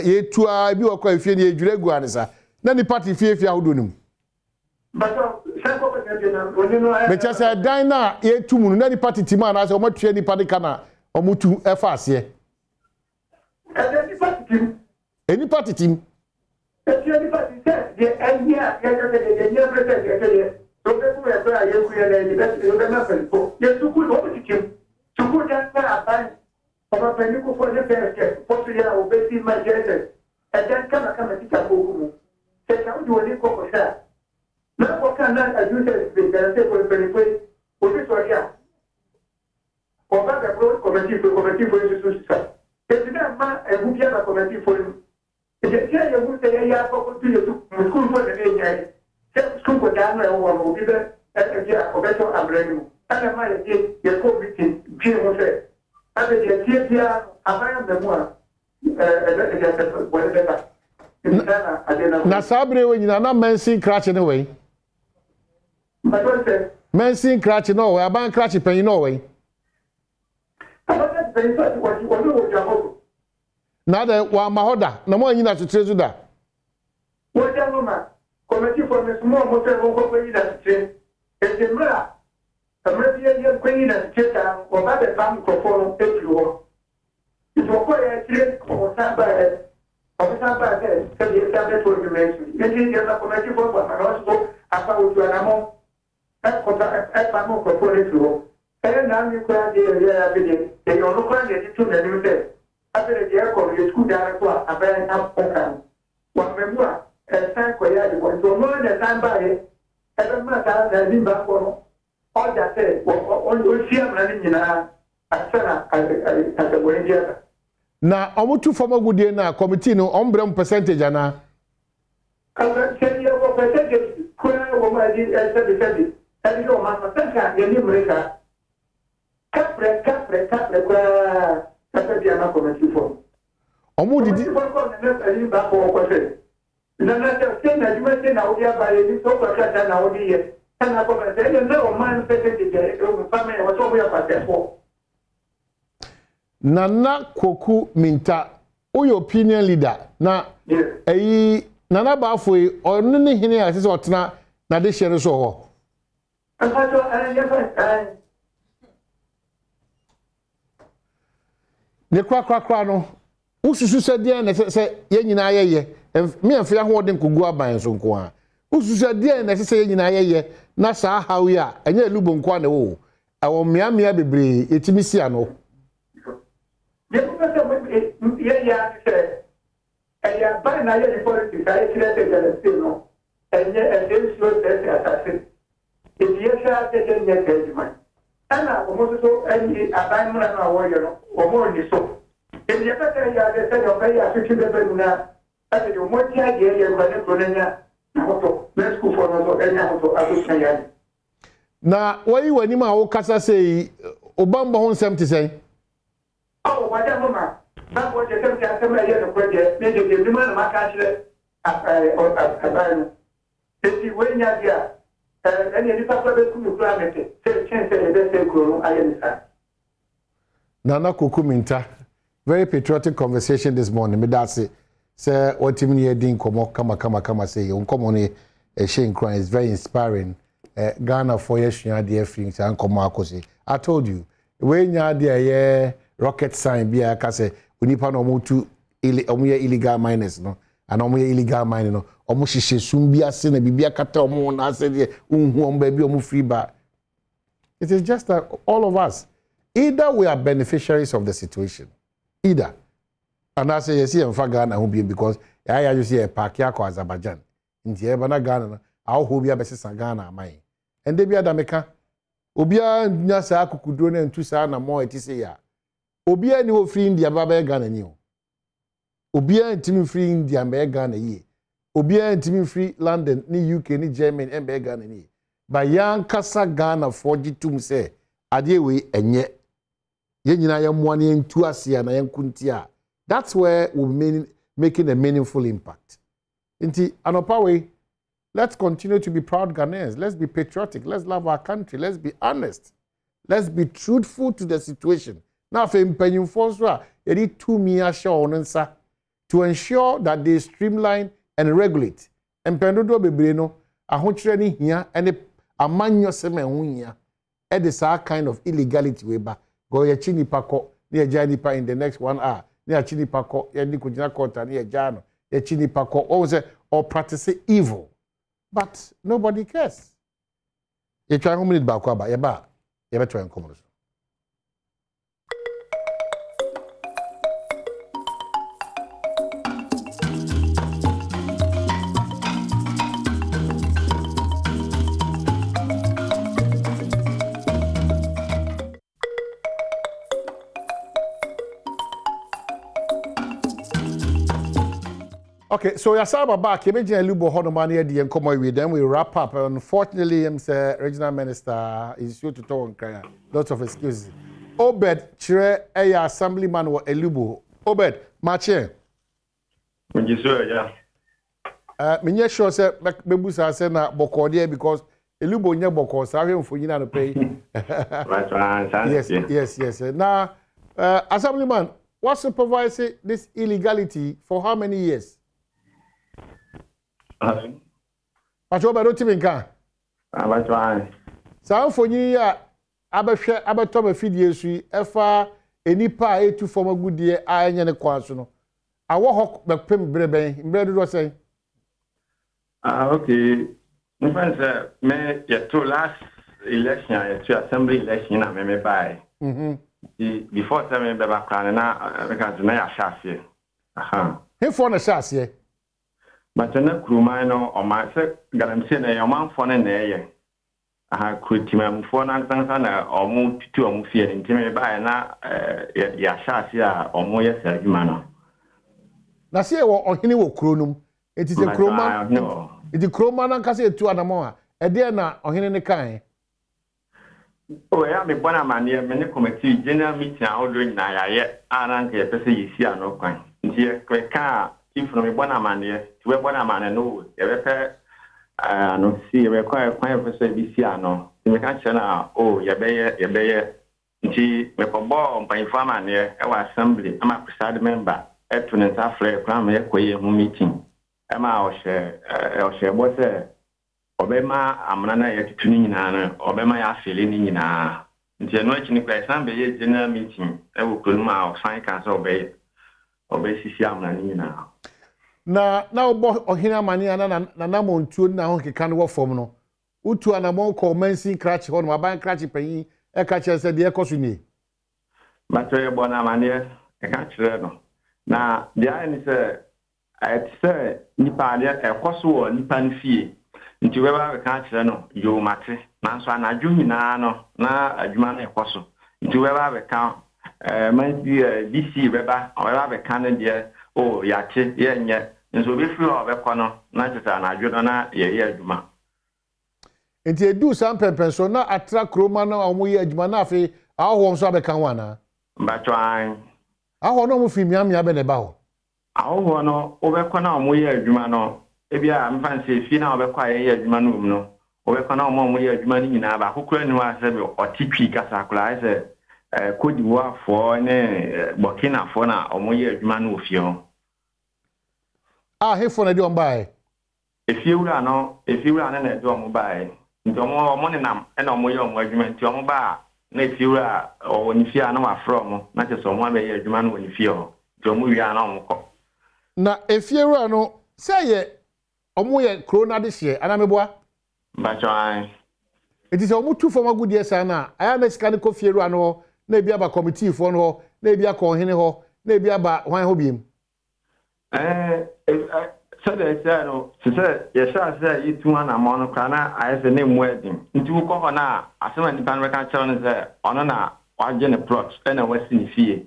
ye tu a bi wo kwa fie ni edwure gu anisa na ni party fiefie ahodonim Mecha say dan na ye tumu na ni party team na say o matue ni party kana o mutu efa ase any party team any party say the idea the president so people are going to hear the best you can happen yes to good what team to good that ban for the people for the best for the obey my judges and then come teach a book say how do you go for na ko kan na ajuse be garante ko penipwe o ti so ya o ba ga pro committee for Jesus sa e na ma e bu bia na committee for e je ya bu te ya ko tu yo school for the nya se school ko da na o bi be e ya ko be so abrenu ana ma ye ko meeting bi mo se ade je tie bia abaya me mo na sabre we nyina na mensin crash ne we Mensin crash no way, aban crash pen no way. Na de wa mahoda, na mo nyina tutrezu da. Wo ja no ma, committee for me small mo se mo ko pe nyina tutre. E se mra, amra bi ye ko nyina tutre ta, o ba be fam ko fo e fi ho. Ifo ko ye tire ko samba e. O samba e, se bi sa be to me mensu. Me ni ye na committee for ba na so apa o tu anamo. Ẹ mo ko fo le tuwo e na mi ko ade ya be de e yo lo ko ade tu na ni se abere je ko le school dara ko abere na pokan wa me mu a e san ko ya de ko to mo na san ba ye e be ma ta da ni ba ko no o ja se o si am na ni nyina asana a bo ni ya na omutu form gudie na committee no ombrem percentage ana se ye ko percentage ko wo ma di se and you man mataka ya ni mreka kapre kwa sasa dia na committee for omu didi ko na ali ba ko se na se na juma se na odia ba ye so ko kata na odi ye na ko ba se na o man pete de o fa me o so ya pa se fo Nana Koku Minta your opinion leader na nana ba foi onu ne hene a se otena na de hye so ho ne kwa no ususu se de na se ye nyina ye me amfia ho de nkogu aban so nko a ususu de na se ye nyina ye na saa hawi a enye elubo nko a na wo awo mia bebre etimi si ano ye ko se ye ya se ya ba na ye politics ai krete de no enye so se atase ye sha de nye kejima ana omo so enyi aban mu na wo ye no omo ni so ye pete ya de se yo be ya fitu de be na ate de omo ti age ye kwa ne kronenya na hoto let's go for no so enya hoto aso ya na wayi wani ma wo kasa sei obamba ho nsem te sei oh wada mama ba bo je tem ka tem ye no kwaje me je de ma ma ka chire aban eti wenya dia eni ni pa be ku mi kura mete se chance le be se kuro ayenisa Nana Kukuminta, very patriotic conversation this morning. Me that's it. Say what him near din komo kama say you come on a Shane Crying is very inspiring. Ghana for years dear things and come akosi. I told you when you dear rocket sign be a say unipa no mutu illegal miners no and illegal mining no almost she soon be a sin and be a kata na said baby omu free back. It is just that all of us either we are beneficiaries of the situation, either. And I say, yes, I'm for Ghana, because I just see a Pakiako Azerbaijan. In the Ebana Ghana, I'll hold your best Ghana, mine. And they be a Dameka. Obia Nasa Kudone and Tusana more at Tisia. Obia no free India Baba Ghana new. Obia and Timmy free India and Ghana ye. Obia and Timmy free London, ni UK, ni Germany, and Ghana ye. By young Kasa Ghana 42 say, Adewe and yet. That's where we're making a meaningful impact. Let's continue to be proud Ghanaians. Let's be patriotic. Let's love our country. Let's be honest. Let's be truthful to the situation. Now, for to ensure that they streamline and regulate. And pendodo bebreno, ahonchireni here and a manyo seme it is our kind of illegality way back. Go ya chini pako ni jani pa in the next 1 hour. Ni ya chini pako ya ni kujina kota ni jano. Ya chini pako or practice evil. But nobody cares. You try 1 minute back ba ya ba. Ya beto en komo. Okay, so Yasaba back. You mentioned Lubo Honomani at the Nkomo with them. We wrap up. Unfortunately, regional minister is due to talk on Kaya. Lots of excuses. Obed, Chire, a assemblyman or Elubo. Obed, Marche. When you say, yeah. Minye sure say Bebusa said na Bokodia because Elubo nya Boko, sorry for you to pay. Yes. Now, assemblyman, what supervises this illegality for how many years? Pacho ba do timinka. Abatwa. Sa mfonyi a abehwe abeto ma fidie su efa enipa etu fom agudie anya ne kwanso no. Awo hok bepem breben, mbredo do say. Okay. My friend said me to last election, to assembly election na me buy. Before time me ba kran na because na ya shase. Aha. He for na shase. But na kuruma no o ma se galamse na yo man for na ye. Aha kutima mfo na ntansa na o mu pitu o mu fie ntime ba na ya shase a o mu ye serjuma no. Na se wo ohene wo kronum. It is a kroma. No. It is kroma na kase etu anamo a. E de na ohene ne kan. Oh yeah, me bona manie me ne committee general meeting a odo nyina ya ye anan ke pese yisi ano kwan. Nti e ka if no me bona manie, we bona manie no e be pe no si e be kwan pese bisi ano. Me ka chena oh ye be nti me ko bo mpanfo manie e wa assembly ama preside member e to ne safre kwan me koye hu meeting. Ama o she bo se obema amana na ya tutuni nyina na obema ya afele ni nyina nti eno achi ni kwa sambe ye general meeting e wo kronuma o sign kan so obey obesisi amna ni na na obo ohina mani na na montuo na ho keka no wo fom no utu anamon ko mansin crash ho no aban crash panyin e ka chere se de e koso ni mato ye bona mani e ka chere no na dia ni se se nipa ale e koso wo nipa nfie nti we ba ka chere no yo mate nanso anadwo nyina no na adwuma na e koso nti we ba ka man DC beba we ba ka na de o ya che ye nye nso be free o be kono na cheta na adwo na ye adwuma nti edu san pempenso na atra kroma na omo ye adwuma na afi aho nso abeka wana mbatwan aho no mo fi miamia be ne ba ho aho no o be kona omo ye adwuma no ebia mfanse fi na o be kwa ye adwuma no no o be kona omo ye adwuma ni nyina ba kokura ni wa se be otitwi kasa kula se Cote d'Ivoire for ne Burkina for na omo ye adwuma no ofio he for na di on bae efiewura na di omo bae nti omo ne nam e na omo ye omo adwuma nti omo ba na efiewura o ni fia na wa from na che so omo be ye adwuma no ni fio nti omo wi na omo ko na efiewura no say ye omo ye corona this year ana meboa mbatwan it is omo tu for agudie sa na aya na sika ne ko fiewura no na ebi aba committee for no na ebi akọ hene ho na ebi aba hwan ho biem sɛ no sɛ yɛhyɛ sɛ yɛtu ana ma no kra na ayɛ sɛ ne mu adin nti wokɔ hɔ na asɛm a nipa no bɛka kyerɛ no sɛ ɔno na wagye ne plot ɛna wasi ne fie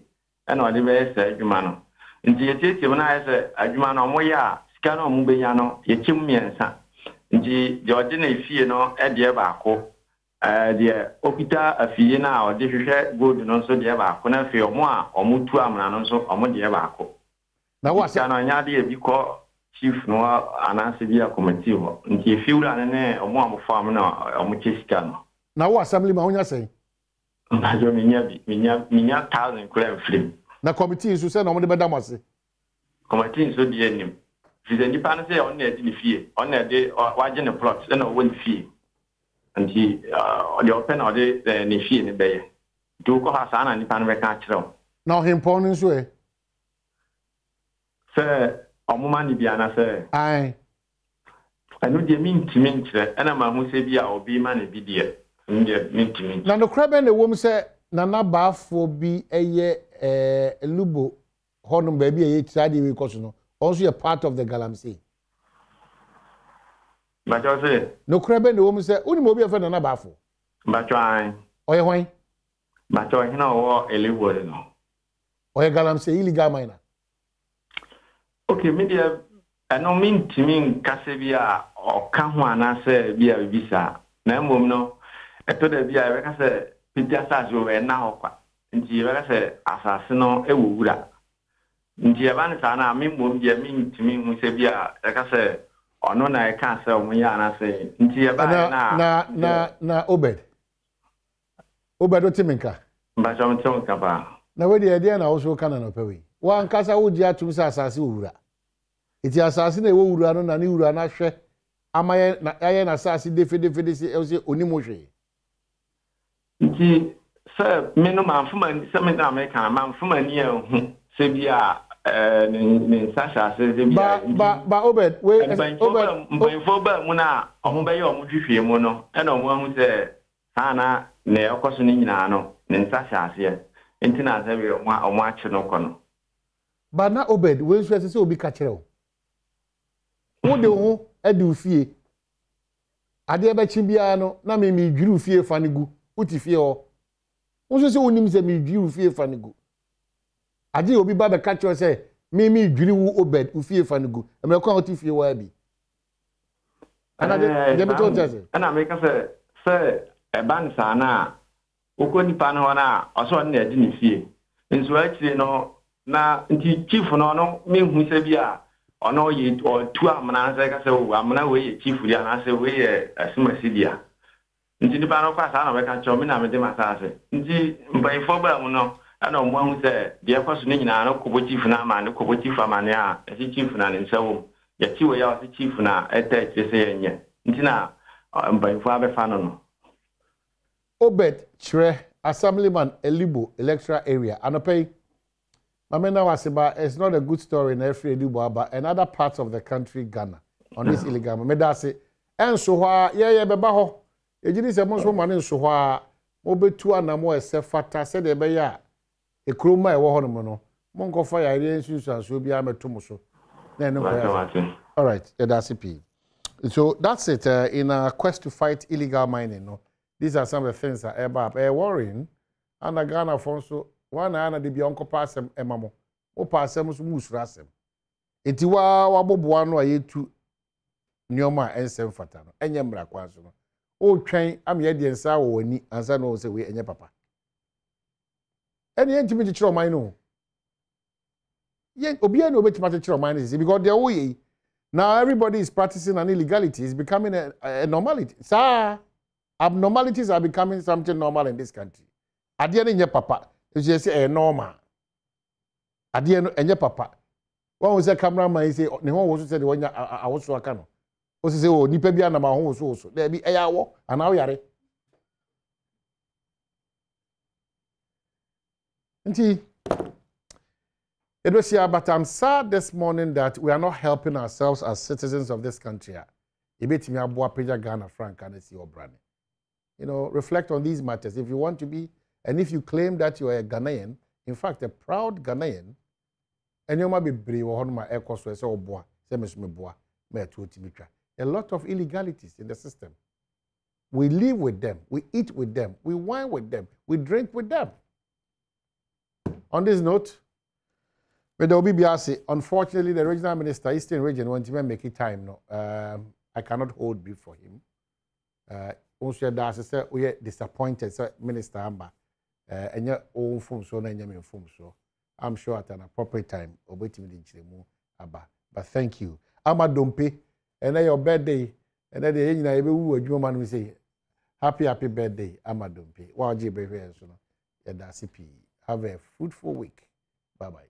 ɛna ɔde bɛyɛ sɛ adwuma no nti yɛtietie mu no ayɛ sɛ adwuma no ɔmoyɛ a sika no ɔmo bɛnya no yɛkyɛ mu mmiɛnsa nti deɛ ɔde ne fie no ɛdeɛ baako deɛ okita afie no a ɔde hwehwɛ gold no nso deɛ baako na afei ɔmo a ɔmo tu amena no nso ɔmo deɛ baako na wasa no nya de bi kɔ chief no ananse bi a committee ho nti efiwura ne ɔmo amofo am na ɔmo chesika no na wo assembly ma wonya sɛn mbajo minya 1000 kura mflim na committee nso sɛ na ɔmo de bɛda mase committee nso de anim fize nipa no sɛ ɔno na ɛde ne fie ɔno na ɛde wagye ne plot ɛna ɔwɔ ne fie nti ɔde ɔpɛ na ɔde ne fie ne bɛyɛ nti wokɔ ha saa na nipa no bɛka akyerɛ wo na ɔhempɔn no nso sɛ ɔmoma ne bia na sɛ ai ɛno deɛ mentimi nkyerɛ ɛna mahu sɛ bi a ɔbi ma ne bi deɛ ɛno deɛ mentimi na nokora bɛn na ɛwom sɛ nana baafoɔ bi ɛyɛ lubo hɔnom baabi a ɛyɛ tiradeɛ wei kɔ so no ɔnso yɛ part of the galamsey mbakyɛw sɛ nokora bɛn na ɛwom sɛ wonim obi a ɛfɛ nana baafo mbakyɛw an ɔyɛ hwan mbakyɛw hena ɔwɔ elewɔde no ɔyɛ galamsey illegal miner okay media ɛno mentimi nkasa bi a ɔka ho anaasɛ bi a bibisa na mmom no ɛtɔ da bi a yɛbɛka sɛ piti asase wɔ ɛna hɔ kwa nti yɛbɛka sɛ asase no ɛwɔ wura nti yɛba ne saa no a memmom deɛ mentimi hu sɛ bi a yɛka sɛ ɔno na ɛka sɛ ɔmo yɛ anaasɛ nti yɛba na obed wote me nka mbakyɛ mte wo nka paa na wede ɛdeɛ na wo so ka na nɔpɛ wei wankasa wogye atom sɛ asase wɔ wura iti asase na ɛwɔ wura no na ne wura na hwɛ ama yɛ na asase defedefede sɛ ɛwɔ sɛ onim hwee nti sɛ me no mamfoma sɛ me na meka mamfoma ni ahu sɛ bi a ne nsa hyɛ ase sɛ bi ba obed we mpanimfoɔ ba mu no a ɔmo bɛyɛ ɔmo hwehwɛ mu no ɛna ɔmo ahu sɛ saa na ne ɛkɔ so no nyinaa no ne nsa hyɛ aseɛ nti na asɛ bi ɔmo akye no kɔ no ba na obed we nso ɛsɛ sɛ obi ka kyerɛ wo de ho ade ufie ade bɛkye bia no na me dwiri ufie fa ne gu uti fie ho nso sɛ wonim sɛ me dwiri ufie fa ne gu ade obi ba bɛka kyerɛ sɛ me dwiri wo obed ufie fa ne gu ɛmɛ kɔ uti fie wa bi ana de me to tese ana me ka sɛ ɛban saa na okɔ nipa no na ɔsɔ ne ade ne fie nso akyire no na nti chief no mehu sɛ bi a ono ye tu amana sɛ ka sɛ amana we ye chief dia na sɛ we ye asimasi dia nti ni ba no kwa sa na be ka kyerɛ me na me de masase nti mbayifo ba mu no ana mo ahu sɛ de ɛkɔ so ne nyina no kɔbɔ chief na ama ne kɔbɔ chief amane a ɛsi chief na ne nsɛwo ye ti we ya ɔsi chief na ɛtɛ kyerɛ sɛ yenye nti na mbayifo abɛfa no obed kyerɛ assemblyman elibo electoral area anopɛ Mamena Wasiba, it's not a good story in every Duba, but in other parts of the country, Ghana, on this illegal. Medase, and so why, yeah, bebaho. You did say most woman in so why, Mobe 2 and more fata said the beya. A crew my wohonomono. Monko fire, I didn't and so be a metumoso. All right, that's it. So that's it. In a quest to fight illegal mining, no, these are some of the things that are worrying. And a Ghana Fonso, one and the Bianco pass them, Emamo, or pass them to Moose Rassem. Itiwa Wabobuano, I eat to Nyoma and Sem Fatano, and Yambra Quasono. Oh, train, I'm yet the answer when ni answer no say we and your papa. Any intimate children, I know. Yet, Obiano, which matter children, mine is because they're way. Now everybody is practicing an illegality. It's becoming a normality. Sir, abnormalities are becoming something normal in this country. At the end of your papa, you just say normal. At the end of your papa, one was a cameraman. He say, "No one was said when I was so akano." Was say, "Oh, nipe bi anama ho so." There be ayawo, and now yare. Nti. It was here, but I'm sad this morning that we are not helping ourselves as citizens of this country. You know, reflect on these matters. If you want to be, and if you claim that you are a Ghanaian, in fact, a proud Ghanaian, and you might be brave or my air cost, a lot of illegalities in the system. We live with them, we eat with them, we wine with them, we drink with them. On this note, unfortunately, the regional minister, Eastern Region, won't even make it time. No, I cannot hold brief for him. Also, we are disappointed, Minister Amba. And your own phone so, and phone so. I'm sure at an appropriate time, but thank you. Adom TV, and then your birthday, and then the engineer will man say, happy birthday, Adom TV. Have a fruitful week. Bye bye.